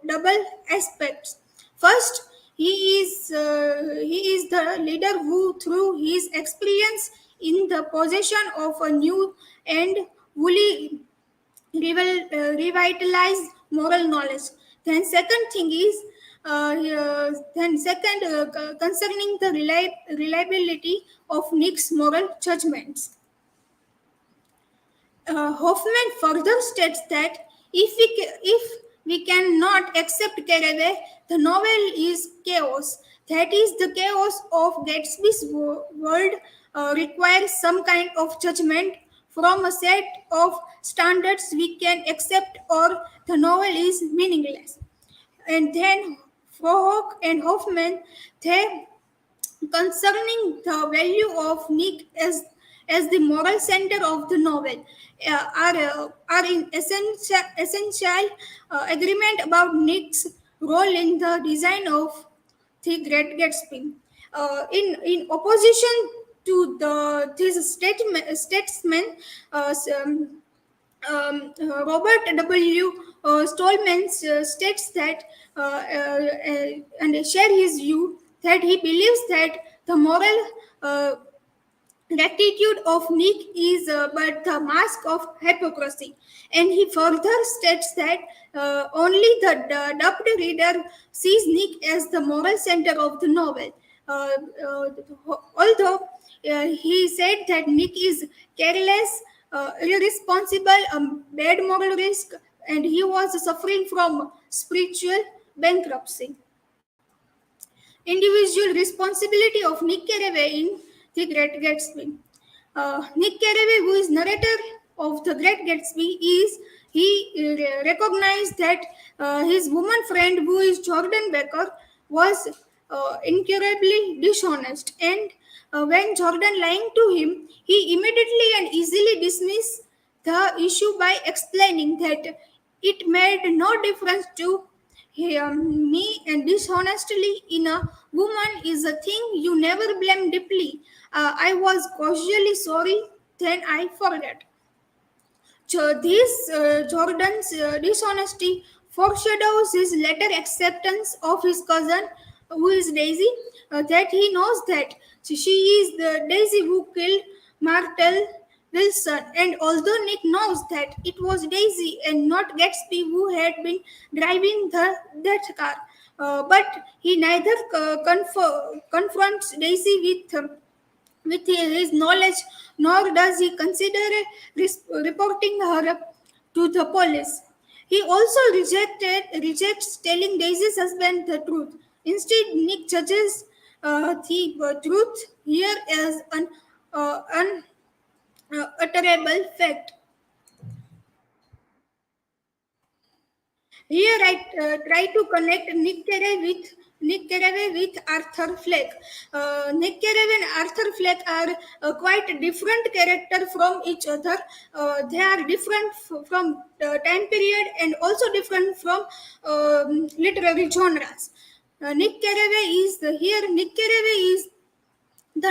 double aspects. First, he is the leader who, through his experience in the possession of a new and fully revitalized moral knowledge. Then second thing is concerning the reliability of Nick's moral judgments. Hoffman further states that if we cannot accept Carraway, the novel is chaos. That is, the chaos of Gatsby's world requires some kind of judgment from a set of standards we can accept, or the novel is meaningless. And then Frohock and Hoffman, they concerning the value of Nick as the moral center of the novel are in essential agreement about Nick's role in the design of the Great Gatsby. In opposition to this statesman, Robert W. Stallman states that and share his view that he believes that the moral uh, rectitude of Nick is but the mask of hypocrisy. And he further states that only the dubbed reader sees Nick as the moral center of the novel. Uh, Although he said that Nick is careless, irresponsible, bad moral risk, and he was suffering from spiritual bankruptcy. Individual responsibility of Nick Carraway in The Great Gatsby. Nick Carraway, who is narrator of The Great Gatsby, recognized that his woman friend, who is Jordan Baker, was incurably dishonest, and when Jordan lying to him, he immediately and easily dismissed the issue by explaining that it made no difference to me, and dishonestly in a woman is a thing you never blame deeply. I was cautiously sorry, then I forget. So this Jordan's dishonesty foreshadows his later acceptance of his cousin, who is Daisy, that he knows that she is the Daisy who killed Martel Wilson, and although Nick knows that it was Daisy and not Gatsby who had been driving that car, but he neither confronts Daisy with his knowledge, nor does he consider reporting her to the police. He also rejects telling Daisy's husband the truth. Instead, Nick judges the truth here as an unutterable fact. Here I try to connect Nick Carraway with Arthur Fleck. Nick Carraway and Arthur Fleck are quite different characters from each other. They are different from the time period and also different from literary genres. Nick Carraway is the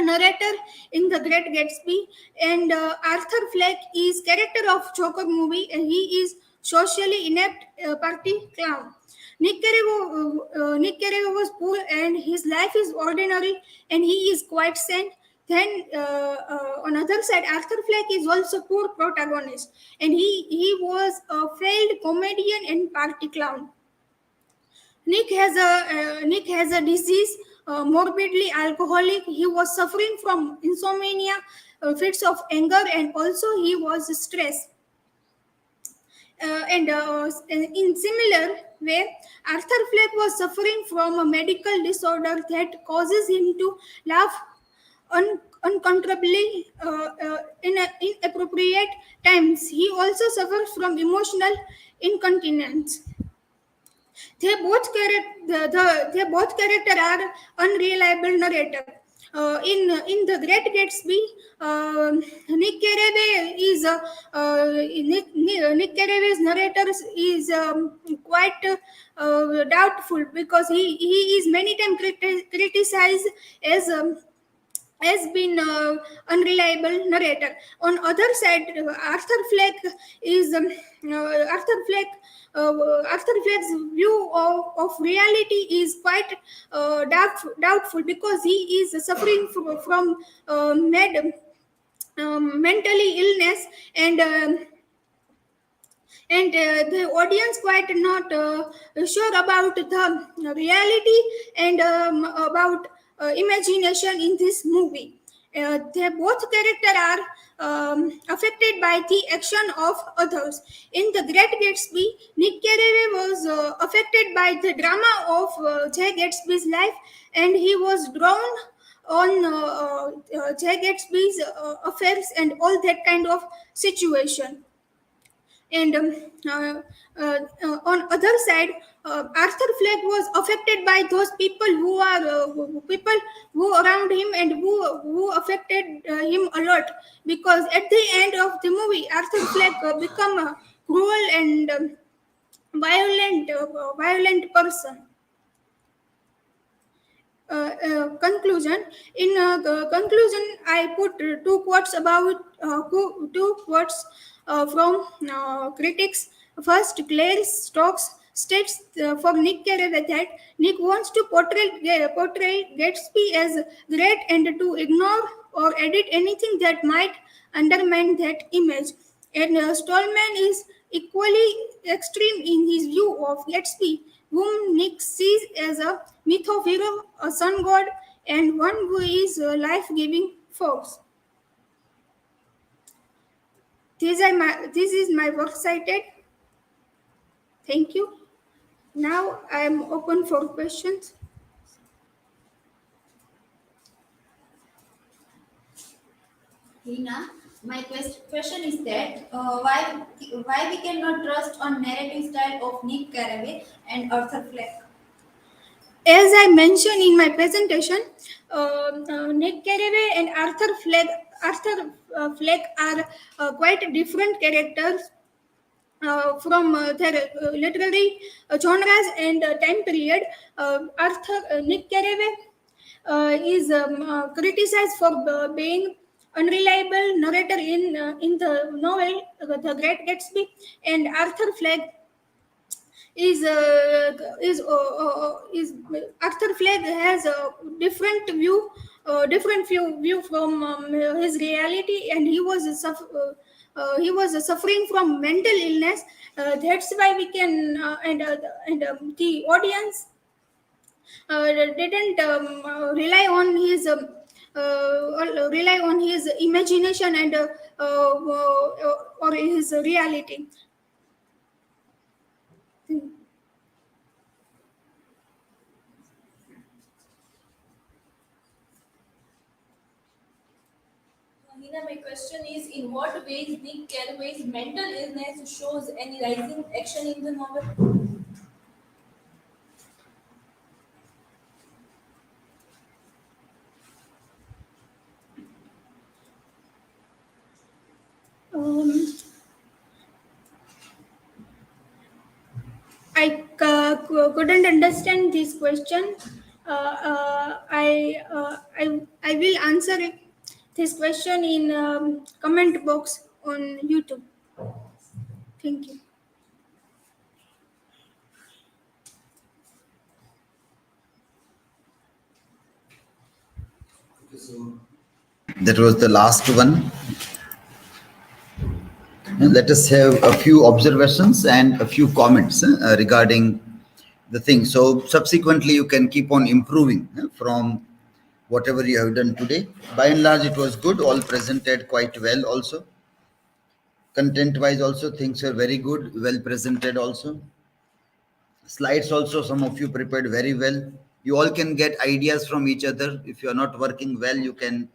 narrator in The Great Gatsby, and Arthur Fleck is character of Joker movie, and he is socially inept party clown. Nick Carraway was poor, and his life is ordinary, and he is quite sane. Then, on other side, Arthur Fleck is also poor protagonist, and he was a failed comedian and party clown. Nick has a disease, morbidly alcoholic. He was suffering from insomnia, fits of anger, and also he was stressed. And in similar way, Arthur Fleck was suffering from a medical disorder that causes him to laugh uncontrollably in inappropriate times. He also suffers from emotional incontinence. They both character are unreliable narrator. In the Great Gatsby, Nick Carraway is Nick Carraway's narrator is quite doubtful, because he is many times criticized as has been unreliable narrator. On other side, Arthur Fleck is Arthur Fleck's view of reality is quite doubtful, because he is suffering from mentally illness, and the audience quite not sure about the reality and about imagination in this movie. They both characters are affected by the action of others. In The Great Gatsby, Nick Carraway was affected by the drama of Jay Gatsby's life, and he was drawn on Jay Gatsby's affairs and all that kind of situation. And on other side, Arthur Fleck was affected by those people people who around him, and who affected him a lot, because at the end of the movie, Arthur Fleck become a cruel and violent person. Conclusion. In conclusion, I put two quotes from critics. First, Claire Stokes states for Nick Carraway that Nick wants to portray Gatsby as great and to ignore or edit anything that might undermine that image. And Stallman is equally extreme in his view of Gatsby, whom Nick sees as a myth of hero, a sun god, and one who is a life-giving force. This is my work cited. Thank you. Now I am open for questions. Hina, my question is that why we cannot trust on narrative style of Nick Carraway and Arthur Fleck? As I mentioned in my presentation, Nick Carraway and Arthur Fleck are quite different characters from their literary genres and time period. Nick Carraway is criticized for being unreliable narrator in the novel The Great Gatsby, and Arthur Fleck is Arthur Fleck has a different view from his reality, and he was suffering from mental illness. That's why we can the audience didn't rely on his imagination and or his reality. Hina, my question is, in what ways Nick Carraway's mental illness shows any rising action in the novel? Um, I couldn't understand this question. I will answer this question in comment box on YouTube. Thank you. That was the last one. Let us have a few observations and a few comments regarding the thing. So subsequently, you can keep on improving from whatever you have done today. By and large, it was good. All presented quite well also. Content-wise also, things were very good. Well presented also. Slides also, some of you prepared very well. You all can get ideas from each other. If you are not working well, you can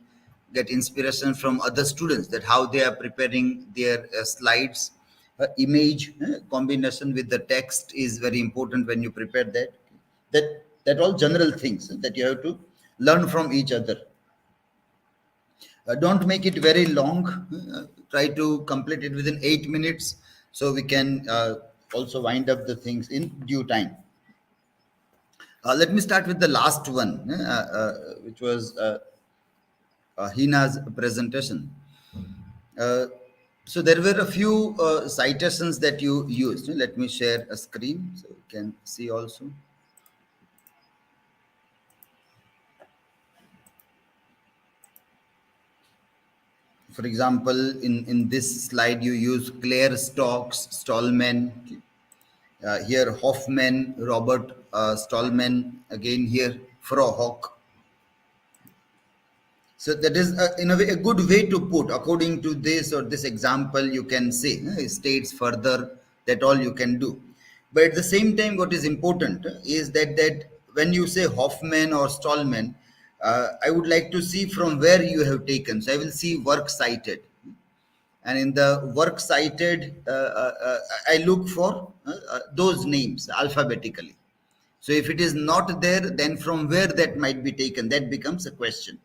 get inspiration from other students that how they are preparing their slides. Image combination with the text is very important when you prepare that. That all general things that you have to learn from each other. Don't make it very long. Try to complete it within 8 minutes so we can also wind up the things in due time. Let me start with the last one, which was Hina's presentation. So there were a few citations that you used. Let me share a screen so you can see also. For example, in this slide, you use Claire Stokes, Stallman. Here, Hoffman, Robert Stallman. Again here, Frohock. So that is, in a way, a good way to put. According to this or this example, you can say, it states further that all you can do. But at the same time, what is important is that when you say Hoffman or Stallman, I would like to see from where you have taken. So I will see work cited. And in the work cited, I look for those names alphabetically. So if it is not there, then from where that might be taken, that becomes a question.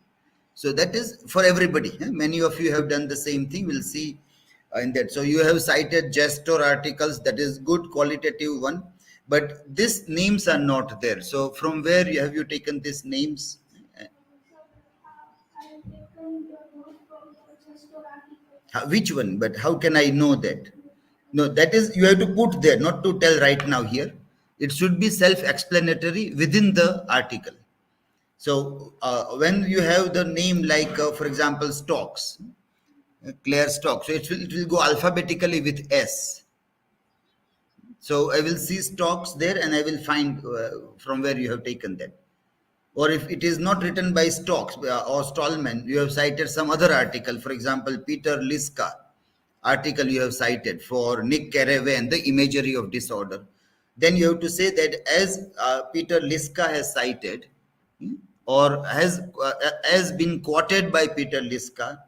So that is for everybody. Many of you have done the same thing. We'll see in that. So you have cited gestor articles. That is good qualitative one. But these names are not there. So from where have you taken these names? I have taken the note from the gestor article. Which one? But how can I know that? No, that is, you have to put there, not to tell right now here. It should be self-explanatory within the article. So when you have the name like, for example, stocks, Claire stock, so it will go alphabetically with S. So I will see stocks there and I will find from where you have taken that. Or if it is not written by Stokes or Stallman, you have cited some other article. For example, Peter Liska article you have cited for Nick Carraway and the imagery of disorder. Then you have to say that as Peter Liska has cited, or has been quoted by Peter Liska,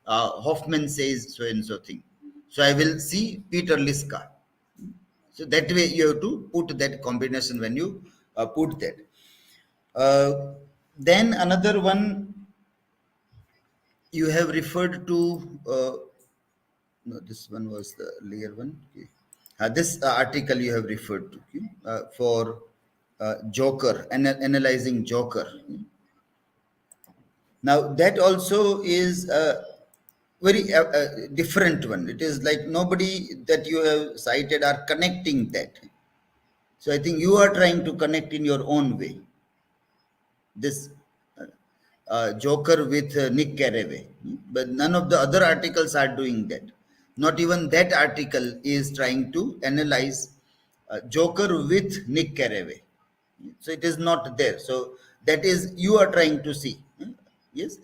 Hoffman says so and so thing. So I will see Peter Liska. So that way you have to put that combination when you put that. Then another one you have referred to, no, this one was the earlier one. Okay. This article you have referred to, okay, for Joker, analyzing Joker. Now that also is a very different one. It is like nobody that you have cited are connecting that. So I think you are trying to connect in your own way. This Joker with Nick Carraway, but none of the other articles are doing that. Not even that article is trying to analyze Joker with Nick Carraway. So it is not there. So that is, you are trying to see. Yes,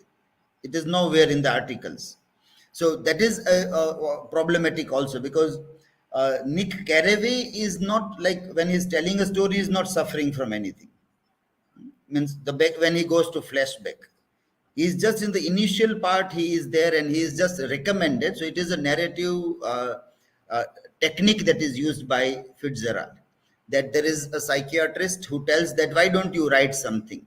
it is nowhere in the articles. So that is problematic also, because Nick Carraway is not, like, when he's telling a story, is not suffering from anything. Means the back, when he goes to flashback, he's just in the initial part, he is there and he is just recommended. So it is a narrative uh, technique that is used by Fitzgerald, that there is a psychiatrist who tells that why don't you write something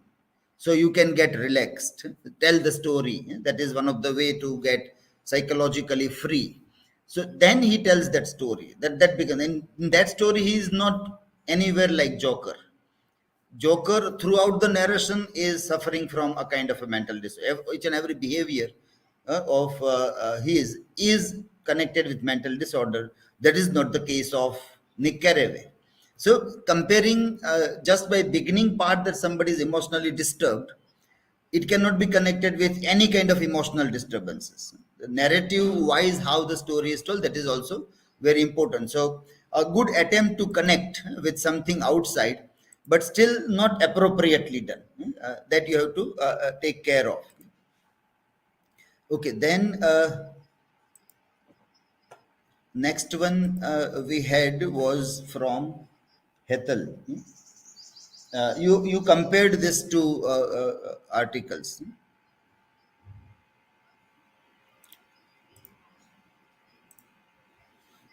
so you can get relaxed, tell the story. That is one of the way to get psychologically free. So then he tells that story, that becomes, in that story he is not anywhere like Joker. Joker throughout the narration is suffering from a kind of a mental disorder. Each and every behavior of his is connected with mental disorder. That is not the case of Nick Carraway. So comparing just by beginning part that somebody is emotionally disturbed, it cannot be connected with any kind of emotional disturbances. The narrative wise, how the story is told, that is also very important. So a good attempt to connect with something outside, but still not appropriately done, that you have to take care of. Okay, then next one we had was from Hetal. You compared this to articles.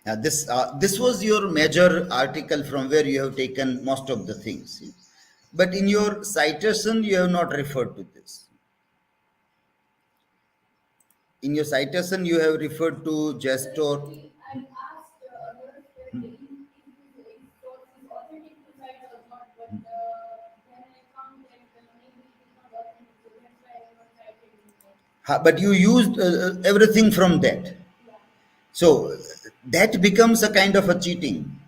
This was your major article from where you have taken most of the things, but in your citation you have not referred to this. In your citation you have referred to gestor. I asked others that if this source is authentic to site or not, but then I found that maybe it is not authentic, so that's why I have not cited it. But you used everything from that. So that becomes a kind of a cheating.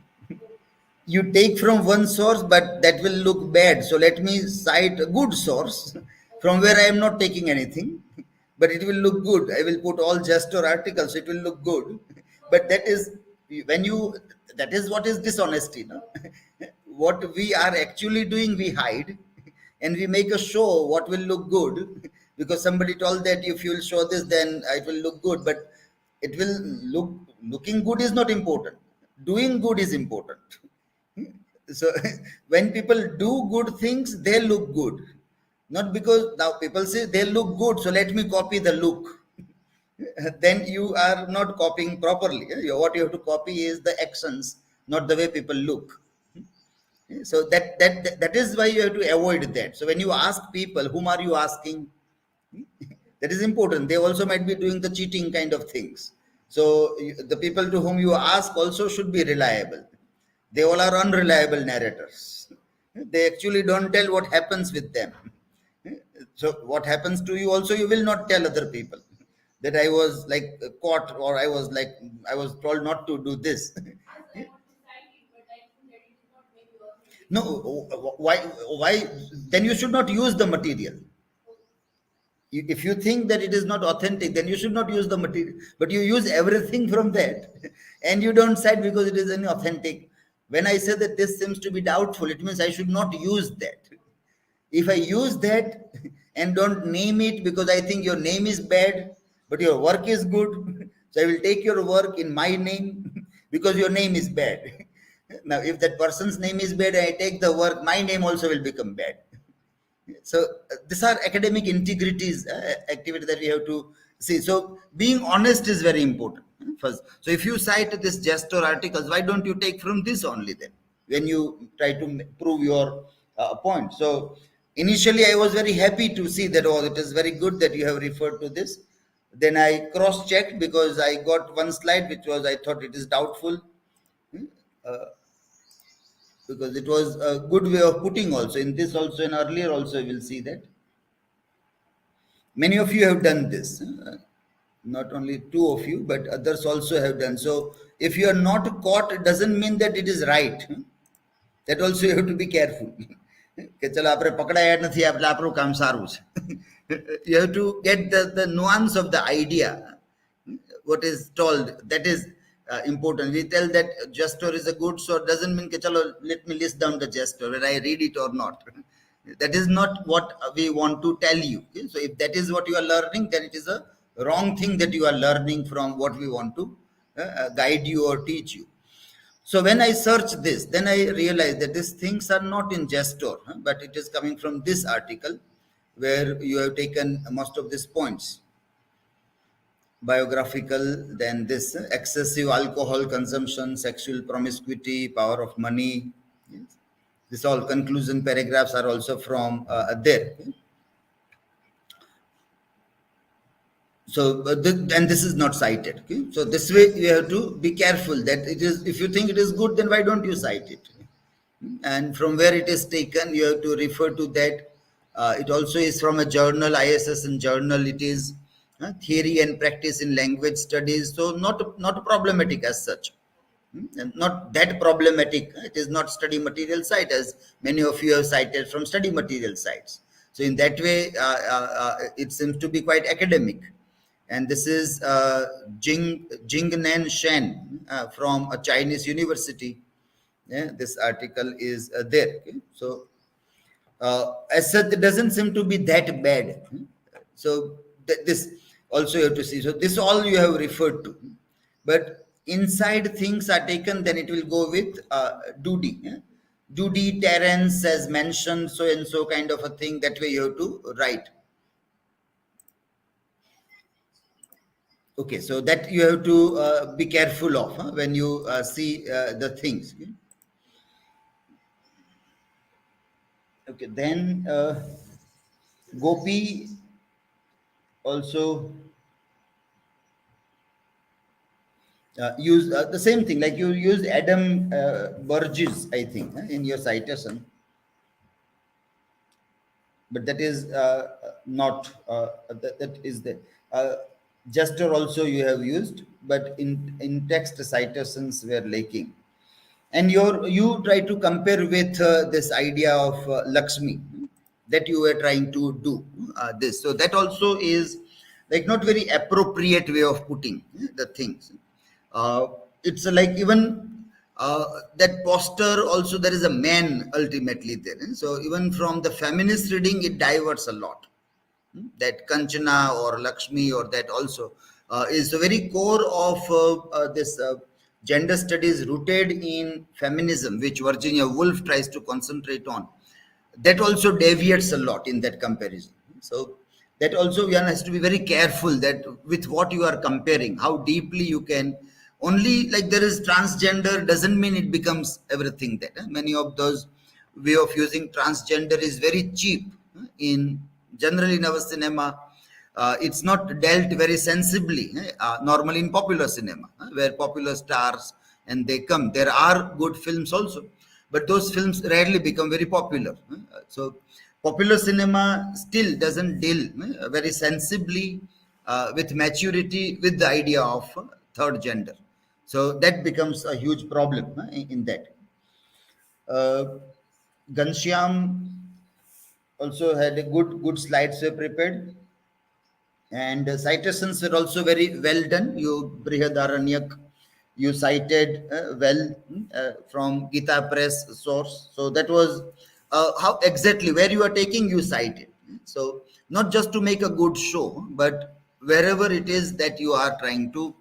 You take from one source, but that will look bad. So let me cite a good source from where I am not taking anything, but it will look good. I will put all gesture articles, it will look good. But that is when you, that is what is dishonesty. No? What we are actually doing, we hide and we make a show what will look good, because somebody told that if you will show this, then it will look good. But it will looking good is not important. Doing good is important. So when people do good things, they look good. Not because now people say they look good, so let me copy the look. Then you are not copying properly. What you have to copy is the actions, not the way people look. So that is why you have to avoid that. So when you ask people, whom are you asking? That is important. They also might be doing the cheating kind of things. So the people to whom you ask also should be reliable. They all are unreliable narrators. They actually don't tell what happens with them. So what happens to you also, you will not tell other people. that I was like caught, or I was told not to do this. Yes, I want to cite it, but I think that it is not maybe authentic. No, why? Then you should not use the material. If you think that it is not authentic, then you should not use the material. But you use everything from that, and you don't cite because it is inauthentic. When I say that this seems to be doubtful, it means I should not use that. If I use that and don't name it because I think your name is bad, but your work is good, so I will take your work in my name because your name is bad. Now, if that person's name is bad, I take the work, my name also will become bad. So these are academic integrities, activity that we have to see. So being honest is very important, first. So if you cite this gesture articles, why don't you take from this only then when you try to prove your point? So initially I was very happy to see that, oh, it is very good that you have referred to this. Then I cross checked because I got one slide which was, I thought it is doubtful. Because it was a good way of putting also. In this also, and earlier also, you will see that. Many of you have done this. Not only two of you, but others also have done. So if you are not caught, it doesn't mean that it is right. That also you have to be careful. કે ચલો આપણે પકડાયા નથી એટલે આપણું કામ સારું છે. You have to get the nuance of the idea, what is told. That is important. We tell that gesture is a good, so it doesn't mean ke chalo let me list down the gesture whether I read it or not. That is not what we want to tell you. So if that is what you are learning, then it is a wrong thing that you are learning from what we want to guide you or teach you. So when I search this, then I realize that these things are not in gesture, but it is coming from this article where you have taken most of these points. Biographical, then this excessive alcohol consumption, sexual promiscuity, power of money. Yes. This all conclusion paragraphs are also from there. So, and this is not cited. Okay? So this way you have to be careful that it is, if you think it is good, then why don't you cite it? And from where it is taken, you have to refer to that. It also is from a journal, ISSN journal. It is theory and practice in language studies. So not problematic as such. Not that problematic. It is not study material site as many of you have cited from study material sites. So in that way, it seems to be quite academic. And this is Jingnan Shen from a Chinese university. Yeah, this article is there. Okay? So as such, it doesn't seem to be that bad. So this also you have to see. So this all you have referred to. But inside things are taken, then it will go with duty. Yeah? Duty, Terence has mentioned so and so kind of a thing. That way you have to write. Okay, so that you have to be careful of when you see the things. Okay, then Gopi also use the same thing, like you use Adam Burgess, I think, in your citation. But that is not, that is the gesture also you have used, but in text citations were lacking. And you try to compare with this idea of Lakshmi that you were trying to do this. So that also is like not very appropriate way of putting the things. It's like even that poster also, there is a man ultimately there. So even from the feminist reading, it diverts a lot. That Kanchana or Lakshmi or that also is the very core of this gender studies rooted in feminism, which Virginia Woolf tries to concentrate on. That also deviates a lot in that comparison. So that also one has to be very careful that with what you are comparing, how deeply you can. Only like there is transgender doesn't mean it becomes everything that. Many of those way of using transgender is very cheap in generally in our cinema. It's not dealt very sensibly normally in popular cinema where popular stars and they come. There are good films also, but those films rarely become very popular. So popular cinema still doesn't deal very sensibly with maturity, with the idea of third gender. So that becomes a huge problem in that. Uh, Ghanshyam also had a good slides were prepared, and citations were also very well done. You Brihadaraniak, you cited well from Gita Press source. So that was how exactly where you are taking, you cited. So not just to make a good show, but wherever it is that you are trying to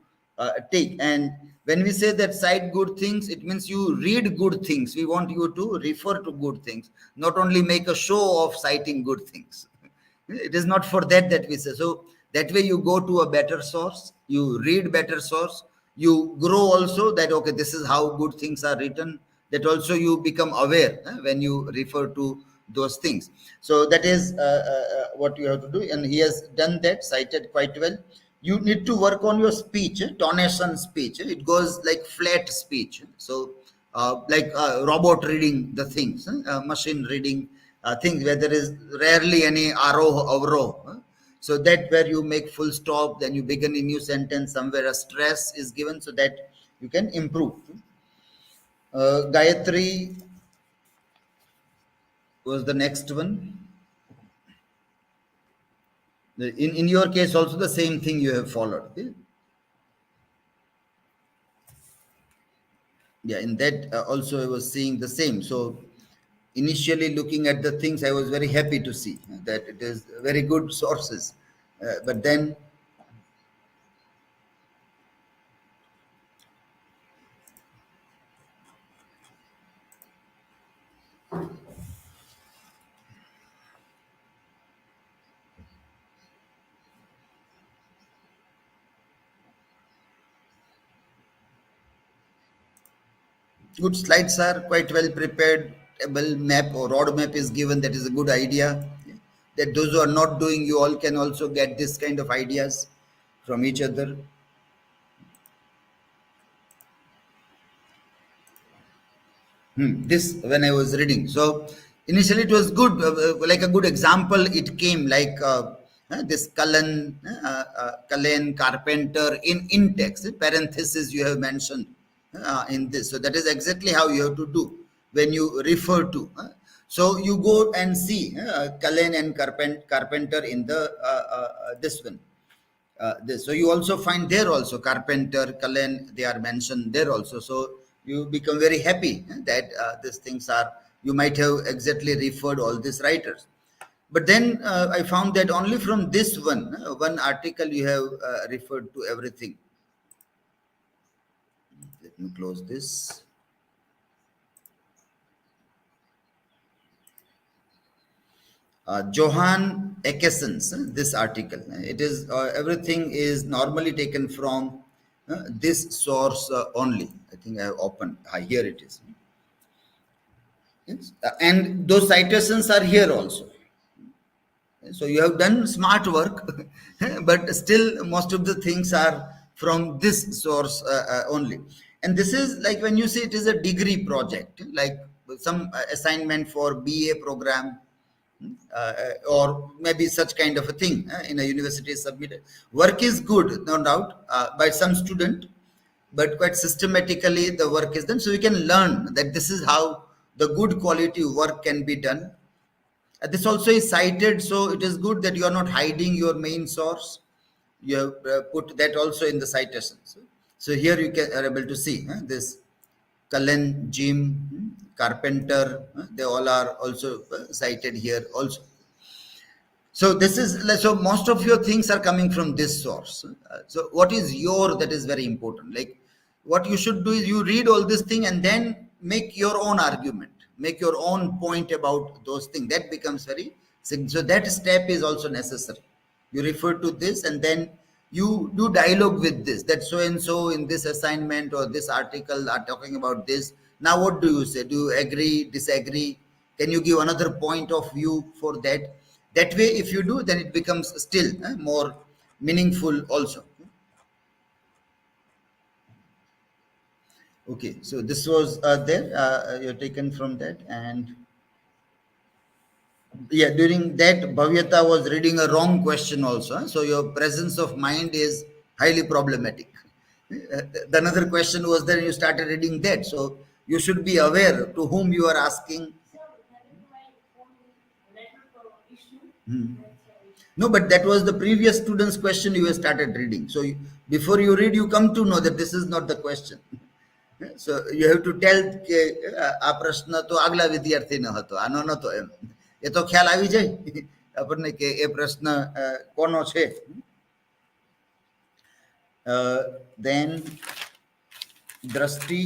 take. And when we say that cite good things, it means you read good things. We want you to refer to good things, not only make a show of citing good things. It is not for that that we say. So that way you go to a better source, you read better source, you grow also that okay, this is how good things are written. That also you become aware when you refer to those things. So that is what you have to do, and he has done that, cited quite well. You need to work on your speech, tonation speech. It goes like flat speech. So like robot reading the things, machine reading things where there is rarely any arrow avro. So that where you make full stop, then you begin a new sentence, somewhere a stress is given so that you can improve. Gayatri was the next one. In your case also the same thing you have followed. Okay? Yeah, in that also I was seeing the same. So initially looking at the things, I was very happy to see that it is very good sources. But then good slides are quite well prepared. Table map or road map is given. That is a good idea. That those who are not doing, you all can also get this kind of ideas from each other. This when I was reading. So initially it was good, like a good example. It came like this Kalen Carpenter in text parenthesis you have mentioned in this. So that is exactly how you have to do when you refer to. So you go and see Kalen and Carpenter in the this one. So you also find there also Carpenter, Cullen, they are mentioned there also. So you become very happy that these things are, you might have exactly referred all these writers. But then I found that only from this one article you have referred to everything. Let me close this. Johan Ekeson's this article. It is everything is normally taken from this source only. I think I have opened. Here it is. Yes. And those citations are here also. So you have done smart work, but still most of the things are from this source only. And this is like when you say it is a degree project, like some assignment for BA program, or maybe such kind of a thing in a university is submitted. Work is good, no doubt, by some student, but quite systematically the work is done. So you can learn that this is how the good quality work can be done. This also is cited, so it is good that you are not hiding your main source. You have put that also in the citations. So here you can are able to see this Cullen, Jim, Carpenter, they all are also cited here also. So this is so most of your things are coming from this source. So what is your, that is very important. Like what you should do is you read all this thing and then make your own argument, make your own point about those things. That becomes very so that step is also necessary. You refer to this and then you do dialogue with this, that so and so in this assignment or this article are talking about this. Now what do you say? Do you agree, disagree? Can you give another point of view for that? That way if you do, then it becomes still more meaningful also. Okay, so this was there you're taken from that. And Yeah, during that, Bhavyata was reading a wrong question also. So your presence of mind is highly problematic. The another question was then you started reading that. So you should be aware to whom you are asking. So that is why phone letter issue. Hmm. That's why. No, but that was the previous student's question you have started reading. So before you read, you come to know that this is not the question. So you have to tell કે આ પ્રશ્ન તો આગલા વિદ્યાર્થીનો હતો આનો નતો એમ એ તો ખ્યાલ આવી જાય આપણને કે એ પ્રશ્ન કોનો છે then Drashti.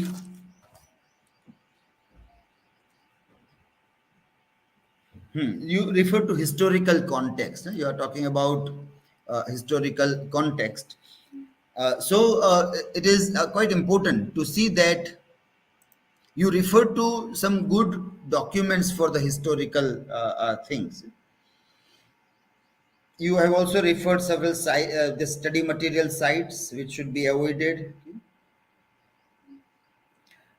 You refer to historical context. You are talking about historical context. So it is quite important to see that you refer to some good documents for the historical things. You have also referred several the study material sites which should be avoided.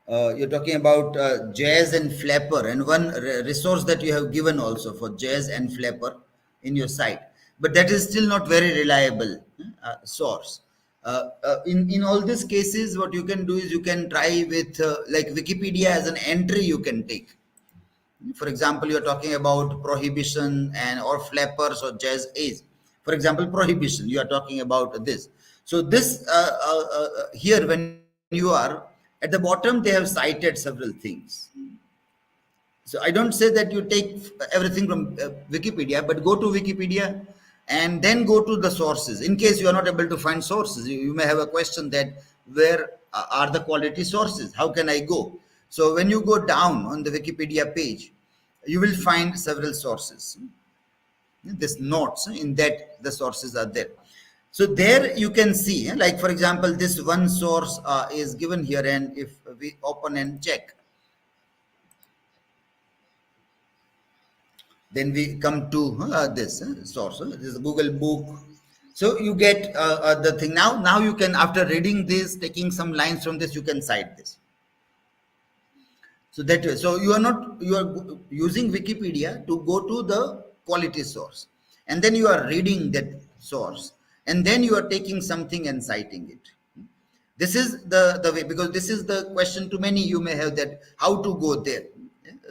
You're talking about jazz and flapper, and one resource that you have given also for jazz and flapper in your site, but that is still not very reliable source. In all these cases, what you can do is you can try with like Wikipedia as an entry you can take. For example, you're talking about prohibition and or flappers or jazz age. For example, prohibition, you are talking about this. So this here when you are at the bottom, they have cited several things. So I don't say that you take everything from Wikipedia, but go to Wikipedia and then go to the sources. In case you are not able to find sources, you may have a question that where are the quality sources? How can I go? So when you go down on the Wikipedia page, you will find several sources. This notes in that the sources are there. So there you can see, like for example, this one source is given here, and if we open and check, then we come to this source. This is Google book. So you get the thing. Now you can, after reading this, taking some lines from this, you can cite this. So that way, so you are using Wikipedia to go to the quality source, and then you are reading that source, and then you are taking something and citing it. This is the way, because this is the question to many you may have, that how to go there.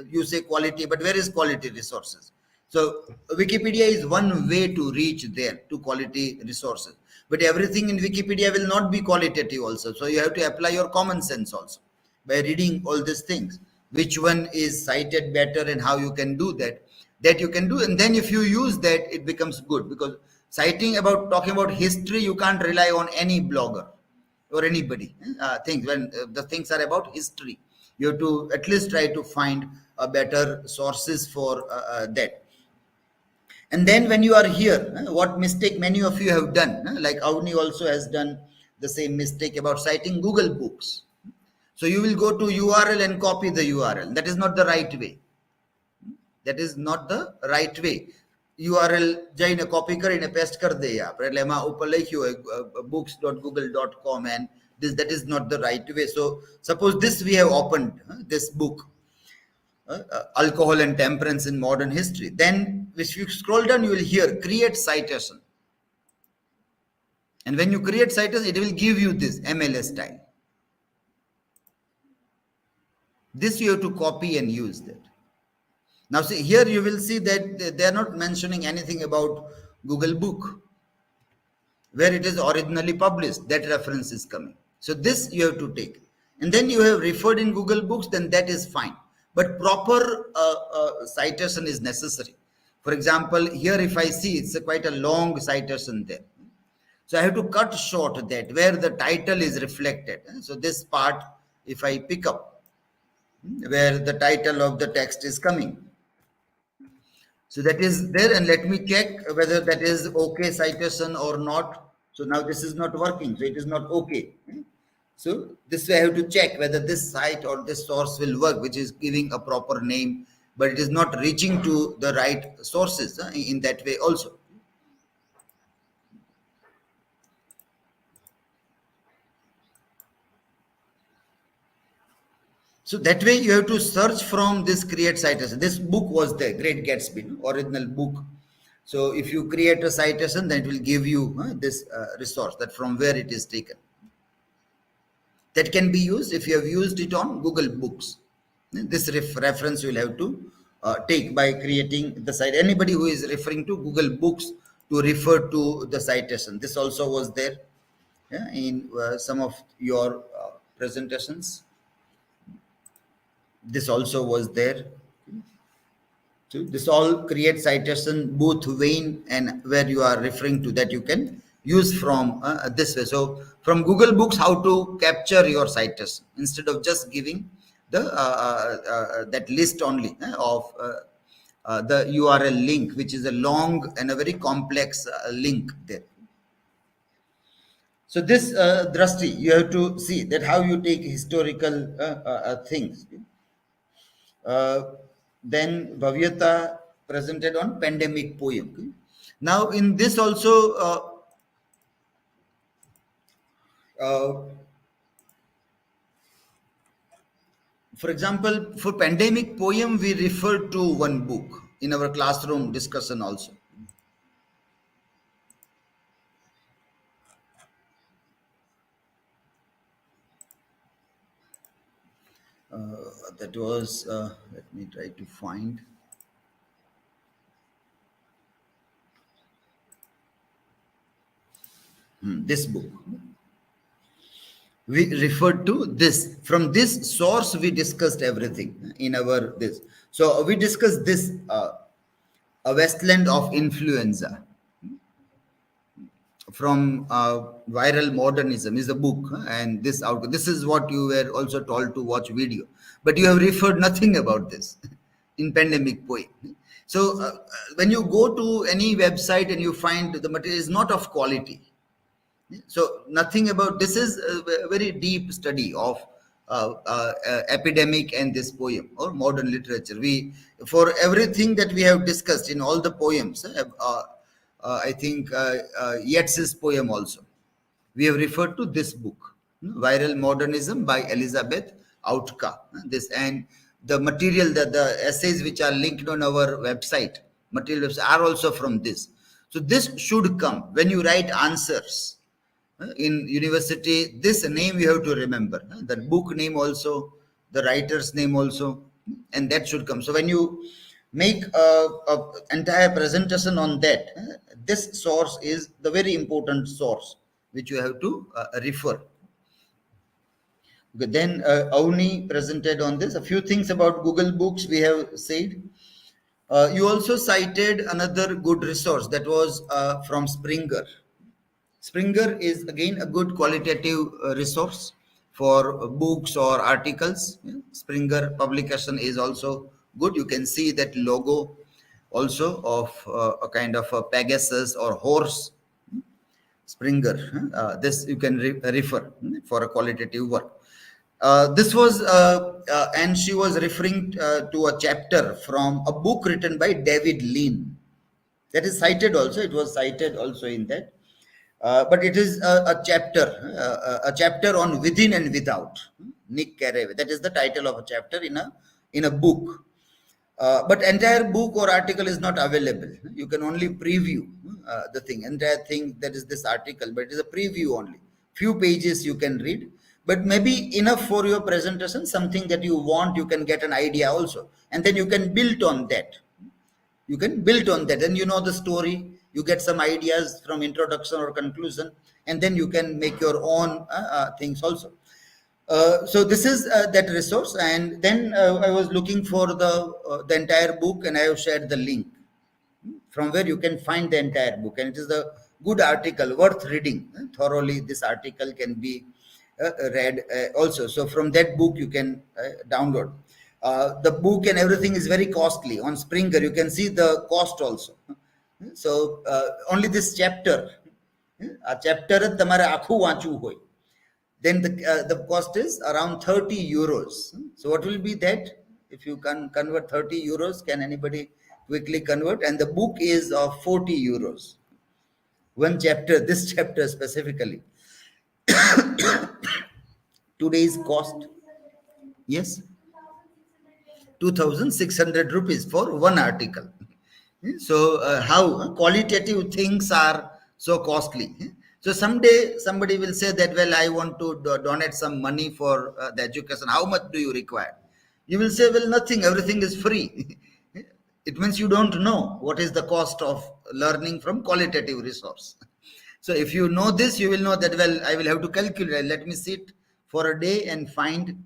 You say quality, but where is quality resources? So Wikipedia is one way to reach there to quality resources, but everything in Wikipedia will not be qualitative also. So you have to apply your common sense also by reading all these things, which one is cited better and how you can do that, that you can do. And then if you use that, it becomes good, because citing about, talking about history, you can't rely on any blogger or anybody things. When the things are about history, you have to at least try to find better sources for that. And then when you are here, what mistake many of you have done, like Avani also has done the same mistake about citing Google books. So you will go to URL and copy the URL. That is not the right way. That is not the right way. URL જઈને copy કરીને paste કરી દઈએ આપણે, એટલે એમાં ઉપર લખ્યું હોય books.google.com, and this, that is not the right way. So suppose this we have opened this book, Alcohol and Temperance in Modern History. Then if you scroll down, you will hear create citation. And when you create citation, it will give you this MLS style. This you have to copy and use that. Now see, here you will see that they are not mentioning anything about Google book, where it is originally published, that reference is coming. So this you have to take. And then you have referred in Google books, then that is fine. But proper citation is necessary. For example, here if I see, it's quite a long citation there. So I have to cut short that where the title is reflected. So this part, if I pick up, where the title of the text is coming. So that is there, and let me check whether that is okay citation or not. So now this is not working, so it is not okay. So this way I have to check whether this site or this source will work, which is giving a proper name, but it is not reaching to the right sources in that way also. So that way you have to search from this create citation. This book was there, Great Gatsby, no? Original book. So if you create a citation, then it will give you this resource, that from where it is taken. That can be used if you have used it on Google Books. This reference you will have to take by creating the site. Anybody who is referring to Google Books to refer to the citation. This also was there, yeah, in some of your presentations. This also was there. So this all create citation both vein and where you are referring to, that you can use from this way. So from Google Books, how to capture your citation instead of just giving the that list only of the URL link, which is a long and a very complex link there. So this Drashti, you have to see that how you take historical things. Then Bhavyata presented on pandemic poem. Now in this also, for example, for pandemic poem, we refer to one book in our classroom discussion also. That was, let me try to find. This book. We referred to this. From this source, we discussed everything in our this. So we discussed this, a wasteland of influenza. From Viral Modernism is a book, and this out. This is what you were also told to watch video, but you have referred nothing about this in pandemic poem. So when you go to any website and you find the material is not of quality, so nothing about this is a very deep study of epidemic and this poem or modern literature. We, for everything that we have discussed in all the poems, I think Yeats's poem also, we have referred to this book, Viral Modernism by Elizabeth Autka. This, and the material, that the essays which are linked on our website, materials are also from this. So this should come when you write answers in university. This name you have to remember, the book name also, the writer's name also, and that should come. So when you make a entire presentation on that, this source is the very important source which you have to refer. Okay, then Avani presented on this. A few things about Google Books we have said. You also cited another good resource, that was from Springer. Springer is again a good qualitative resource for books or articles. Springer publication is also good. You can see that logo also of a kind of a Pegasus or horse. Springer. This you can refer for a qualitative work. This was, and she was referring to a chapter from a book written by David Lean. That is cited also. It was cited also in that. But it is a chapter on within and without. Nick Carraway. That is the title of a chapter in a book. But entire book or article is not available. You can only preview the thing. Entire thing, that is this article, but it is a preview only. Few pages you can read, but maybe enough for your presentation. Something that you want, you can get an idea also, and then you can build on that. You can build on that, and you know the story. You get some ideas from introduction or conclusion, and then you can make your own things also. So this is that resource, and then I was looking for the entire book, and I have shared the link from where you can find the entire book, and it is a good article worth reading thoroughly. This article can be read also. So from that book you can download. The book and everything is very costly. On Springer you can see the cost also. So only this chapter, a chapter તમારે આખું વાંચવું હોય, then the cost is around 30 euros. So what will be that if you can convert 30 euros? Can anybody quickly convert? And the book is of 40 euros. One chapter, this chapter specifically. Today's cost. Yes. 2,600 rupees for one article. So how qualitative things are so costly. So someday somebody will say that, well, I want to donate some money for the education. How much do you require? You will say, well, nothing, everything is free. It means you don't know what is the cost of learning from qualitative resource. So if you know this, you will know that, well, I will have to calculate. Let me sit for a day and find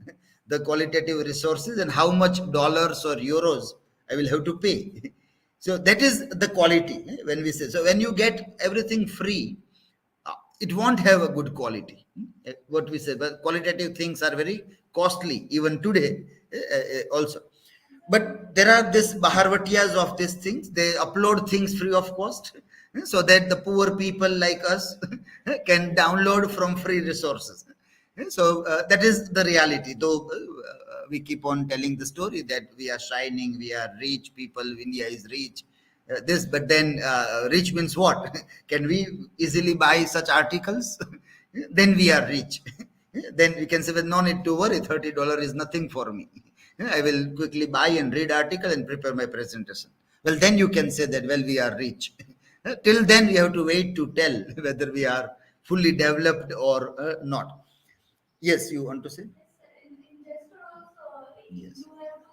the qualitative resources and how much dollars or euros I will have to pay. So that is the quality when we say. So when you get everything free, it won't have a good quality. What we say, but qualitative things are very costly even today also. But there are this Baharvatiyas of these things. They upload things free of cost so that the poor people like us can download from free resources. So that is the reality. Though we keep on telling the story that we are shining, we are rich people, India is rich. This, but then rich means what? Can we easily buy such articles? Then we are rich. Then we can say, well, no need to worry, $30 is nothing for me. I will quickly buy and read article and prepare my presentation. Well, then you can say that, well, we are rich. Till then, we have to wait to tell whether we are fully developed or not. Yes, you want to say? In gesture also, Yes. you have to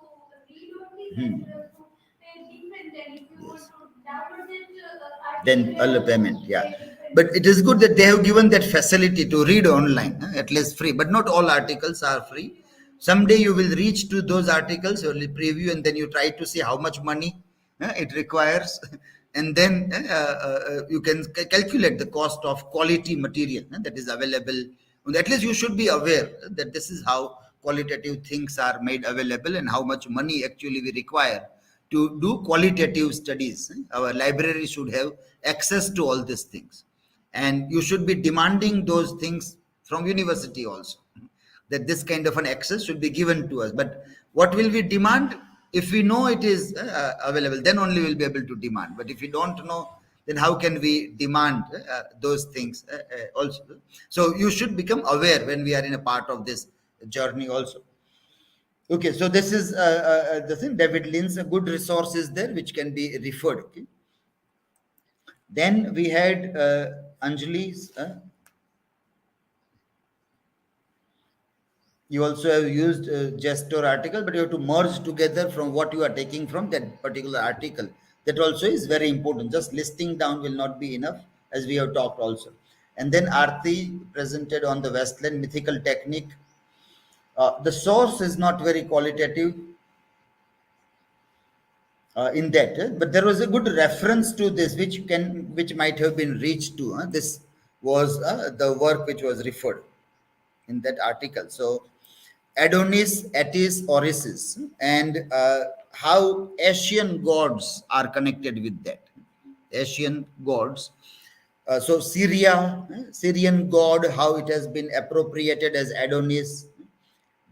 read only, then you have to pay different. Then if you want Yes. to download that Then article, all you the have to payment, yeah. pay different. But it is good that they have given that facility to read online, at least free. But not all articles are free. Someday you will reach to those articles, you will preview, and then you try to see how much money it requires, and then you can calculate the cost of quality material that is available. And at least you should be aware that this is how qualitative things are made available and how much money actually we require to do qualitative studies. Our library should have access to all these things, and you should be demanding those things from university also, that this kind of an access should be given to us. But what will we demand? If we know it is available, then only we'll be able to demand. But if we don't know, then how can we demand those things also? So you should become aware when we are in a part of this journey also. Okay, so this is the thing. David Lynn's a good resource is there which can be referred. Okay. Then we had Anjali's. You also have used gesture article, but you have to merge together from what you are taking from that particular article. That also is very important. Just listing down will not be enough, as we have talked also. And then Aarti presented on the Westland mythical technique. The source is not very qualitative in that, but there was a good reference to this which might have been reached to. This was the work which was referred in that article. So Adonis, Attis, Orisis, and how Asian gods are connected with that. Asian gods. So Syrian god, how it has been appropriated as Adonis.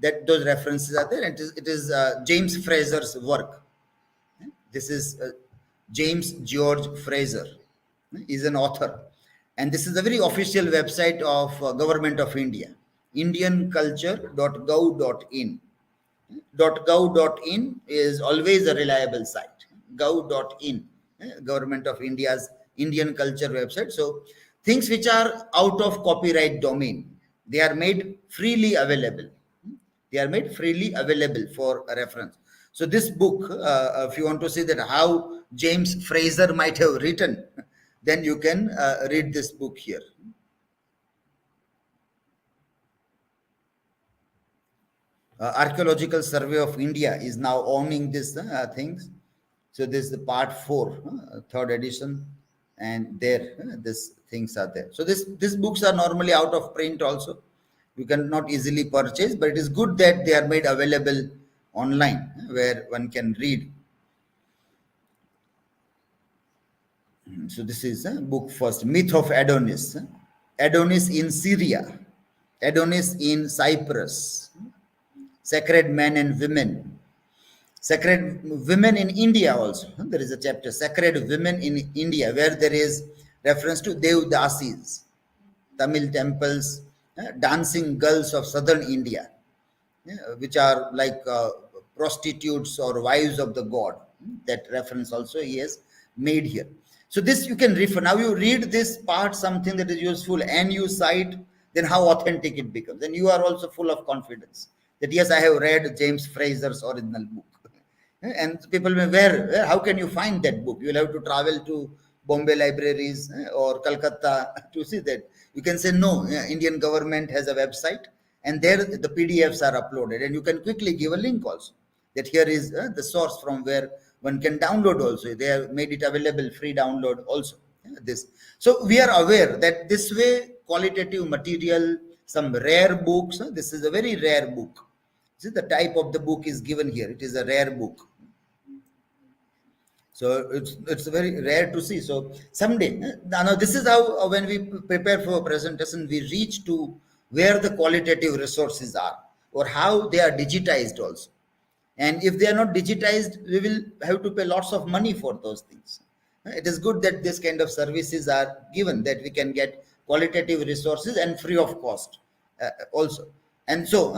That those references are there. And it is James Fraser's work. This is James George Fraser. Is an author, and this is a very official website of Government of India, indianculture.gov.in. .gov.in is always a reliable site. Gov.in, Government of India's Indian culture website. So things which are out of copyright domain, they are made freely available. They are made freely available for reference. So this book, if you want to see that how James Fraser might have written, then you can read this book here. Archaeological Survey of India is now owning this things. So this is the part 4, third edition, and there these things are there. So these books are normally out of print also. You cannot easily purchase, but it is good that they are made available online where one can read. So this is a book first, Myth of Adonis. Adonis in Syria, Adonis in Cyprus, Sacred Men and Women, Sacred Women in India also. There is a chapter, Sacred Women in India, where there is reference to Devdasis, Tamil temples, dancing girls of southern India, which are like prostitutes or wives of the god. That reference also he has made here. So this you can refer. Now you read this part, something that is useful, and you cite, then how authentic it becomes. And you are also full of confidence that yes, I have read James Fraser's original book. And people may, how can you find that book? You'll have to travel to Bombay libraries or Calcutta to see that. You can say, no, Indian government has a website and there the PDFs are uploaded, and you can quickly give a link also. That here is the source from where one can download also. They have made it available, free download also. This. So we are aware that this way qualitative material, some rare books, this is a very rare book. See, the type of the book is given here. It is a rare book. So it's very rare to see. So someday, now this is how when we prepare for a presentation, we reach to where the qualitative resources are or how they are digitized also. And if they are not digitized, we will have to pay lots of money for those things. It is good that this kind of services are given, that we can get qualitative resources and free of cost also. And so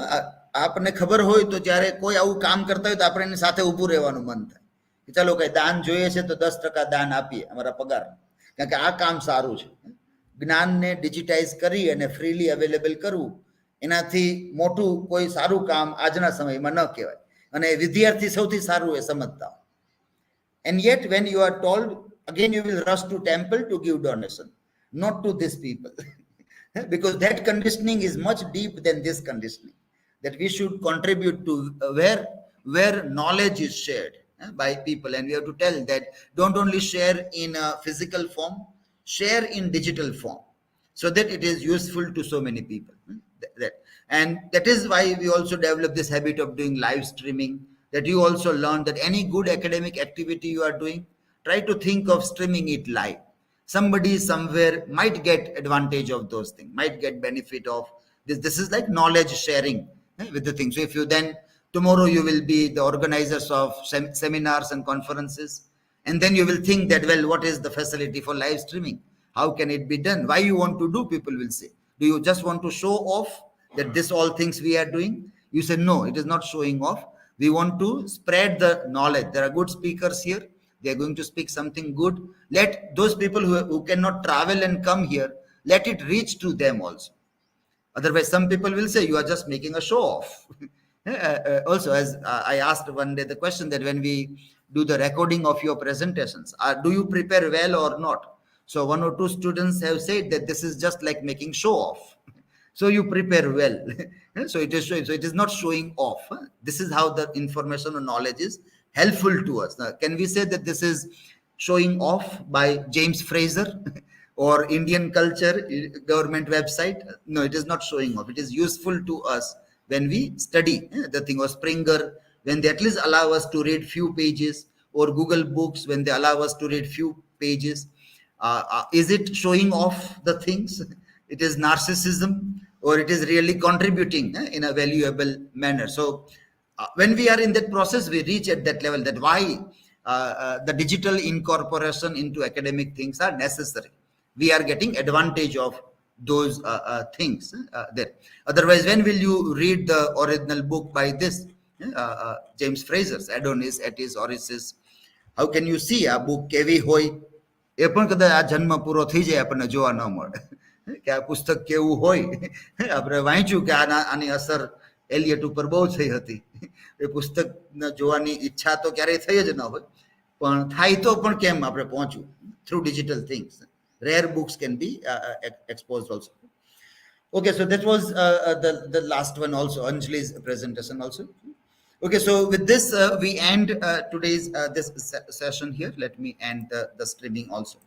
આપણને ખબર હોય તો જ્યારે કોઈ આવું કામ કરતા હોય તો આપણે એની સાથે ઊભું રહેવાનું મન થાય કે ચાલો કઈ દાન જોઈએ છે તો 10% દાન આપીએ અમારા પગાર, કારણ કે આ કામ સારું છે. જ્ઞાનને ડિજિટાઇઝ કરી અને ફ્રીલી અવેલેબલ કરવું, એનાથી મોટું કોઈ સારું કામ આજના સમયમાં ન કહેવાય. અને વિદ્યાર્થી સૌથી સારું એ સમજતા. And yet when you are told, again you will rush to temple to give donation, not to these people. Because that conditioning is much deep than this conditioning, that we should contribute to where knowledge is shared by people. And we have to tell that don't only share in a physical form, share in digital form, so that it is useful to so many people. And that is why we also develop this habit of doing live streaming, that you also learn that any good academic activity you are doing, try to think of streaming it live. Somebody somewhere might get advantage of those things, might get benefit of this. This is like knowledge sharing with the thing. So if you then tomorrow you will be the organizers of seminars and conferences, and then you will think that, well, what is the facility for live streaming? How can it be done? Why you want to do? People will say, do you just want to show off that this all things we are doing? You say, no, it is not showing off. We want to spread the knowledge. There are good speakers here. They are going to speak something good. Let those people who cannot travel and come here, let it reach to them also. Otherwise, some people will say, you are just making a show off. Also, as I asked one day the question that when we do the recording of your presentations, do you prepare well or not? So 1 or 2 students have said that this is just like making show off. So you prepare well. So it is showing. So it is not showing off. This is how the information or knowledge is helpful to us. Now, can we say that this is showing off by James Fraser or Indian culture government website? No, it is not showing off. It is useful to us when we study the thing, or Springer, when they at least allow us to read few pages, or Google Books, when they allow us to read few pages. Is it showing off the things? It is narcissism, or it is really contributing in a valuable manner. So when we are in that process, we reach at that level, that why the digital incorporation into academic things are necessary. We are getting advantage of those things there. Otherwise, when will you read the original book by this James Fraser's Adonis, Attis, Orisis? How can you see a book કેવી હોય? એ પણ કદાચ આ જન્મ પૂરો થઈ જાય આપણને જોવા ન મળે કે આ પુસ્તક કેવું હોય. આપણે વાંચ્યું કે આની અસર એલિયટ ઉપર બહુ થઈ હતી. એ પુસ્તક જોવાની ઈચ્છા તો ક્યારેય થઈ જ ન હોય, પણ થાય તો પણ કેમ આપણે પહોંચવું? Through digital things. Rare books can be exposed also. Okay, so that was the last one also, Anjali's presentation also. Okay, so with this we end today's this session here. Let me end the streaming also.